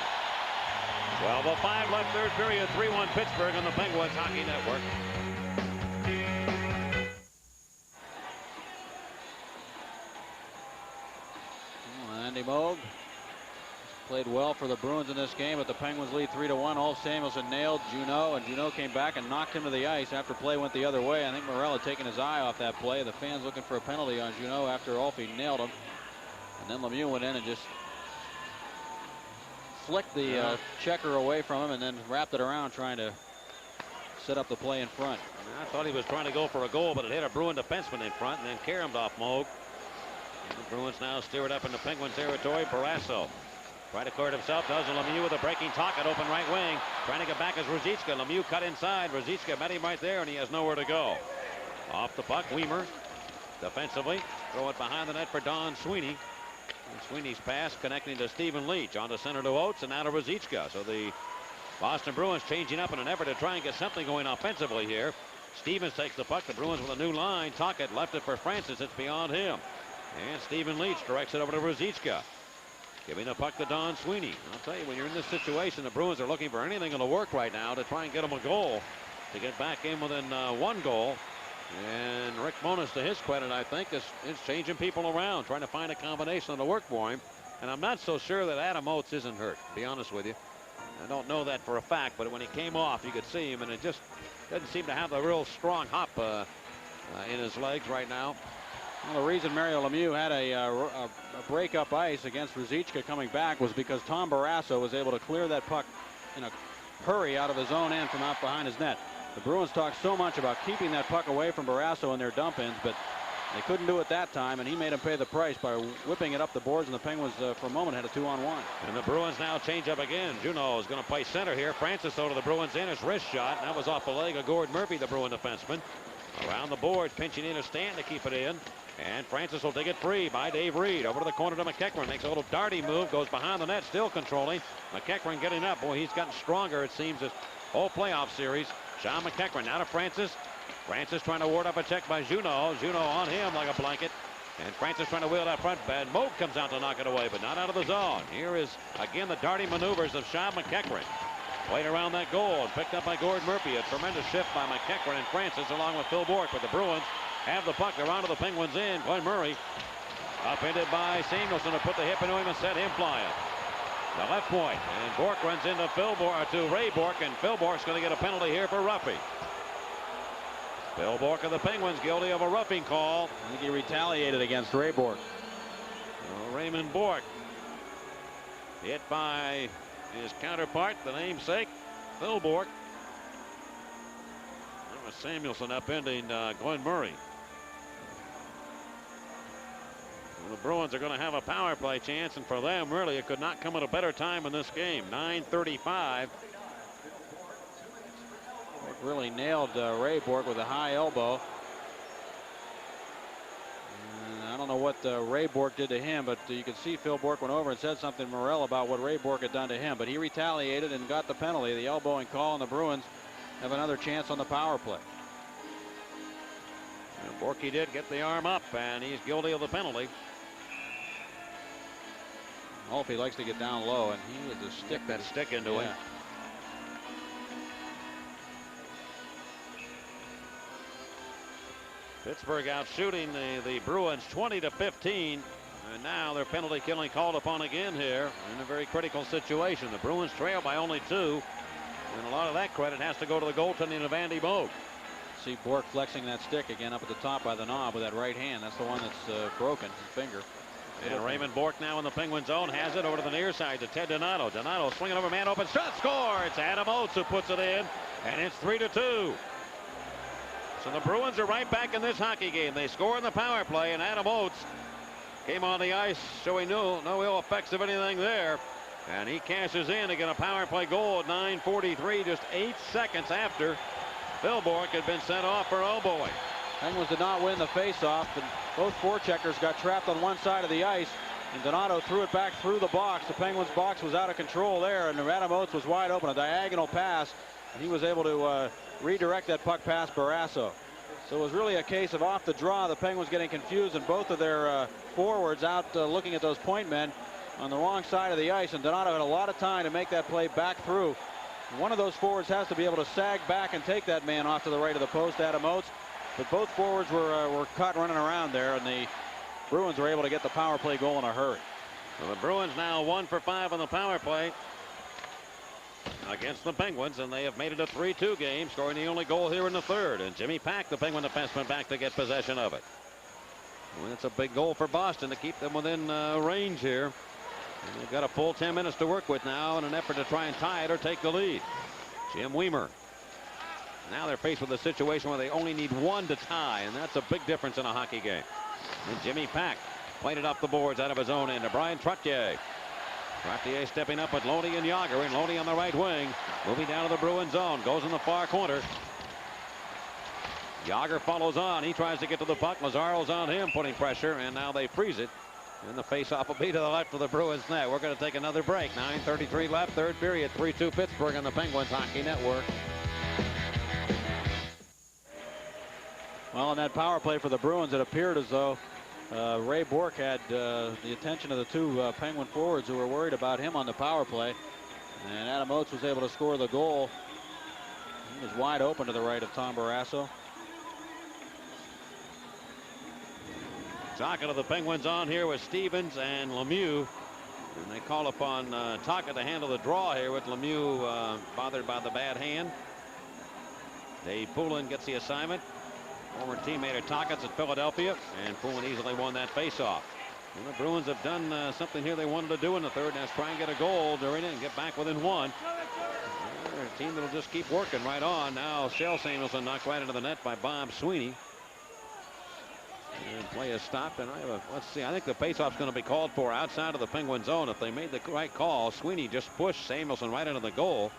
12:05 left third period. 3-1 Pittsburgh on the Penguins Hockey Network. Andy Moog played well for the Bruins in this game, but the Penguins lead 3-1. Ulf Samuelsson nailed Juno, and Juno came back and knocked him to the ice after play went the other way. I think Morel had taken his eye off that play. The fans looking for a penalty on Juno after Ulfie nailed him. And then Lemieux went in and just flicked the checker away from him and then wrapped it around trying to set up the play in front. I thought he was trying to go for a goal, but it hit a Bruin defenseman in front and then caromed off Moog. The Bruins now steer it up into Penguin territory. Barrasso try to clear it himself. Does Lemieux with a breaking Tocchet, open right wing. Trying to get back is Ruzicka. Lemieux cut inside. Ruzicka met him right there, and he has nowhere to go. Off the puck, Weimer defensively. Throw it behind the net for Don Sweeney. And Sweeney's pass connecting to Stephen Leach. On to center to Oates and now to Ruzicka. So the Boston Bruins changing up in an effort to try and get something going offensively here. Stevens takes the puck. The Bruins with a new line. Tocchet left it for Francis. It's beyond him. And Stephen Leach directs it over to Ruzicka. Giving the puck to Don Sweeney. I'll tell you, when you're in this situation, the Bruins are looking for anything to work right now to try and get them a goal to get back in within one goal. And Rick Bowness, to his credit, I think, is changing people around, trying to find a combination that'll work for him. And I'm not so sure that Adam Oates isn't hurt, to be honest with you. I don't know that for a fact, but when he came off, you could see him, and it just doesn't seem to have a real strong hop in his legs right now. Well, the reason Mario Lemieux had a break-up ice against Ruzicka coming back was because Tom Barrasso was able to clear that puck in a hurry out of his own end from out behind his net. The Bruins talked so much about keeping that puck away from Barrasso in their dump ins, but they couldn't do it that time, and he made him pay the price by whipping it up the boards, and the Penguins for a moment had a 2-on-1. And the Bruins now change up again. Juneau is going to play center here. Francis over to the Bruins in his wrist shot. That was off the leg of Gord Murphy, the Bruin defenseman. Around the boards, pinching in a stand to keep it in. And Francis will take it free by Dave Reed. Over to the corner to McEachran. Makes a little darty move. Goes behind the net. Still controlling. McEachran getting up. Boy, he's gotten stronger, it seems, this whole playoff series. Sean McEachran now to Francis. Francis trying to ward up a check by Juneau. Juneau on him like a blanket. And Francis trying to wheel that front bed. Moog comes out to knock it away, but not out of the zone. Here is, again, the darty maneuvers of Sean McEachran. Played around that goal and picked up by Gord Murphy. A tremendous shift by McEachran and Francis along with Phil Bourque. But the Bruins have the puck. They're onto the Penguins in. Glenn Murray upended by Samuelson to put the hip into him and set him flying. The left point. And Bourque runs into to Ray Bourque, and Phil Bourque's going to get a penalty here for roughing. Phil Bourque of the Penguins guilty of a roughing call. I think he retaliated against Ray Bourque. Raymond Bourque hit by his counterpart, the namesake, Phil Bourque. That was Samuelson upending Glenn Murray. Well, the Bruins are going to have a power play chance, and for them, really, it could not come at a better time in this game. 9:35. Really nailed Ray Bourque with a high elbow. And I don't know what Ray Bourque did to him, but you could see Phil Bourque went over and said something to Morel about what Ray Bourque had done to him. But he retaliated and got the penalty, the elbowing call, and the Bruins have another chance on the power play. And Bourque did get the arm up, and he's guilty of the penalty. Holtby likes to get down low, and he was a stick that stick into him. Pittsburgh out shooting the Bruins 20-15, and now their penalty killing called upon again here in a very critical situation. The Bruins trail by only 2, and a lot of that credit has to go to the goaltending of Andy Moog. See Bourque flexing that stick again up at the top by the knob with that right hand. That's the one that's broken, his finger. And Raymond Bourque now in the Penguin zone has it over to the near side to Ted Donato. Donato swinging over, man open shot, score! It's Adam Oates who puts it in, and it's 3-2. So the Bruins are right back in this hockey game. They score in the power play, and Adam Oates came on the ice showing no ill effects of anything there. And he cashes in to get a power play goal at 9:43, just 8 seconds after Phil Bourque had been sent off for elbowing. Penguins did not win the faceoff, and both forecheckers got trapped on one side of the ice, and Donato threw it back through the box. The Penguins box was out of control there, and Adam Oates was wide open, a diagonal pass, and he was able to redirect that puck past Barrasso. So it was really a case of off the draw, the Penguins getting confused, and both of their forwards out looking at those point men on the wrong side of the ice, and Donato had a lot of time to make that play back through. One of those forwards has to be able to sag back and take that man off to the right of the post, Adam Oates. But both forwards were caught running around there, and the Bruins were able to get the power play goal in a hurry. So the Bruins now 1 for 5 on the power play against the Penguins, and they have made it a 3-2 game, scoring the only goal here in the third. And Jimmy Pack, the Penguin defenseman, back to get possession of it. Well, it's a big goal for Boston to keep them within range here. And they've got a full 10 minutes to work with now in an effort to try and tie it or take the lead. Jim Weimer. Now they're faced with a situation where they only need one to tie, and that's a big difference in a hockey game. And Jimmy Pack Played it up the boards out of his own end to Brian Trottier. Trottier stepping up with Loney and Yager, and Loney on the right wing. Moving down to the Bruin zone. Goes in the far corner. Yager follows on. He tries to get to the puck. Lazzaro's on him, putting pressure, and now they freeze it. And the faceoff will be to the left of the Bruins net. We're going to take another break. 9:33 left, third period. 3-2 Pittsburgh on the Penguins Hockey Network. Well, on that power play for the Bruins, it appeared as though Ray Bourque had the attention of the two Penguin forwards who were worried about him on the power play. And Adam Oates was able to score the goal. He was wide open to the right of Tom Barrasso. Talking to the Penguins on here with Stevens and Lemieux. And they call upon Taka to handle the draw here with Lemieux bothered by the bad hand. Dave Poulin gets the assignment. Former teammate of Taka's at Philadelphia, and Poulin easily won that faceoff. And the Bruins have done something here they wanted to do in the third, and that's try and get a goal during it and get back within one. They're a team that'll just keep working right on. Now Shel Samuelson knocked right into the net by Bob Sweeney. And play is stopped, and let's see. I think the faceoff's going to be called for outside of the Penguin zone. If they made the right call, Sweeney just pushed Samuelson right into the goal.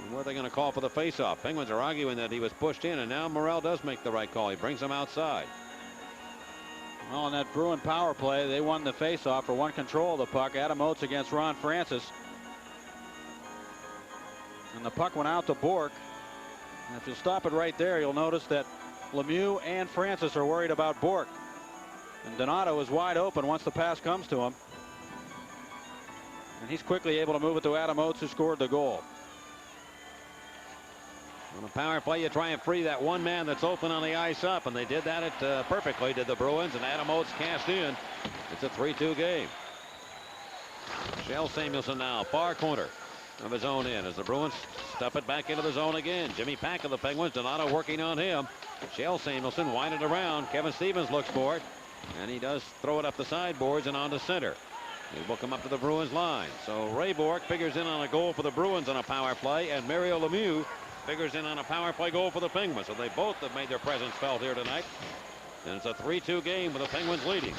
And what are they going to call for the faceoff? Penguins are arguing that he was pushed in, and now Morrell does make the right call. He brings him outside. Well, on that Bruin power play, they won the faceoff or won control of the puck. Adam Oates against Ron Francis. And the puck went out to Bourque. And if you stop it right there, you'll notice that Lemieux and Francis are worried about Bourque. And Donato is wide open once the pass comes to him. And he's quickly able to move it to Adam Oates, who scored the goal. On a power play, you try and free that one man that's open on the ice up, and they did that perfectly, did the Bruins, and Adam Oates cast in. It's a 3-2 game. Shel Samuelson now, far corner of his own end as the Bruins stuff it back into the zone again. Jimmy Pack of the Penguins, Donato working on him. Shel Samuelson winding around. Kevin Stevens looks for it, and he does throw it up the sideboards and onto center. He will come up to the Bruins line. So Ray Bourque figures in on a goal for the Bruins on a power play, and Mario Lemieux figures in on a power play goal for the Penguins. So they both have made their presence felt here tonight. And it's a 3-2 game with the Penguins leading.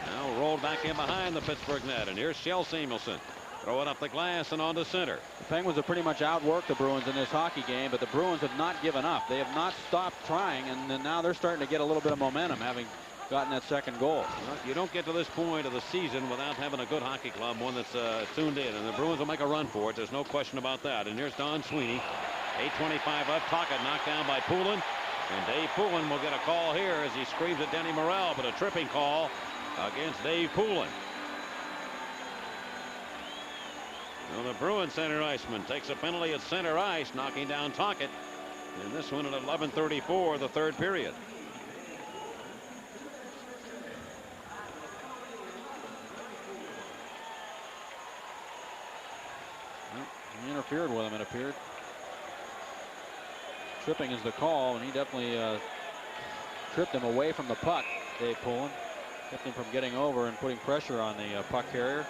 Now rolled back in behind the Pittsburgh net, and here's Shel Samuelson. Throw it up the glass and onto center. The Penguins have pretty much outworked the Bruins in this hockey game, but the Bruins have not given up. They have not stopped trying, and then now they're starting to get a little bit of momentum, having gotten that second goal. Well, you don't get to this point of the season without having a good hockey club, one that's tuned in, and the Bruins will make a run for it. There's no question about that. And here's Don Sweeney. 8:25 left. Taka knocked down by Poulin, and Dave Poulin will get a call here as he screams at Denny Morrell, but a tripping call against Dave Poulin. Well, the Bruins center iceman takes a penalty at center ice, knocking down Tocchet. And this one at 11:34, the third period. Well, he interfered with him, it appeared. Tripping is the call, and he definitely tripped him away from the puck, Dave Poulin. Kept him from getting over and putting pressure on the puck carrier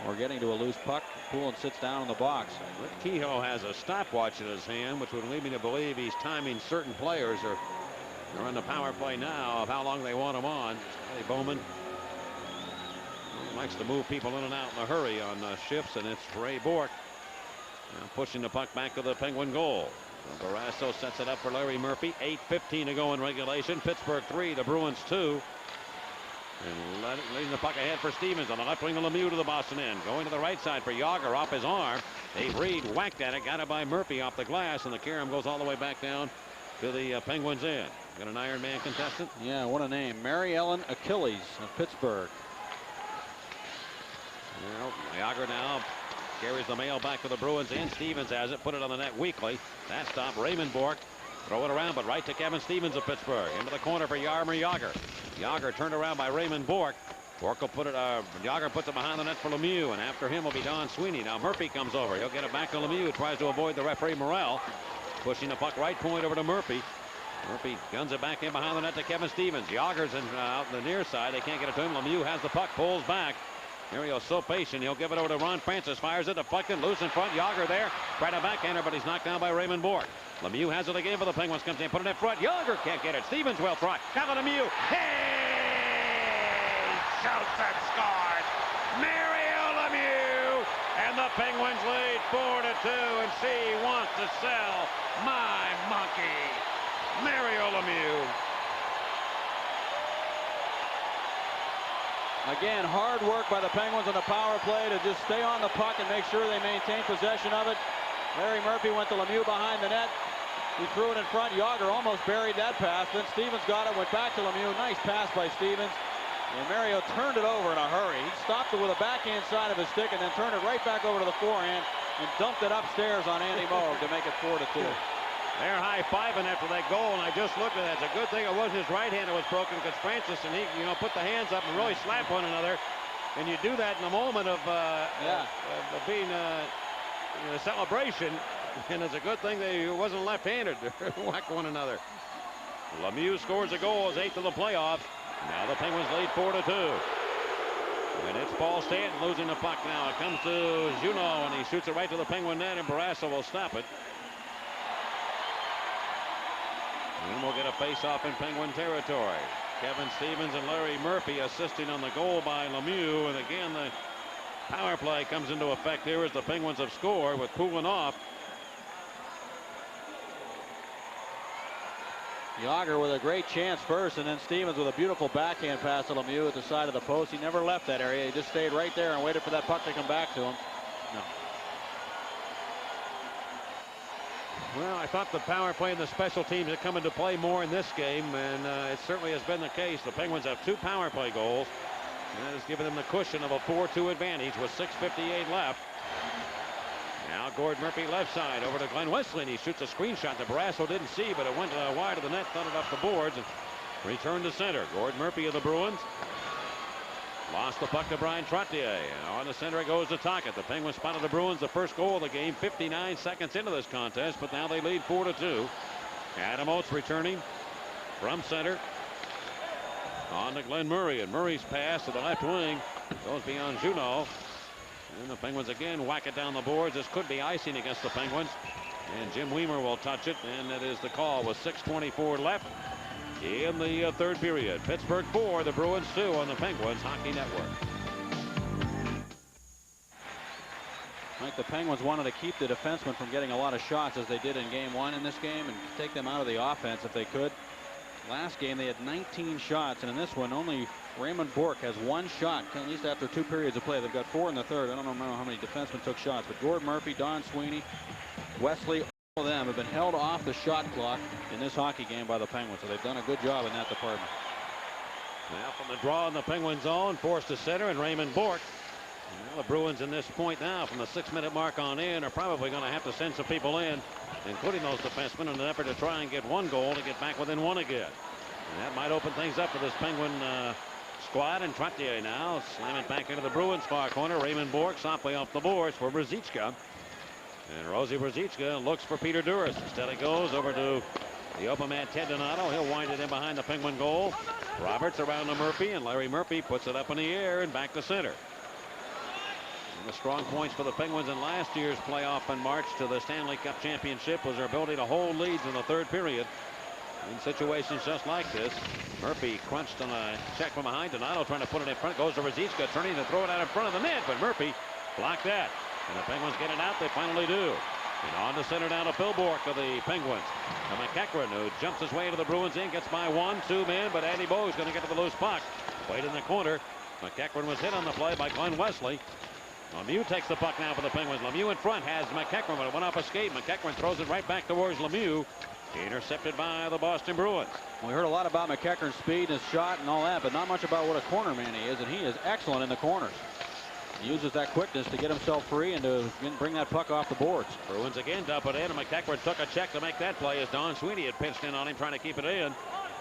or getting to a loose puck. Poulin sits down in the box. Rick Kehoe has a stopwatch in his hand, which would lead me to believe he's timing certain players. They're on the power play now of how long they want them on. Hey, Bowman likes to move people in and out in a hurry on shifts, and it's Ray Bourque now pushing the puck back to the Penguin goal. Barrasso sets it up for Larry Murphy. 8:15 to go in regulation. Pittsburgh 3, the Bruins 2. And leading the puck ahead for Stevens on the left wing of Lemieux to the Boston end. Going to the right side for Yager off his arm. Dave Reed whacked at it, got it by Murphy off the glass, and the carom goes all the way back down to the Penguins end. Got an Iron Man contestant? Yeah, what a name. Mary Ellen Achilles of Pittsburgh. Well, Yager now carries the mail back to the Bruins end. Stevens has it, put it on the net weakly. That stop Raymond Bourque. Throw it around, but right to Kevin Stevens of Pittsburgh. Into the corner for Jaromir Jagr. Jagr turned around by Raymond Bourque. Bourque will put it, Jagr puts it behind the net for Lemieux, and after him will be Don Sweeney. Now Murphy comes over. He'll get it back to Lemieux, tries to avoid the referee Morrell. Pushing the puck right point over to Murphy. Murphy guns it back in behind the net to Kevin Stevens. Jager's out the near side. They can't get it to him. Lemieux has the puck, pulls back. Mario's so patient. He'll give it over to Ron Francis. Fires it to Deflected. Loose in front. Jagr there. Tried a backhander, but he's knocked down by Raymond Bourque. Lemieux has it again for the Penguins. Comes in. Put it in front. Jagr can't get it. Stevens will try. Now Lemieux. Hey! shoots and scores. Mario Lemieux, and the Penguins lead 4-2, and she wants to sell my monkey. Mario Lemieux. Again, hard work by the Penguins on the power play to just stay on the puck and make sure they maintain possession of it. Larry Murphy went to Lemieux behind the net. He threw it in front. Yager almost buried that pass. Then Stevens got it, went back to Lemieux. Nice pass by Stevens. And Mario turned it over in a hurry. He stopped it with a backhand side of his stick and then turned it right back over to the forehand and dumped it upstairs on Andy Moog to make it 4-2. They're high-fiving after that goal, and I just looked at it. It's a good thing it wasn't his right hand that was broken, because Francis and he, put the hands up and really slapped one another. And you do that in the moment of being a celebration, and it's a good thing they wasn't left-handed to whack one another. Lemieux scores a goal, his 8th of the playoffs. Now the Penguins lead 4-2. And it's Paul Stanton losing the puck now. It comes to Junot, and he shoots it right to the Penguin net, and Barrasso will stop it. And we'll get a face-off in Penguin territory. Kevin Stevens and Larry Murphy assisting on the goal by Lemieux. And again, the power play comes into effect here as the Penguins have scored with Pulinoff. Yager with a great chance first, and then Stevens with a beautiful backhand pass to Lemieux at the side of the post. He never left that area. He just stayed right there and waited for that puck to come back to him. No. Well, I thought the power play and the special teams had come into play more in this game, and it certainly has been the case. The Penguins have 2 power play goals, and that has given them the cushion of a 4-2 advantage with 6:58 left. Now Gord Murphy left side over to Glenn Wesley, and he shoots a screenshot that Barrasso didn't see, but it went wide of the net, thundered off the boards, and returned to center. Gord Murphy of the Bruins lost the puck to Brian Trottier, and on the center it goes to Tocchet. The Penguins spotted the Bruins the first goal of the game 59 seconds into this contest, but now they lead 4-2. Adam Oates returning from center on to Glenn Murray, and Murray's pass to the left wing goes beyond Junot. And the Penguins again whack it down the boards. This could be icing against the Penguins, and Jim Weimer will touch it, and that is the call with 6:24 left in the third period. Pittsburgh 4, the Bruins 2 on the Penguins Hockey Network. Mike, the Penguins wanted to keep the defensemen from getting a lot of shots as they did in game 1 in this game and take them out of the offense if they could. Last game they had 19 shots, and in this one only Raymond Bourque has 1 shot, at least after 2 periods of play. They've got 4 in the third. I don't remember how many defensemen took shots, but Gord Murphy, Don Sweeney, Wesley, all of them have been held off the shot clock in this hockey game by the Penguins, so they've done a good job in that department. Now from the draw in the Penguin zone, forced to center, and Raymond Bourque. Well, the Bruins in this point now from the 6-minute mark on in are probably going to have to send some people in, including those defensemen, in an effort to try and get 1 goal to get back within 1 again. And that might open things up for this Penguin squad. And Trottier now slam it back into the Bruins far corner. Raymond Bourque softly off the boards for Brzezinski. And Rosie Brzezinski looks for Peter Duras. Instead it goes over to the open man Ted Donato. He'll wind it in behind the Penguin goal. Roberts around to Murphy, and Larry Murphy puts it up in the air and back to center. And the strong points for the Penguins in last year's playoff and march to the Stanley Cup championship was their ability to hold leads in the third period. In situations just like this, Murphy crunched on a check from behind. Donato trying to put it in front. Goes to Brzezinski, turning to throw it out in front of the net, but Murphy blocked that. And the Penguins get it out. They finally do. And on to center down to Phil Bourque of the Penguins. And McEachran, who jumps his way into the Bruins in, gets by 1, 2 men, but Andy Bogue's going to get to the loose puck. Wait in the corner. McEachran was hit on the play by Glenn Wesley. Lemieux takes the puck now for the Penguins. Lemieux in front has McEachran, but it went off a skate. McEachran throws it right back towards Lemieux. Intercepted by the Boston Bruins. We heard a lot about McEachran's speed and his shot and all that, but not much about what a corner man he is, and he is excellent in the corners. He uses that quickness to get himself free and to bring that puck off the boards. Bruins again dump it in, and McEachran took a check to make that play as Don Sweeney had pinched in on him trying to keep it in.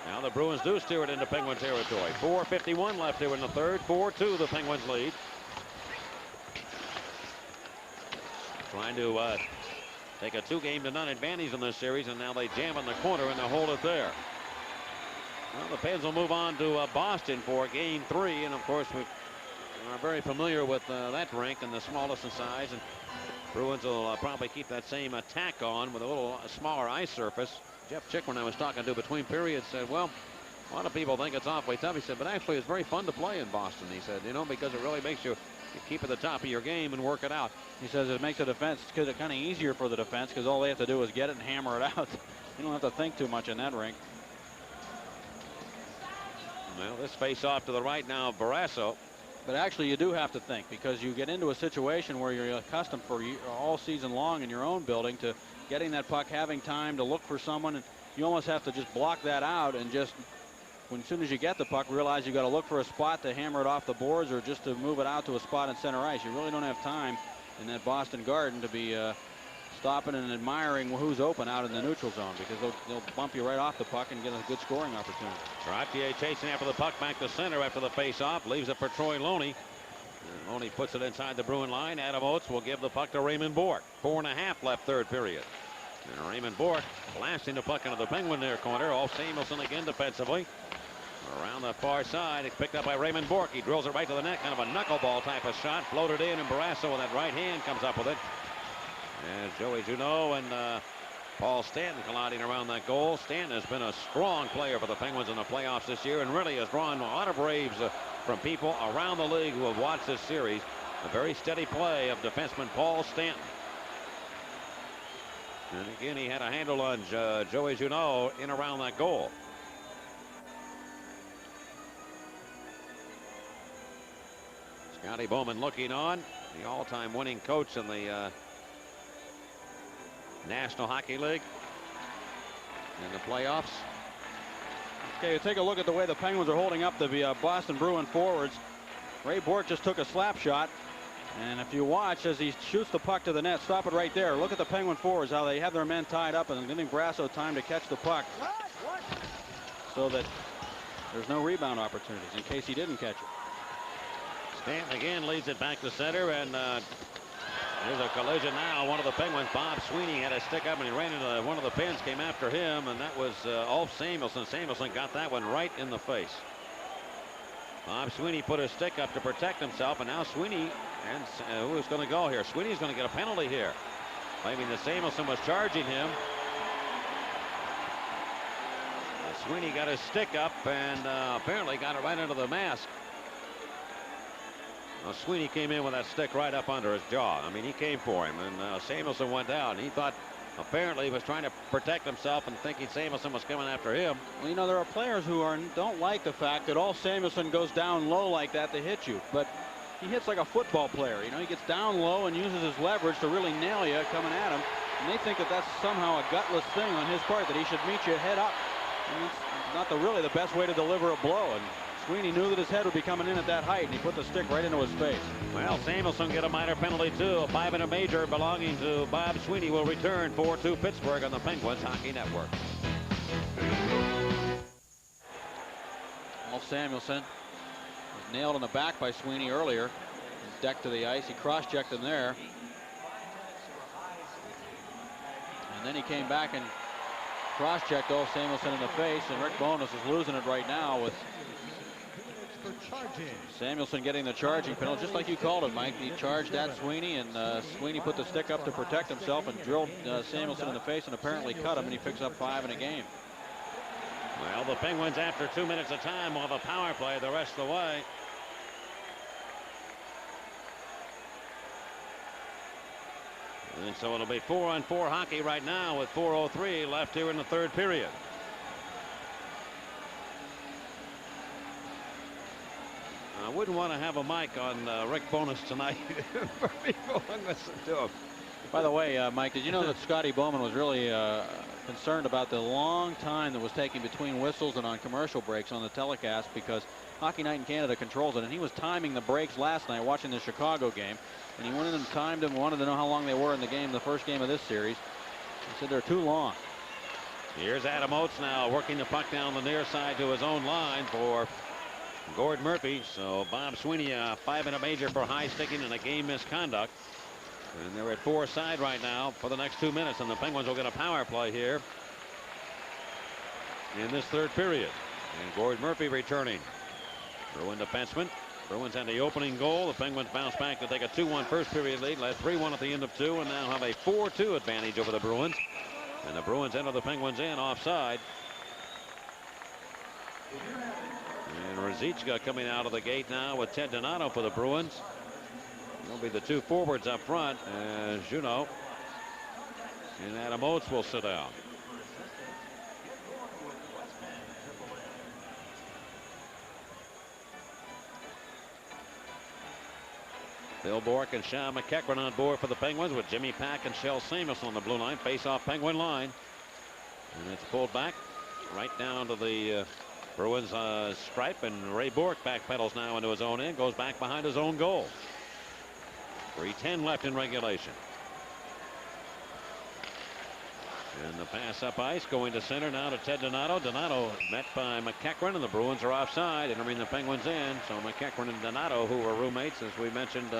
Now the Bruins do steer it into Penguin territory. 4:51 left here in the third. 4-2 the Penguins lead. Trying to take a 2-game-to-none advantage in this series, and now they jam in the corner and they'll hold it there. Well, the Pens will move on to Boston for game 3, and of course we are very familiar with that rink and the smallest in size, and Bruins will probably keep that same attack on with a little smaller ice surface. Jeff Chickman I was talking to between periods said, well, A lot of people think it's awfully tough. He said, but actually it's very fun to play in Boston. He said, you know, because it really makes you keep at the top of your game and work it out. He says it makes the defense kind of easier for the defense because all they have to do is get it and hammer it out. You don't have to think too much in that rink. Well, this face off to the right now, Barrasso. But actually, you do have to think because you get into a situation where you're accustomed for all season long in your own building to getting that puck, having time to look for someone, and you almost have to just block that out and just, as soon as you get the puck, realize you got to look for a spot to hammer it off the boards or just to move it out to a spot in center ice. You really don't have time in that Boston Garden to be stopping and admiring who's open out in the neutral zone because they'll bump you right off the puck and get a good scoring opportunity. Trottier chasing after the puck back to center after the face-off. Leaves it for Troy Loney. And Loney puts it inside the Bruin line. Adam Oates will give the puck to Raymond Bourque. 4.5 left third period. And Raymond Bourque blasting the puck into the Penguin near corner. All Samuelsson again defensively. Around the far side. It's picked up by Raymond Bourque. He drills it right to the net. Kind of a knuckleball type of shot. Floated in, and Barrasso with that right hand comes up with it. As Joey Juneau and Paul Stanton colliding around that goal. Stanton has been a strong player for the Penguins in the playoffs this year and really has drawn a lot of raves from people around the league who have watched this series. A very steady play of defenseman Paul Stanton. And again, he had a handle on Joey Juneau in around that goal. Scotty Bowman looking on, the all-time winning coach in the National Hockey League in the playoffs. Okay, take a look at the way the Penguins are holding up the Boston Bruin forwards. Ray Bourque just took a slap shot, and if you watch as he shoots the puck to the net, stop it right there. Look at the Penguin forwards, how they have their men tied up and giving Barrasso time to catch the puck so that there's no rebound opportunities in case he didn't catch it. Stanton again leads it back to center, and there's a collision now. One of the Penguins, Bob Sweeney, had a stick up and he ran into one of the pins, came after him, and that was Ulf Samuelsson. Samuelsson got that one right in the face. Bob Sweeney put his stick up to protect himself, and now Sweeney, and who is going to go here? Sweeney's going to get a penalty here, claiming that Samuelsson was charging him. Sweeney got his stick up and apparently got it right into the mask. Well, Sweeney came in with that stick right up under his jaw. I mean, he came for him, and Samuelsson went down. He thought apparently he was trying to protect himself and thinking Samuelsson was coming after him. Well, you know, there are players who don't like the fact that all Samuelsson goes down low like that to hit you, but he hits like a football player. You know, he gets down low and uses his leverage to really nail you coming at him, and they think that that's somehow a gutless thing on his part, that he should meet you head up. And it's not really the best way to deliver a blow, and Sweeney knew that his head would be coming in at that height, and he put the stick right into his face. Well, Samuelsson get a minor penalty too. A 5 and a major belonging to Bob Sweeney will return 4-2 Pittsburgh on the Penguins Hockey Network. Ulf Samuelsson was nailed in the back by Sweeney earlier. His deck to the ice. He cross-checked him there. And then he came back and cross-checked Ulf Samuelsson in the face, and Rick Bowness is losing it right now with Samuelsson getting the charging penalty, just like you called it, Mike. He charged at Sweeney, and Sweeney put the stick up to protect himself and drilled Samuelsson in the face and apparently cut him, and he picks up 5 in a game. Well, the Penguins, after 2 minutes of time, will have a power play the rest of the way. And so it'll be 4-on-4 hockey right now with 4:03 left here in the third period. I wouldn't want to have a mic on Rick Bowness tonight for people who listen to him. By the way, Mike, did you know that Scotty Bowman was really concerned about the long time that was taking between whistles and on commercial breaks on the telecast, because Hockey Night in Canada controls it, and he was timing the breaks last night watching the Chicago game, and he went in and timed them, wanted to know how long they were in the game, the first game of this series. He said they're too long. Here's Adam Oates now working the puck down the near side to his own line for Gord Murphy. So Bob Sweeney, 5 and a major for high sticking and a game misconduct. And they're at 4 side right now for the next 2 minutes, and the Penguins will get a power play here in this third period. And Gord Murphy returning. Bruin defenseman. Bruins had the opening goal. The Penguins bounce back to take a 2-1 first period lead, led 3-1 at the end of 2, and now have a 4-2 advantage over the Bruins. And the Bruins enter the Penguins in offside. And Ruzicka coming out of the gate now with Ted Donato for the Bruins. They'll be the two forwards up front as Juneau and Adam Oates will sit down. Bill Bork and Sean McEachran on board for the Penguins with Jimmy Pack and Shel Samus on the blue line. Face off Penguin line. And it's pulled back right down to the Bruins stripe, and Ray Bork backpedals now into his own end, goes back behind his own goal. 3:10 left in regulation. And the pass up ice going to center now to Ted Donato. Donato met by McEachran, and the Bruins are offside, entering the Penguins in. So McEachran and Donato, who were roommates, as we mentioned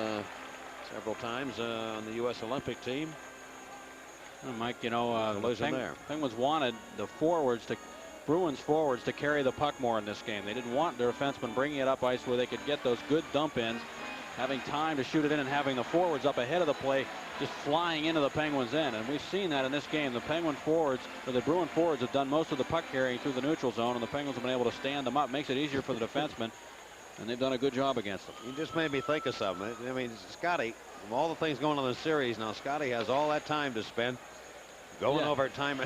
several times on the U.S. Olympic team. Well, Mike, you know, Penguins wanted the Bruins forwards to carry the puck more in this game. They didn't want their defensemen bringing it up ice where they could get those good dump ins, having time to shoot it in, and having the forwards up ahead of the play just flying into the Penguins end. And we've seen that in this game. The Penguin forwards, or the Bruin forwards, have done most of the puck carrying through the neutral zone, and the Penguins have been able to stand them up. Makes it easier for the defensemen, and they've done a good job against them. You just made me think of something. I mean, Scotty, from all the things going on in the series, now Scotty has all that time to spend going over time.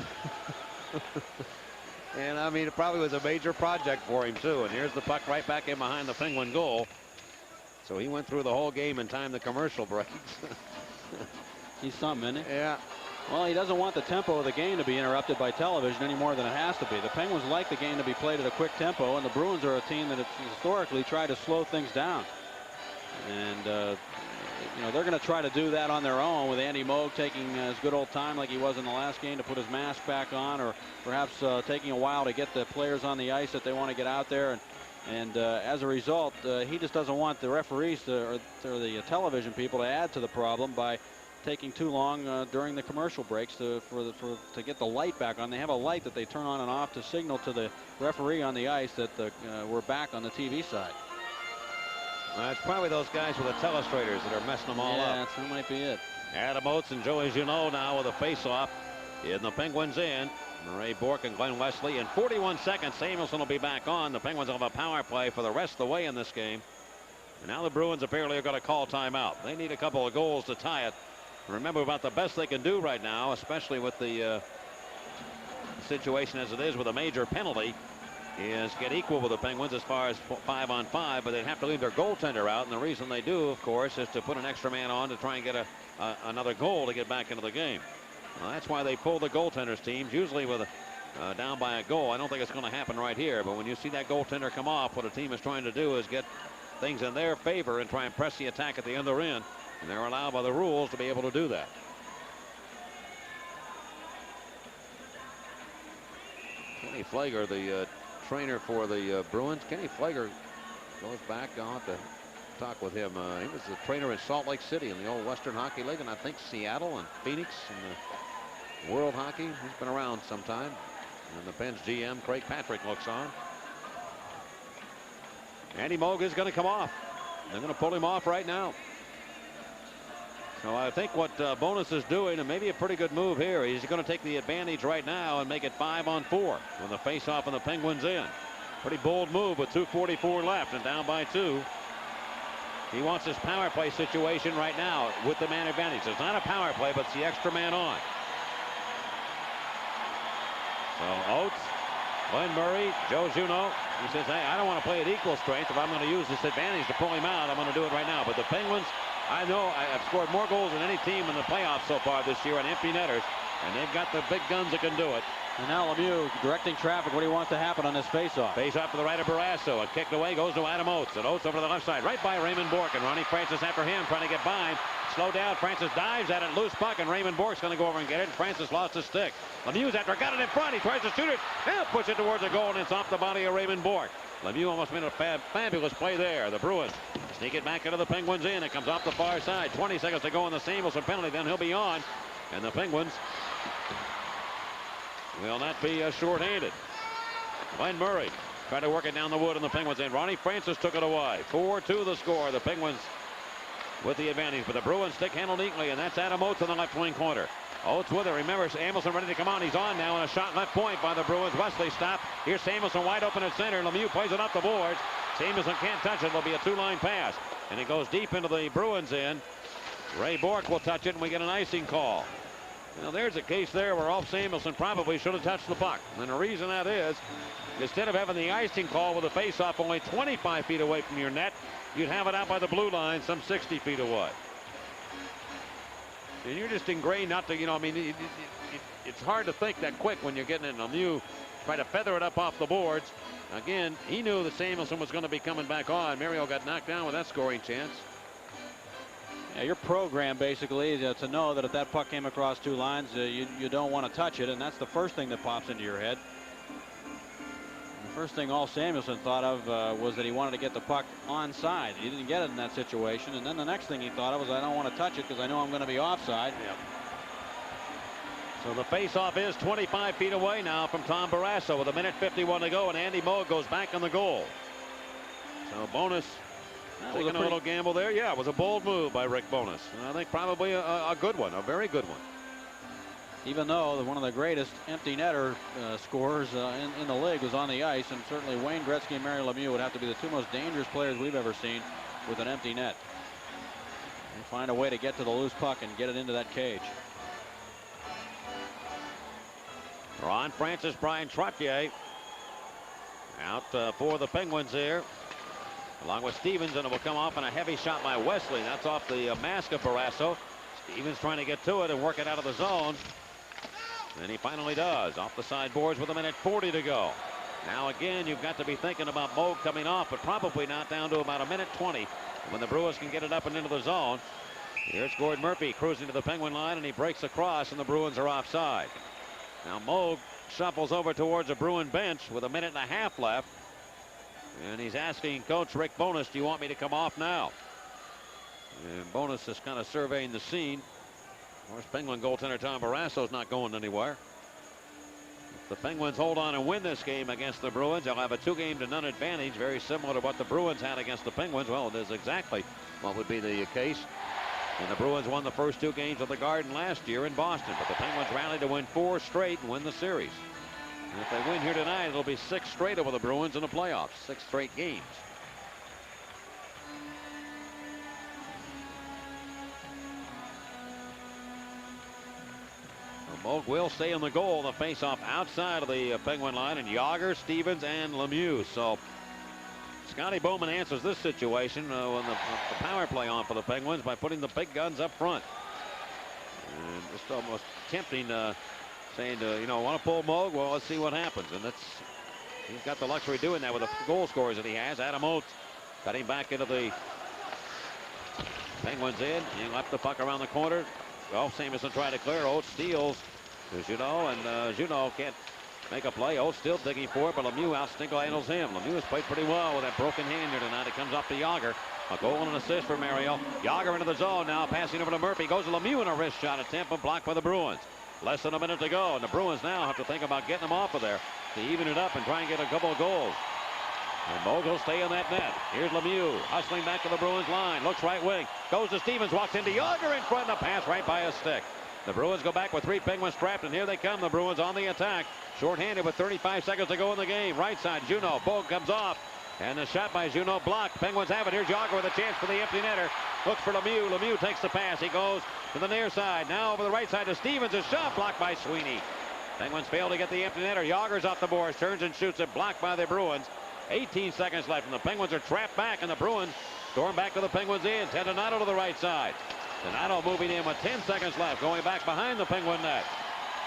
And I mean, it probably was a major project for him too. And here's the puck right back in behind the Penguin goal. So he went through the whole game in time the commercial breaks. He's something, isn't he? Yeah. Well, he doesn't want the tempo of the game to be interrupted by television any more than it has to be. The Penguins like the game to be played at a quick tempo, and the Bruins are a team that have historically tried to slow things down. And you know, they're going to try to do that on their own, with Andy Moog taking his good old time like he was in the last game to put his mask back on, or perhaps taking a while to get the players on the ice that they want to get out there. And as a result, he just doesn't want the referees or the television people to add to the problem by taking too long during the commercial breaks to get the light back on. They have a light that they turn on and off to signal to the referee on the ice that we're back on the TV side. It's probably those guys with the telestrators that are messing them all up. That might be it. Adam Oates and Joey Juneau now with a face-off in the Penguins end. Ray Bork and Glenn Wesley. In 41 seconds, Samuelson will be back on. The Penguins will have a power play for the rest of the way in this game. And now the Bruins apparently are going to call timeout. They need a couple of goals to tie it. Remember, about the best they can do right now, especially with the situation as it is with a major penalty, is get equal with the Penguins as far as 5-on-5, but they'd have to leave their goaltender out. And the reason they do, of course, is to put an extra man on to try and get another goal to get back into the game. Well, that's why they pull the goaltenders teams, usually with down by a goal. I don't think it's going to happen right here, but when you see that goaltender come off, what a team is trying to do is get things in their favor and try and press the attack at the other end. And they're allowed by the rules to be able to do that. Kenny Flager, the trainer for the Bruins. Kenny Flager goes back. I'll have to talk with him. He was the trainer in Salt Lake City in the old Western Hockey League, and I think Seattle and Phoenix in the World Hockey. He's been around sometime. And the Pens GM, Craig Patrick, looks on. Andy Moog is going to come off. They're going to pull him off right now. So I think what Bowness is doing, and maybe a pretty good move here, he's going to take the advantage right now and make it 5-on-4 with the face-off and the Penguins in. Pretty bold move with 2:44 left and down by 2. He wants his power play situation right now with the man advantage. It's not a power play, but it's the extra man on. So Oates, Glenn Murray, Joe Juneau. He says, hey, I don't want to play at equal strength. If I'm going to use this advantage to pull him out, I'm going to do it right now. But the Penguins, I know I've scored more goals than any team in the playoffs so far this year on empty netters, and they've got the big guns that can do it. And now Lemieux directing traffic. What do you want to happen on this faceoff? Face-off to the right of Barrasso. And kicked away goes to Adam Oates. And Oates over to the left side, right by Raymond Bourque. And Ronnie Francis after him, trying to get by him. Slow down. Francis dives at it. Loose puck. And Raymond Bourque's going to go over and get it. And Francis lost his stick. Lemieux after got it in front. He tries to shoot it. And puts it towards the goal. And it's off the body of Raymond Bourque. Lemieux almost made a fabulous play there. The Bruins sneak it back into the Penguins in. It comes off the far side. 20 seconds to go on the Samuelson penalty. Then he'll be on. And the Penguins will not be short-handed. Glenn Murray tried to work it down the wood in the Penguins end. Ronnie Francis took it away. 4-2 the score. The Penguins with the advantage. But the Bruins stick handled neatly, and that's Adam Oates in the left wing corner. Oates with it. Remember, Samuelson ready to come on. He's on now, and a shot left point by the Bruins. Wesley stopped. Here's Samuelson wide open at center. Lemieux plays it up the boards. Samuelson can't touch it. It'll be a two-line pass, and it goes deep into the Bruins end. Ray Bourque will touch it, and we get an icing call. Now, there's a case there where Ulf Samuelson probably should have touched the puck. And the reason that is, instead of having the icing call with a face-off only 25 feet away from your net, you'd have it out by the blue line some 60 feet away. And you're just ingrained not to, I mean, it's hard to think that quick when you're getting it. Lemieux try to feather it up off the boards. Again, he knew that Samuelson was going to be coming back on. Mario got knocked down with that scoring chance. Yeah, your program basically is to know that if that puck came across two lines, you don't want to touch it, and that's the first thing that pops into your head. The first thing Ulf Samuelson thought of was that he wanted to get the puck onside. He didn't get it in that situation, and then the next thing he thought of was, I don't want to touch it because I know I'm going to be offside. Yep. So the face-off is 25 feet away now from Tom Barrasso with 1:51 to go, and Andy Moog goes back on the goal. So Bowness taking a little gamble there. Yeah, it was a bold move by Rick Bowness. And I think probably a good one, a very good one. Even though one of the greatest empty netter scorers in the league was on the ice, and certainly Wayne Gretzky and Mario Lemieux would have to be the two most dangerous players we've ever seen with an empty net. They find a way to get to the loose puck and get it into that cage. Ron Francis, Brian Trottier out for the Penguins here, along with Stevens, and it will come off on a heavy shot by Wesley. That's off the mask of Barrasso. Stevens trying to get to it and work it out of the zone. And he finally does. Off the sideboards with 1:40 to go. Now again, you've got to be thinking about Moog coming off, but probably not down to about 1:20 when the Bruins can get it up and into the zone. Here's Gord Murphy cruising to the Penguin line, and he breaks across, and the Bruins are offside. Now Moog shuffles over towards the Bruin bench with 1.5 minutes left. And he's asking Coach Rick Bowness, do you want me to come off now? And Bowness is kind of surveying the scene. Of course, Penguin goaltender Tom Barrasso's not going anywhere. If the Penguins hold on and win this game against the Bruins, they'll have a 2-game-to-none advantage, very similar to what the Bruins had against the Penguins. Well, it is exactly what would be the case. And the Bruins won the first 2 games of the Garden last year in Boston, but the Penguins rallied to win 4 straight and win the series. And if they win here tonight, it'll be 6 straight over the Bruins in the playoffs, 6 straight games. Moog will stay in the goal. The face-off outside of the Penguin line, and Yager, Stevens, and Lemieux. So Scotty Bowman answers this situation when the power play on for the Penguins by putting the big guns up front. And just almost tempting, saying, want to pull Moog? Well, let's see what happens. And he's got the luxury of doing that with the goal scorers that he has. Adam Oates cutting back into the Penguins in. He left the puck around the corner. Well, Samuelson tried to clear. Oates steals to Junot, and Junot can't make a play. Oates still digging for it, but Lemieux out single handles him. Lemieux has played pretty well with that broken hand here tonight. It comes off to Yager. A goal and an assist for Mario. Yager into the zone now, passing over to Murphy. Goes to Lemieux in a wrist shot attempt, but blocked by the Bruins. Less than a minute to go, and the Bruins now have to think about getting them off of there to even it up and try and get a couple of goals. And Moog will stay in that net. Here's Lemieux hustling back to the Bruins line. Looks right wing. Goes to Stevens. Walks into Yager in front. The pass right by his stick. The Bruins go back with 3 Penguins trapped, and here they come. The Bruins on the attack. Short-handed with 35 seconds to go in the game. Right side, Junot. Boog comes off. And the shot by Junot blocked. Penguins have it. Here's Yager with a chance for the empty netter. Looks for Lemieux. Lemieux takes the pass. He goes to the near side. Now over the right side to Stevens. A shot blocked by Sweeney. Penguins fail to get the empty netter. Yager's off the boards. Turns and shoots it. Blocked by the Bruins. 18 seconds left, and the Penguins are trapped back, and the Bruins storm back to the Penguins in. Donato to the right side. Donato moving in with 10 seconds left, going back behind the Penguin net.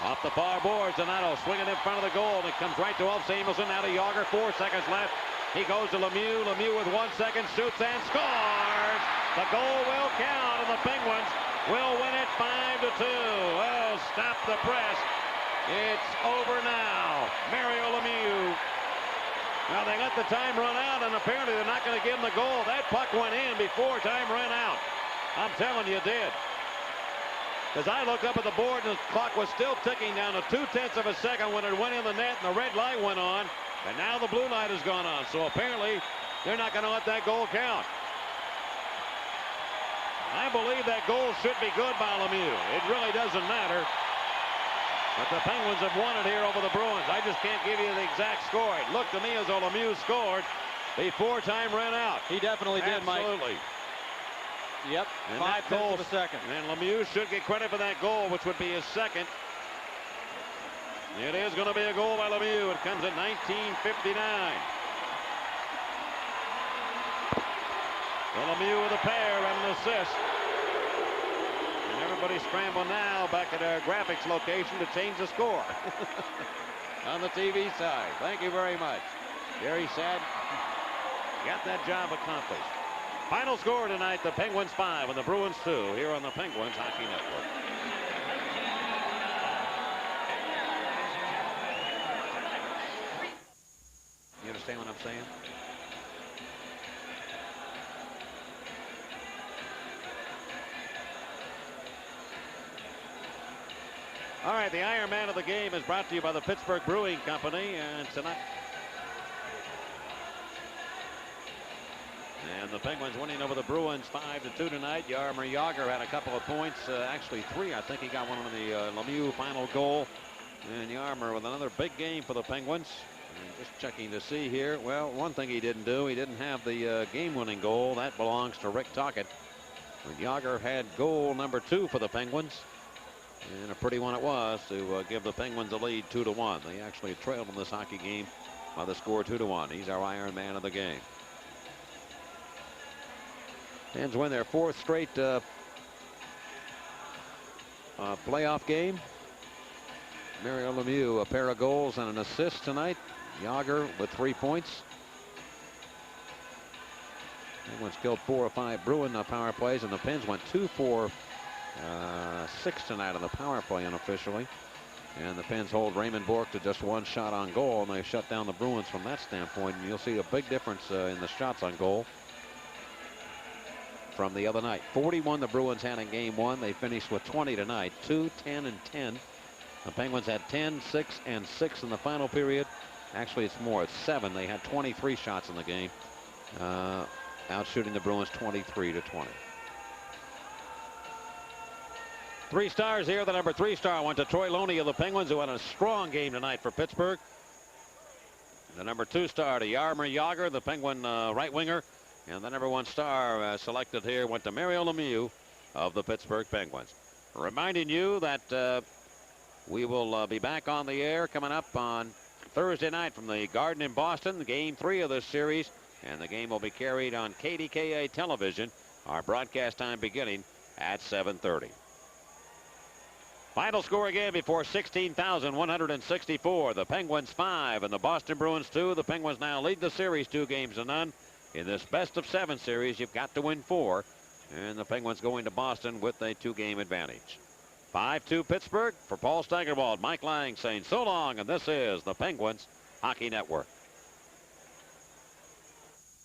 Off the far boards, Donato swinging in front of the goal, and it comes right to Ulf Samuelson. Now to Yager, 4 seconds left. He goes to Lemieux. Lemieux with 1 second, shoots and scores. The goal will count, and the Penguins will win it 5-2. Well, stop the press. It's over now. Mario Lemieux. Now they let the time run out, and apparently they're not going to give him the goal. That puck went in before time ran out. I'm telling you, it did. As I look up at the board, and the clock was still ticking down to 0.2 of a second when it went in the net, and the red light went on, and now the blue light has gone on. So apparently they're not going to let that goal count. I believe that goal should be good by Lemieux. It really doesn't matter. But the Penguins have won it here over the Bruins. I just can't give you the exact score. It looked to me as though Lemieux scored before time ran out. He definitely did, Mike. Absolutely. Yep, And 5 tenths of a second. And Lemieux should get credit for that goal, which would be his second. It is going to be a goal by Lemieux. It comes at 19:59. So Lemieux with a pair and an assist. And everybody's scrambling now back at our graphics location to change the score on the TV side. Thank you very much. Very sad. Got that job accomplished. Final score tonight, the Penguins 5 and the Bruins 2 here on the Penguins Hockey Network. You understand what I'm saying? All right, the Iron Man of the game is brought to you by the Pittsburgh Brewing Company, and tonight. And the Penguins winning over the Bruins 5-2 tonight. Jaromir Jagr had a couple of points, actually 3. I think he got one on the Lemieux final goal. And Jaromir with another big game for the Penguins. And just checking to see here. Well, one thing he didn't do, he didn't have the game-winning goal. That belongs to Rick Tocchet. But Jagr had goal number 2 for the Penguins. And a pretty one it was to give the Penguins a lead 2-1. They actually trailed in this hockey game by the score 2-1. He's our Iron Man of the game. Pens win their 4th straight playoff game. Mario Lemieux, a pair of goals and an assist tonight. Jagr with 3 points. Penguins killed 4 or 5 Bruin power plays, and the Pens went 2 for 6 tonight on the power play unofficially. And the Pens hold Raymond Bourque to just 1 shot on goal, and they shut down the Bruins from that standpoint. And you'll see a big difference in the shots on goal from the other night. 41 the Bruins had in game 1. They finished with 20 tonight. 2, 10, and 10. The Penguins had 10, 6, and 6 in the final period. Actually, it's more. It's 7. They had 23 shots in the game, out shooting the Bruins 23-20. 3 stars here. The number 3 star went to Troy Loney of the Penguins, who had a strong game tonight for Pittsburgh. The number 2 star to Jaromir Jagr, the Penguin right winger. And the number 1 star selected here went to Mario Lemieux of the Pittsburgh Penguins. Reminding you that we will be back on the air coming up on Thursday night from the Garden in Boston, game 3 of this series. And the game will be carried on KDKA television. Our broadcast time beginning at 7:30. Final score again before 16,164. The Penguins 5 and the Boston Bruins 2. The Penguins now lead the series 2-0. In this best-of-7 series, you've got to win 4. And the Penguins going to Boston with a 2-game advantage. 5-2 Pittsburgh. For Paul Steigerwald, Mike Lang saying so long, and this is the Penguins Hockey Network.